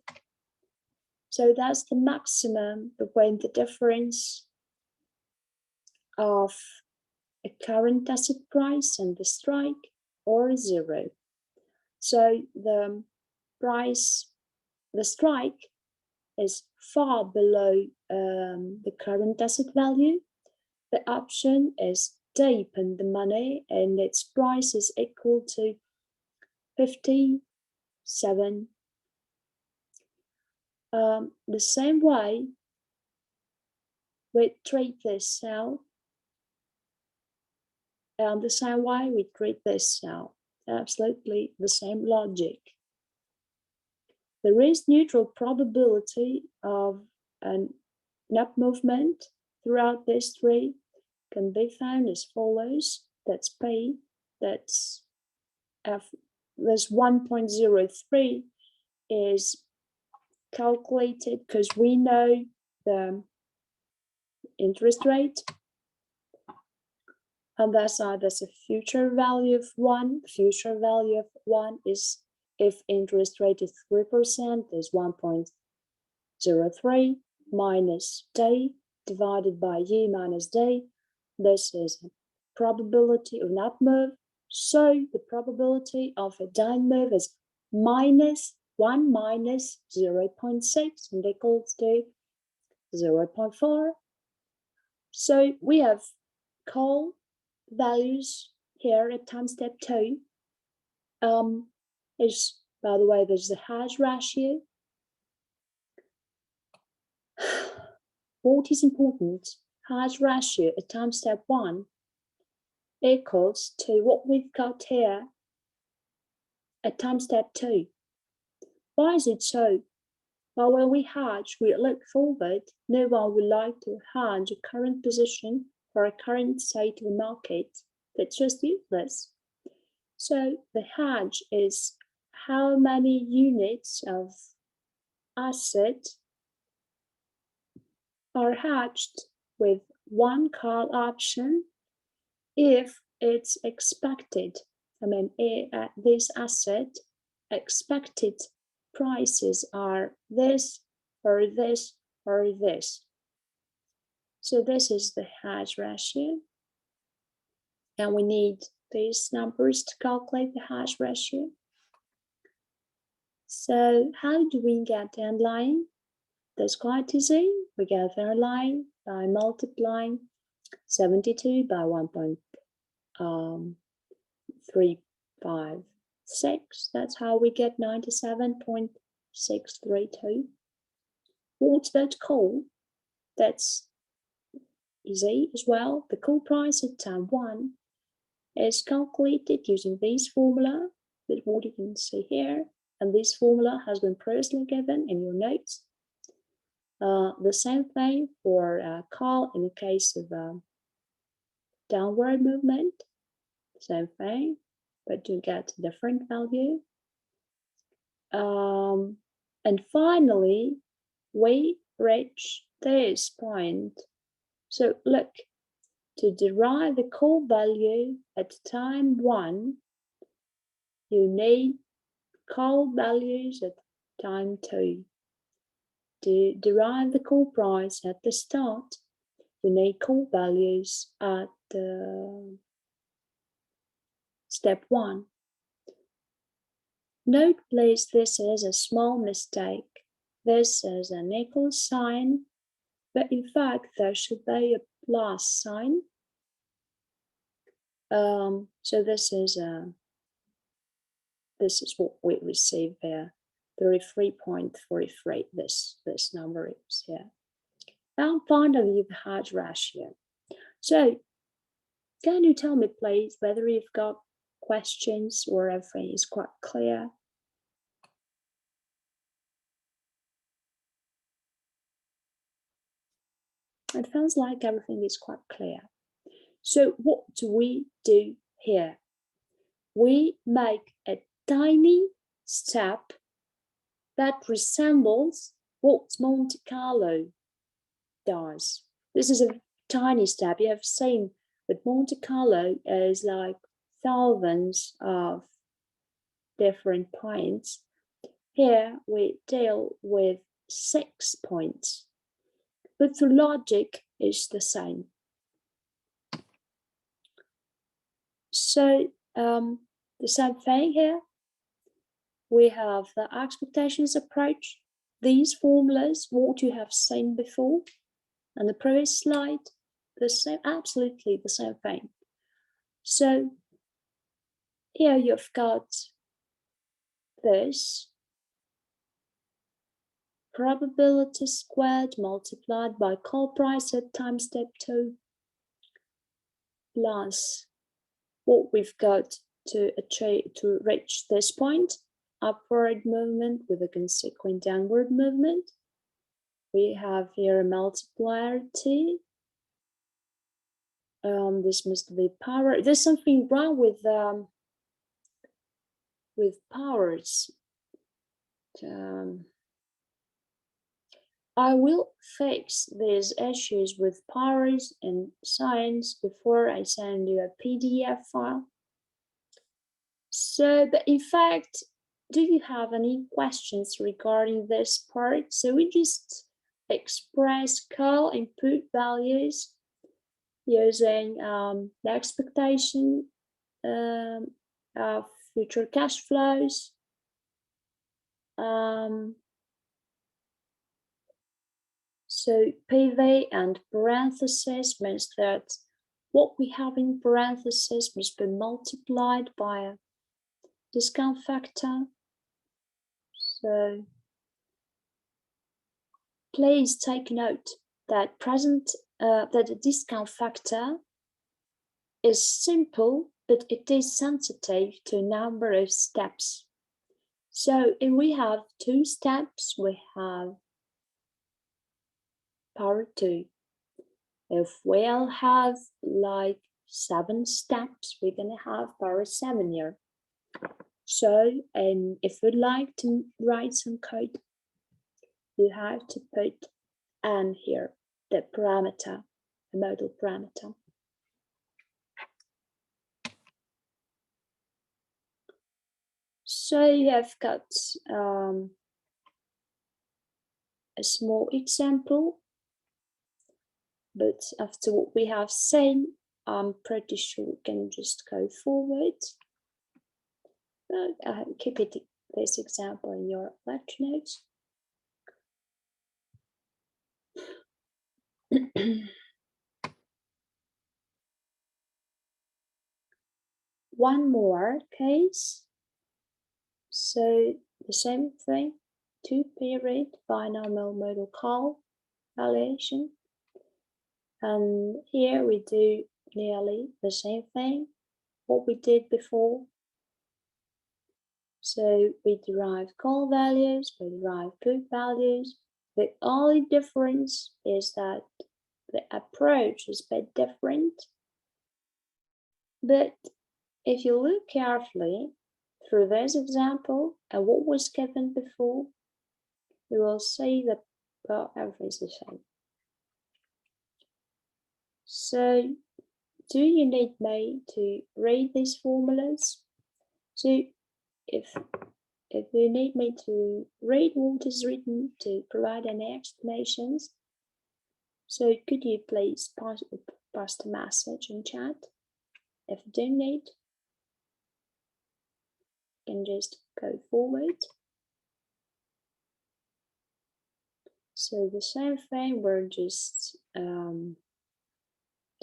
So that's the maximum between the difference of a current asset price and the strike, or 0. So the price, the strike is far below the current asset value. The option is deep in the money and its price is equal to 57. The same way we treat this cell, and the same way we treat this cell, absolutely the same logic. The risk neutral probability of an up movement throughout this tree can be found as follows. That's P, that's F, this 1.03 is calculated because we know the interest rate, and that's a future value of 1. Future value of 1 is, if interest rate is 3%, is 1.03 minus D divided by U minus D. This is a probability of an up move. So the probability of a down move is -1 minus 0.6 and equals to 0.4. So we have call values here at time step 2. Is, by the way, there's the hedge ratio. What is important? Hedge ratio at time step 1 equals to what we've got here at time step 2. Why is it so? Well, when we hedge, we look forward. No one would like to hedge a current position for a current state of the market. That's just useless. So the hedge is how many units of asset are hedged with one call option if it's expected. I mean, this asset expected prices are this or this or this. So this is the hedge ratio, and we need these numbers to calculate the hedge ratio. So how do we get the underlying? That's quite easy. We get the underlying by multiplying 72 by 1.356. That's how we get 97.632. What's that call? That's easy as well. The call price at time 1 is calculated using this formula, that what you can see here, and this formula has been previously given in your notes. The same thing for call in the case of downward movement, same thing, but you get a different value. And finally, we reach this point. So look, to derive the call value at time 1, you need call values at time 2. To derive the call price at the start, you need call values at step 1. Note please, this is a small mistake. This is an equal sign, but in fact there should be a plus sign. So this is what we receive here. 33.43, this number is here. Now finally, the hedge ratio. So can you tell me please whether you've got questions or everything is quite clear? It feels like everything is quite clear. So what do we do here? We make a tiny step that resembles what Monte Carlo does. This is a tiny step. You have seen But Monte Carlo is like thousands of different points. Here we deal with 6 points, but the logic is the same. So the same thing here. We have the expectations approach, these formulas, what you have seen before, and the previous slide, the same, absolutely the same thing. So here you've got this probability squared multiplied by call price at time step 2 plus what we've got to achieve to reach this point, upward movement with a consequent downward movement. We have here a multiplier T. This must be power. There's something wrong with powers. I will fix these issues with powers and signs before I send you a PDF file. So, but in fact, do you have any questions regarding this part? So we just express call input values using the expectation of future cash flows. So PV and parentheses means that what we have in parentheses must be multiplied by a discount factor. So please take note that that the discount factor is simple, but it is sensitive to a number of steps. So if we have 2 steps, we have power 2. If we'll have like 7 steps, we're gonna have power 7 here. So, if you'd like to write some code, you have to put n here, the parameter, the modal parameter. So you have got a small example, but after what we have seen, I'm pretty sure we can just go forward. Keep this example in your lecture notes. One more case. So the same thing, 2-period binomial model call valuation. And here we do nearly the same thing, what we did before. So we derive call values, we derive put values. The only difference is that the approach is a bit different. But if you look carefully through this example and what was given before, you will see that everything is the same. So, do you need me to read these formulas? So, if you need me to read what is written to provide any explanations, so could you please pass the message in chat? If you don't need, you can just go forward. So the same thing, we're just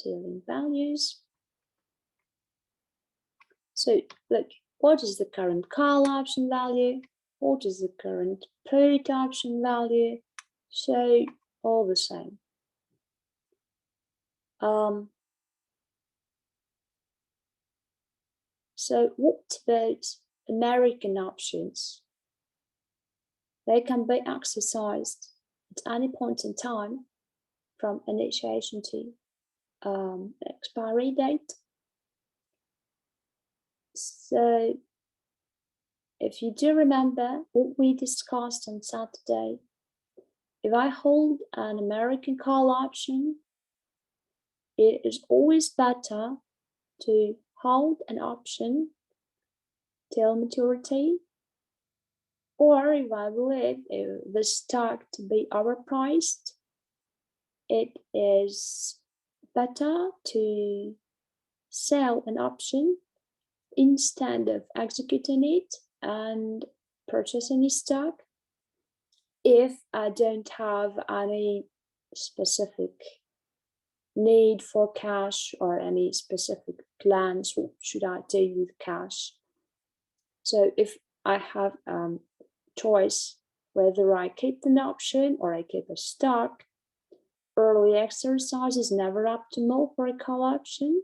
dealing values. So look, what is the current call option value? What is the current put option value? So all the same. So what about American options? They can be exercised at any point in time from initiation to expiry date. So if you do remember what we discussed on Saturday, if I hold an American call option, it is always better to hold an option till maturity, or if I believe the stock to be overpriced, it is better to sell an option instead of executing it and purchasing stock if I don't have any specific need for cash or any specific plans. What should I do with cash? So if I have choice whether I keep an option or I keep a stock, early exercise is never optimal for a call option,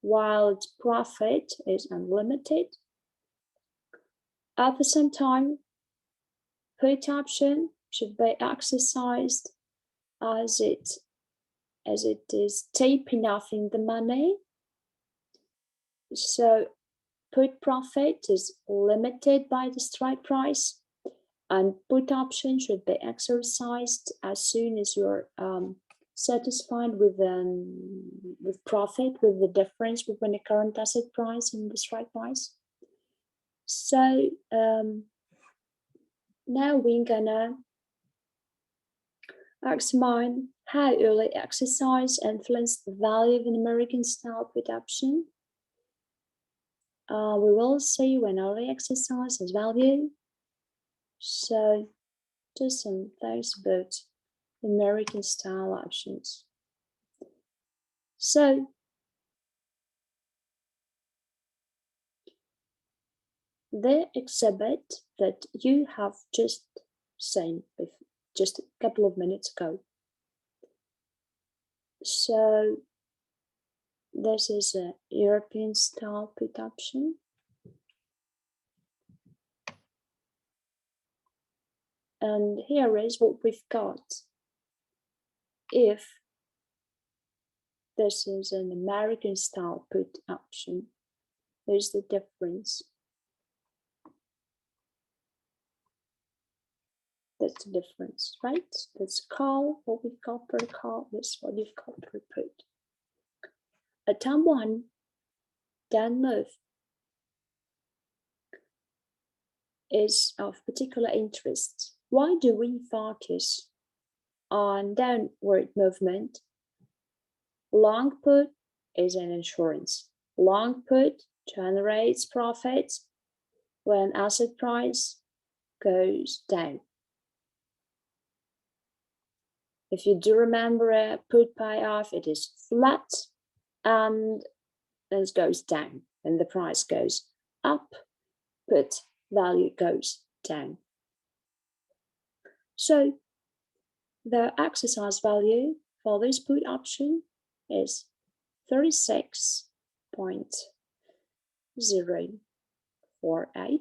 while its profit is unlimited. At the same time, put option should be exercised as it is deep enough in the money. So put profit is limited by the strike price, and put option should be exercised as soon as you're satisfied with profit, with the difference between the current asset price and the strike price. So now we're gonna examine how early exercise influenced the value of an American style put option. We will see when early exercise has value. So just some things about American style options. So the exhibit that you have just seen just a couple of minutes ago. So this is a European style put option. And here is what we've got if this is an American style put option. Here's the difference. That's the difference, right? That's call, what we've got per call, that's what you've got per put. At time one, down move is of particular interest. Why do we focus on downward movement? Long put is an insurance. Long put generates profits when asset price goes down. If you do remember a put payoff, it is flat and it goes down. When the price goes up, put value goes down. So the exercise value for this put option is 36.048.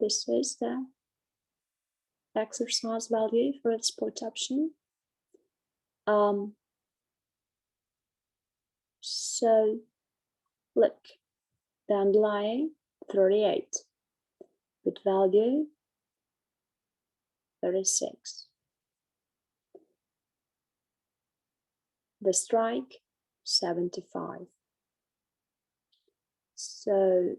This is the exercise value for its put option. So look, the underlying 38, put value 36. The strike 75. So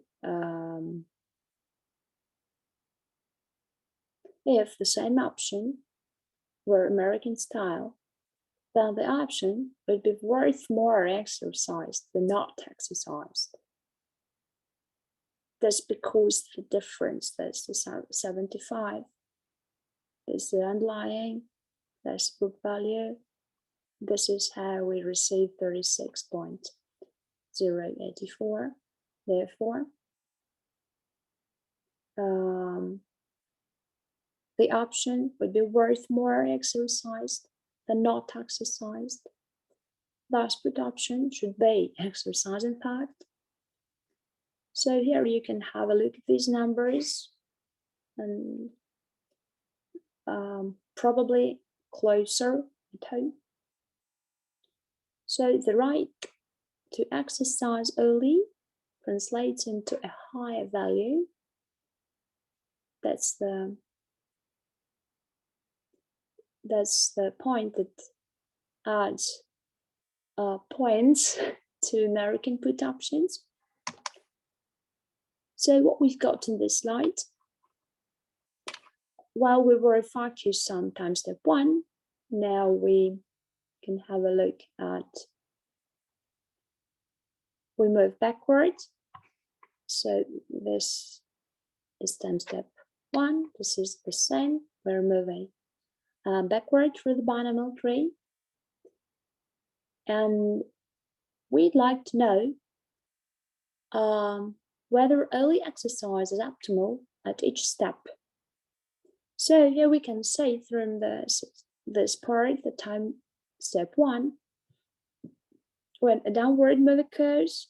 if the same option were American style, then the option would be worth more exercised than not exercised. That's because the difference, that's the 75, is the underlying, that's book value. This is how we receive 36.084. Therefore, the option would be worth more exercised than not exercised. Thus, put option should be exercise impact. So here you can have a look at these numbers and probably closer at home. So the right to exercise early translates into a higher value. That's the point that adds points to American put options. So what we've got in this slide, while we were focused on time step 1, now we can have a look at, we move backwards. So this is time step 1, this is the same, we're moving backward through the binomial tree. And we'd like to know whether early exercise is optimal at each step. So here we can say from this part, the time step 1, when a downward move occurs,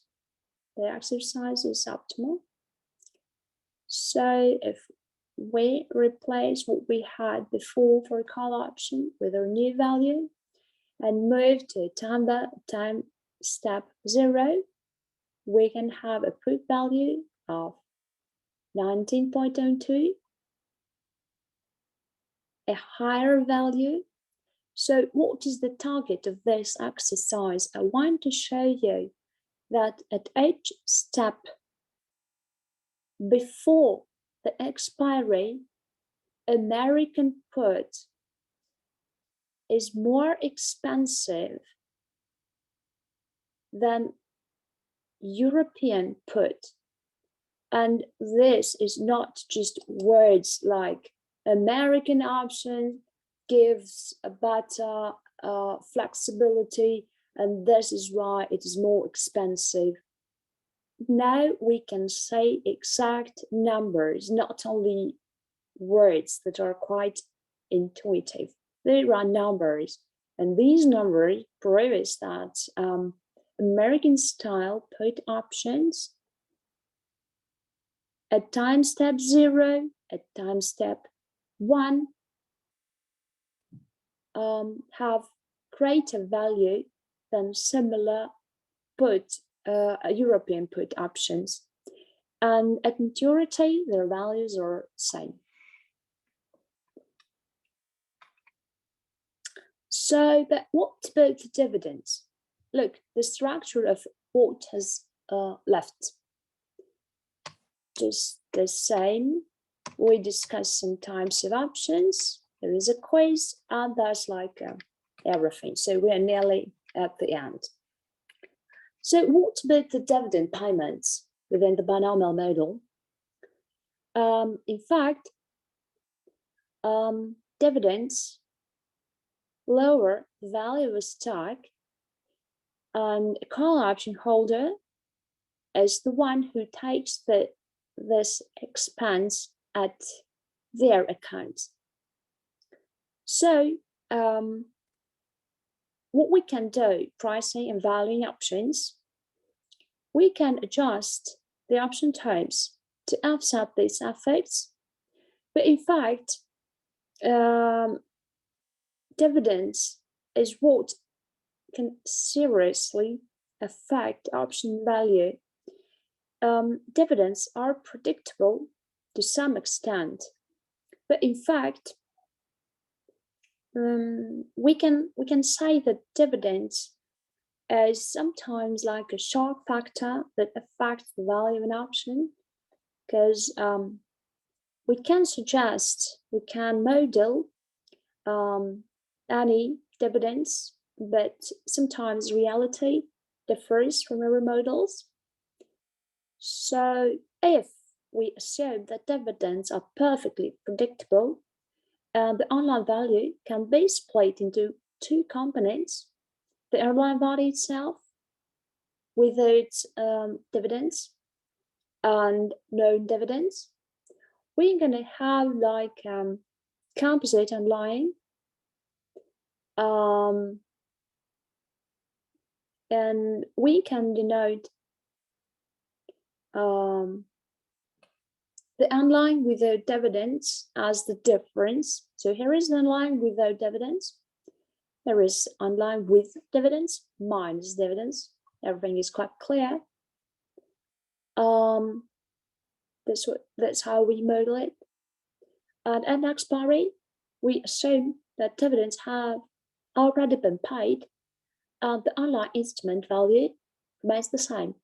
the exercise is optimal. So if we replace what we had before for call option with our new value and move to time step 0, we can have a put value of 19.02, a higher value. So what is the target of this exercise? I want to show you that at each step before the expiry, American put is more expensive than European put. And this is not just words like American option gives a better flexibility, and this is why it is more expensive. Now we can say exact numbers, not only words that are quite intuitive. There are numbers, and these numbers prove that American style put options at time step 0, at time step 1 have greater value than similar put European put options, and at maturity their values are same. So, but what about the dividends? Look, the structure of what has left just the same. We discussed some types of options. There is a quiz, and that's like everything. So we are nearly at the end. So what about the dividend payments within the binomial model? In fact, dividends lower the value of a stock, and a call option holder is the one who takes this expense at their account. So what we can do, pricing and valuing options, we can adjust the option types to offset these effects. But in fact, dividends is what can seriously affect option value. Dividends are predictable to some extent, but in fact, we can say that dividends is sometimes like a shock factor that affects the value of an option, because we can suggest, we can model any dividends, but sometimes reality differs from our models. So if we assume that dividends are perfectly predictable, the online value can be split into two components: the online value itself with its dividends and known dividends. We're going to have like composite online, and we can denote the online without dividends as the difference. So here is the online without dividends. There is online with dividends minus dividends. Everything is quite clear. That's how we model it. And at expiry, we assume that dividends have already been paid, the underlying instrument value remains the same.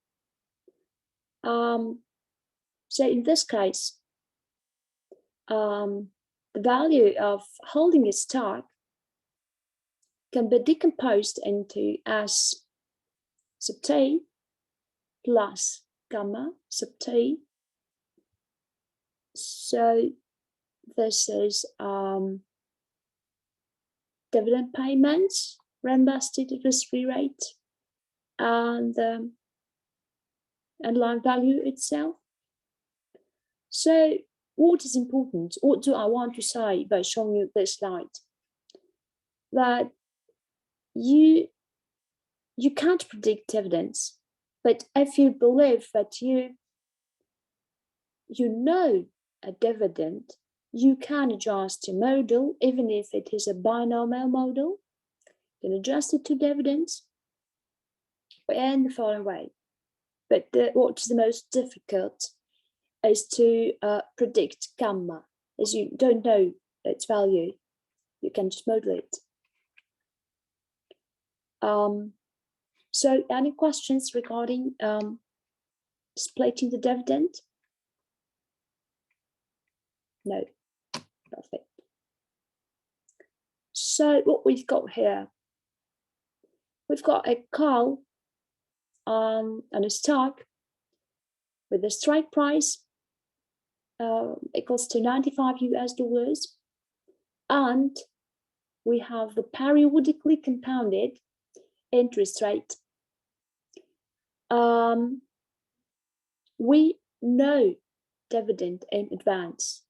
So in this case, the value of holding a stock can be decomposed into S sub t plus gamma sub t. So this is dividend payments, reinvested risk-free rate, and the underlying value itself. So what is important? What do I want to say by showing you this slide? That you can't predict dividends, but if you believe that you know a dividend, you can adjust your model, even if it is a binomial model. You can adjust it to dividends in the following way. But what is the most difficult is to predict gamma, as you don't know its value. You can just model it. So any questions regarding splitting the dividend? No, perfect. So what we've got here, we've got a call on a stock with a strike price equals to 95 US dollars, and we have the periodically compounded interest rate. We know dividend in advance.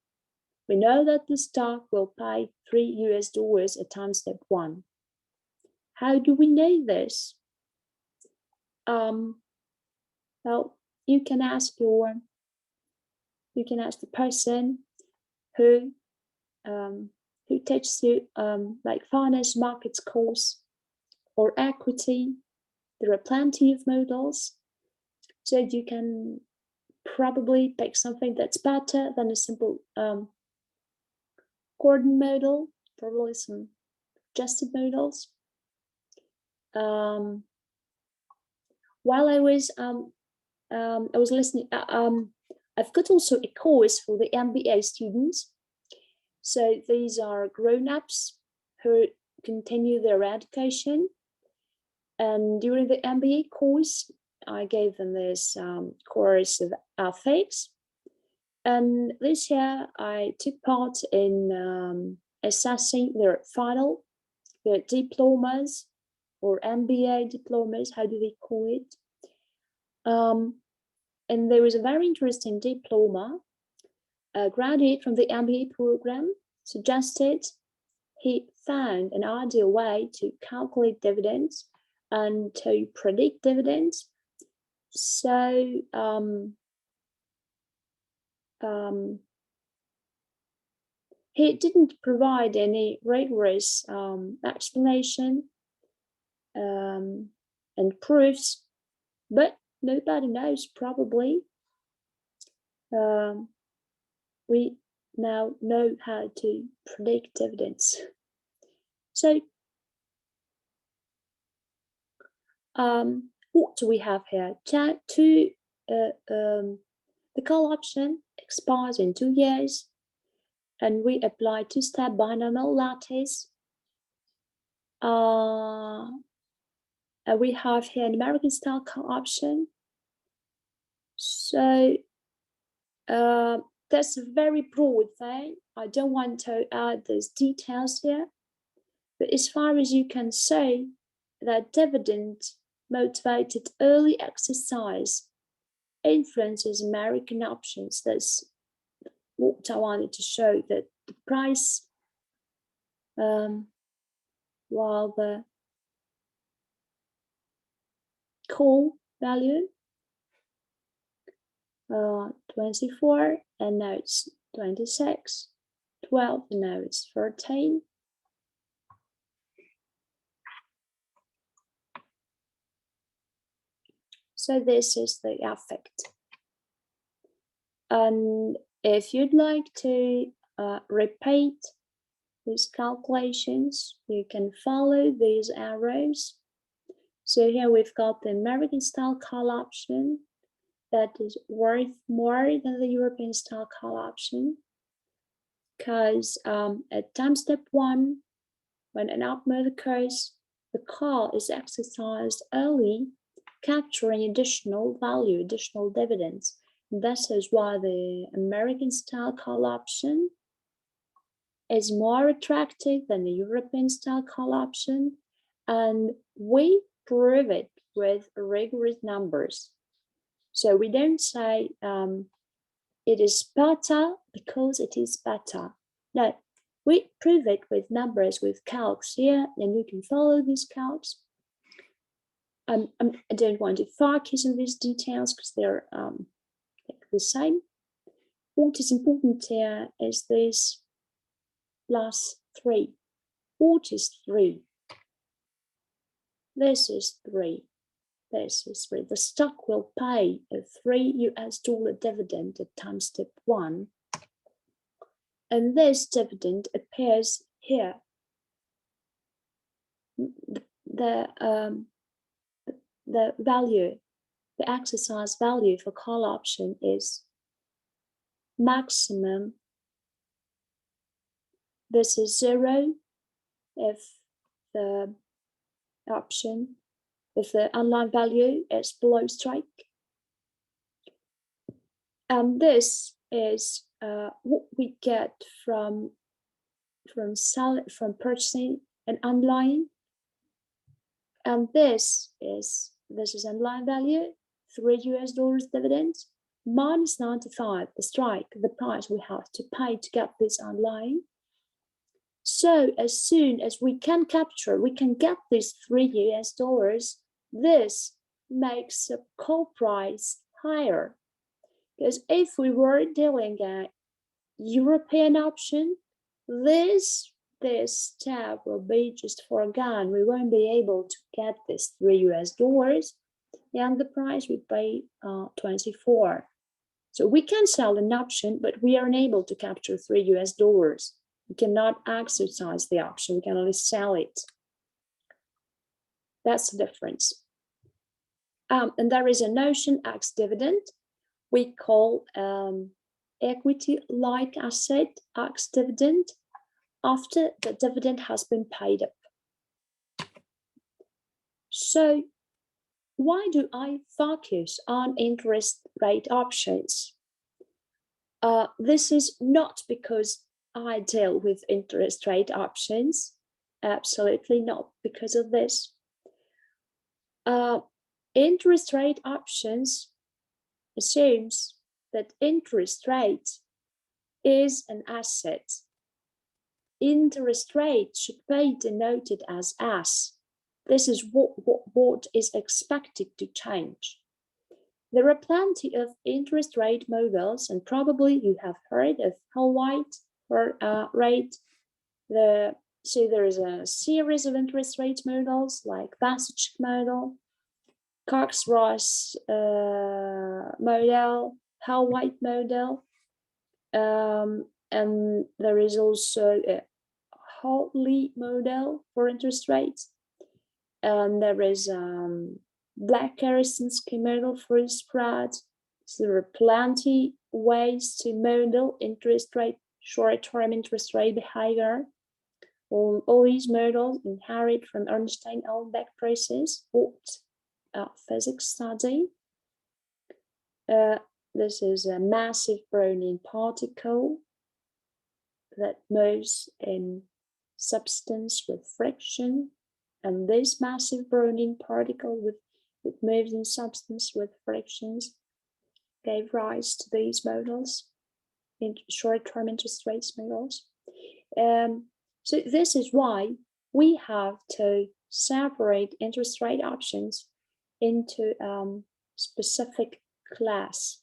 We know that the stock will pay 3 US dollars at time step 1. How do we know this? Well, you can ask the person who teaches you like finance markets course or equity. There are plenty of models, so you can probably pick something that's better than a simple Gordon model, probably some adjusted models. While I was listening, I've got also a course for the MBA students. So these are grown-ups who continue their education. And during the MBA course, I gave them this course of ethics. And this year, I took part in assessing their diplomas or MBA diplomas, how do they call it? And there was a very interesting diploma. A graduate from the MBA program suggested he found an ideal way to calculate dividends and to predict dividends. So he didn't provide any rigorous explanation and proofs, but nobody knows probably. We now know how to predict dividends. So what do we have here? The call option expires in 2 years, and we apply two-step binomial lattice. We have here an American style call option. So that's a very broad thing. I don't want to add those details here, but as far as you can say that dividend motivated early exercise influences American options. That's what I wanted to show, that the price, while the call value 24, and now it's 26, 12, and now it's 13. So this is the effect. And if you'd like to repeat these calculations, you can follow these arrows. So here we've got the American style call option that is worth more than the European style call option, because at time step 1, when an up move occurs, the call is exercised early, capturing additional value, additional dividends. And this is why the American style call option is more attractive than the European style call option, and we prove it with rigorous numbers. So we don't say it is better because it is better. No, we prove it with numbers, with calcs here, and you can follow these calcs. I don't want to focus on these details because they're the same. What is important here is this plus 3. What is 3? This is 3. This is 3. The stock will pay a $3 dividend at time step 1. And this dividend appears here. The value, the exercise value for call option is maximum. This is 0 if the option, if the underlying value is below strike. And this is what we get from purchasing an underlying. And this is underlying value, $3 dividends, minus 95, the strike, the price we have to pay to get this underlying. So as soon as we can get these $3, this makes the call price higher. Because if we were dealing a European option, this step will be just foregone. We won't be able to get this $3, and the price would be 24. So we can sell an option, but we are unable to capture $3. We cannot exercise the option. We can only sell it. That's the difference. And there is a notion ex-dividend. We call equity-like asset ex-dividend after the dividend has been paid up. So why do I focus on interest rate options? This is not because I deal with interest rate options, absolutely not because of this. Interest rate options assumes that interest rate is an asset. Interest rate should be denoted as S. This is what is expected to change. There are plenty of interest rate models, and probably you have heard of Hall-White rate. So there is a series of interest rate models like Vasich model, Cox-Ross model, Hall-White model, and there is also a Hartley model for interest rates, and there is Black-Karasensky model for spread. So there are plenty ways to model interest rate, short-term interest rate behavior. All these models inherit from Ornstein-Uhlenbeck process, physics study. This is a massive Brownian particle that moves in substance with friction, and this massive Brownian particle that moves in substance with frictions gave rise to these models, in short-term interest rates models. So this is why we have to separate interest rate options into specific class.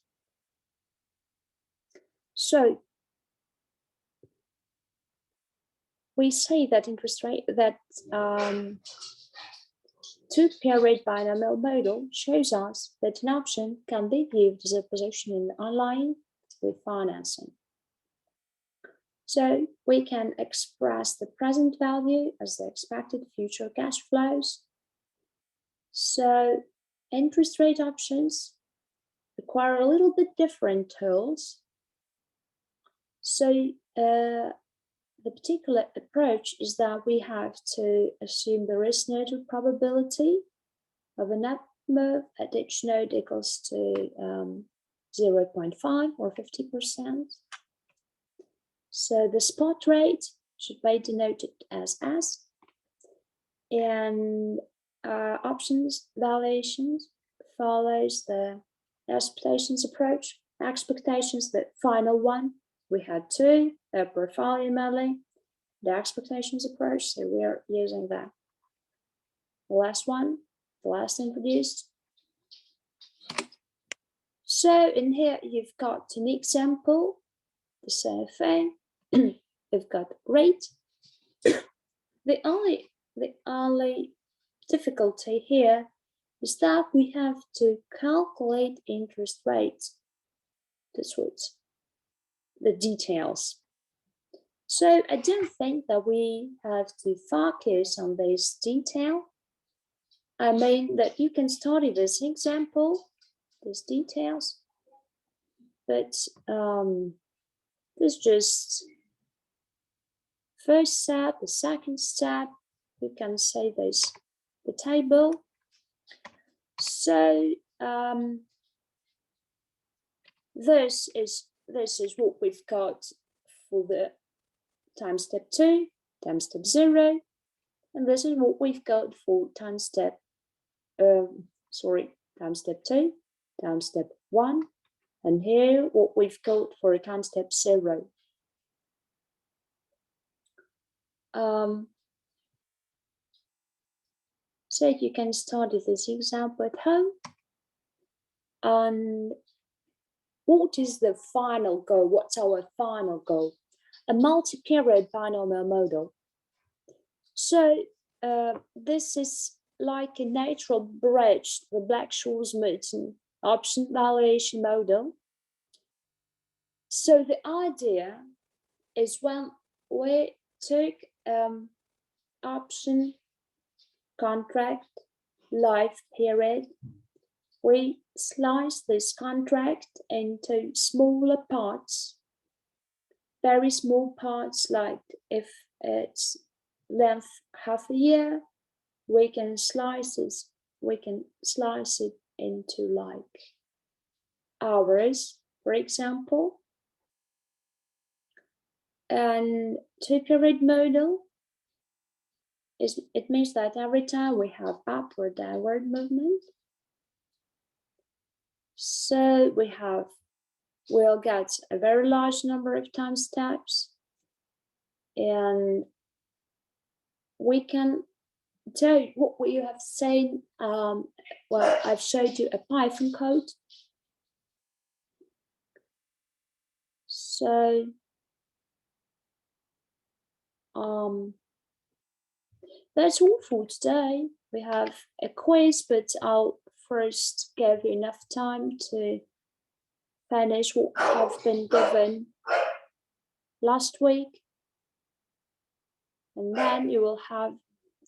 So we say that interest rate, that two-period binomial model shows us that an option can be viewed as a position in the underlying with financing. So we can express the present value as the expected future cash flows. So interest rate options require a little bit different tools. So the particular approach is that we have to assume there is neutral probability of an up move at each node equals to 0.5 or 50%. So the spot rate should be denoted as S, and options valuations follows the expectations approach. Expectations, the final one, we had two, portfolio modeling, the expectations approach, so we're using that. The last one, the last introduced. So in here, you've got an example, the same thing. You've got rate. The only difficulty here is that we have to calculate interest rates. That's what the details. So I don't think that we have to focus on this detail. I mean that you can study this example, these details, but this just first step, the second step, you can say this, the table. So this is what we've got for the time step 2, time step 0, and this is what we've got for time step time step 2, time step 1, and here what we've got for time step 0. So you can study this example at home. And what is the final goal? What's our final goal? A multi-period binomial model. So this is like a natural bridge, the Black-Scholes-Merton option valuation model. So the idea is when we take option contract life period, we slice this contract into smaller parts, very small parts, like if it's length half a year, we can slice it into like hours, for example. And two-period model it means that every time we have upward downward movement, so we'll get a very large number of time steps, and we can tell you what we have seen. Well, I've showed you a Python code. So that's all for today. We have a quiz, but I'll first give you enough time to finish what have been given last week. And then you will have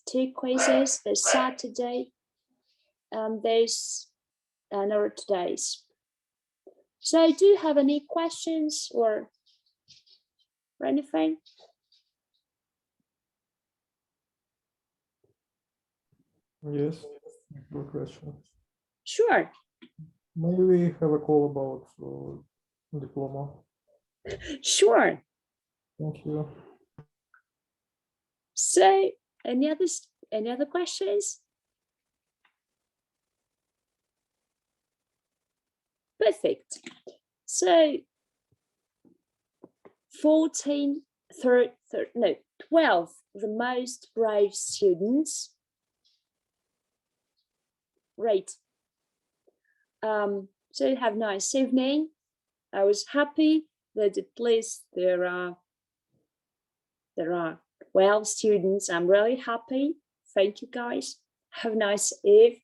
2 quizzes this Saturday and there's another 2 days. So do you have any questions or anything? Yes, good question. Sure. Maybe we have a call about diploma. Sure. Thank you. So any other questions? Perfect. So 12 the most brave students. Great. So have a nice evening. I was happy that at least there are 12 students. I'm really happy. Thank you guys. Have a nice eve.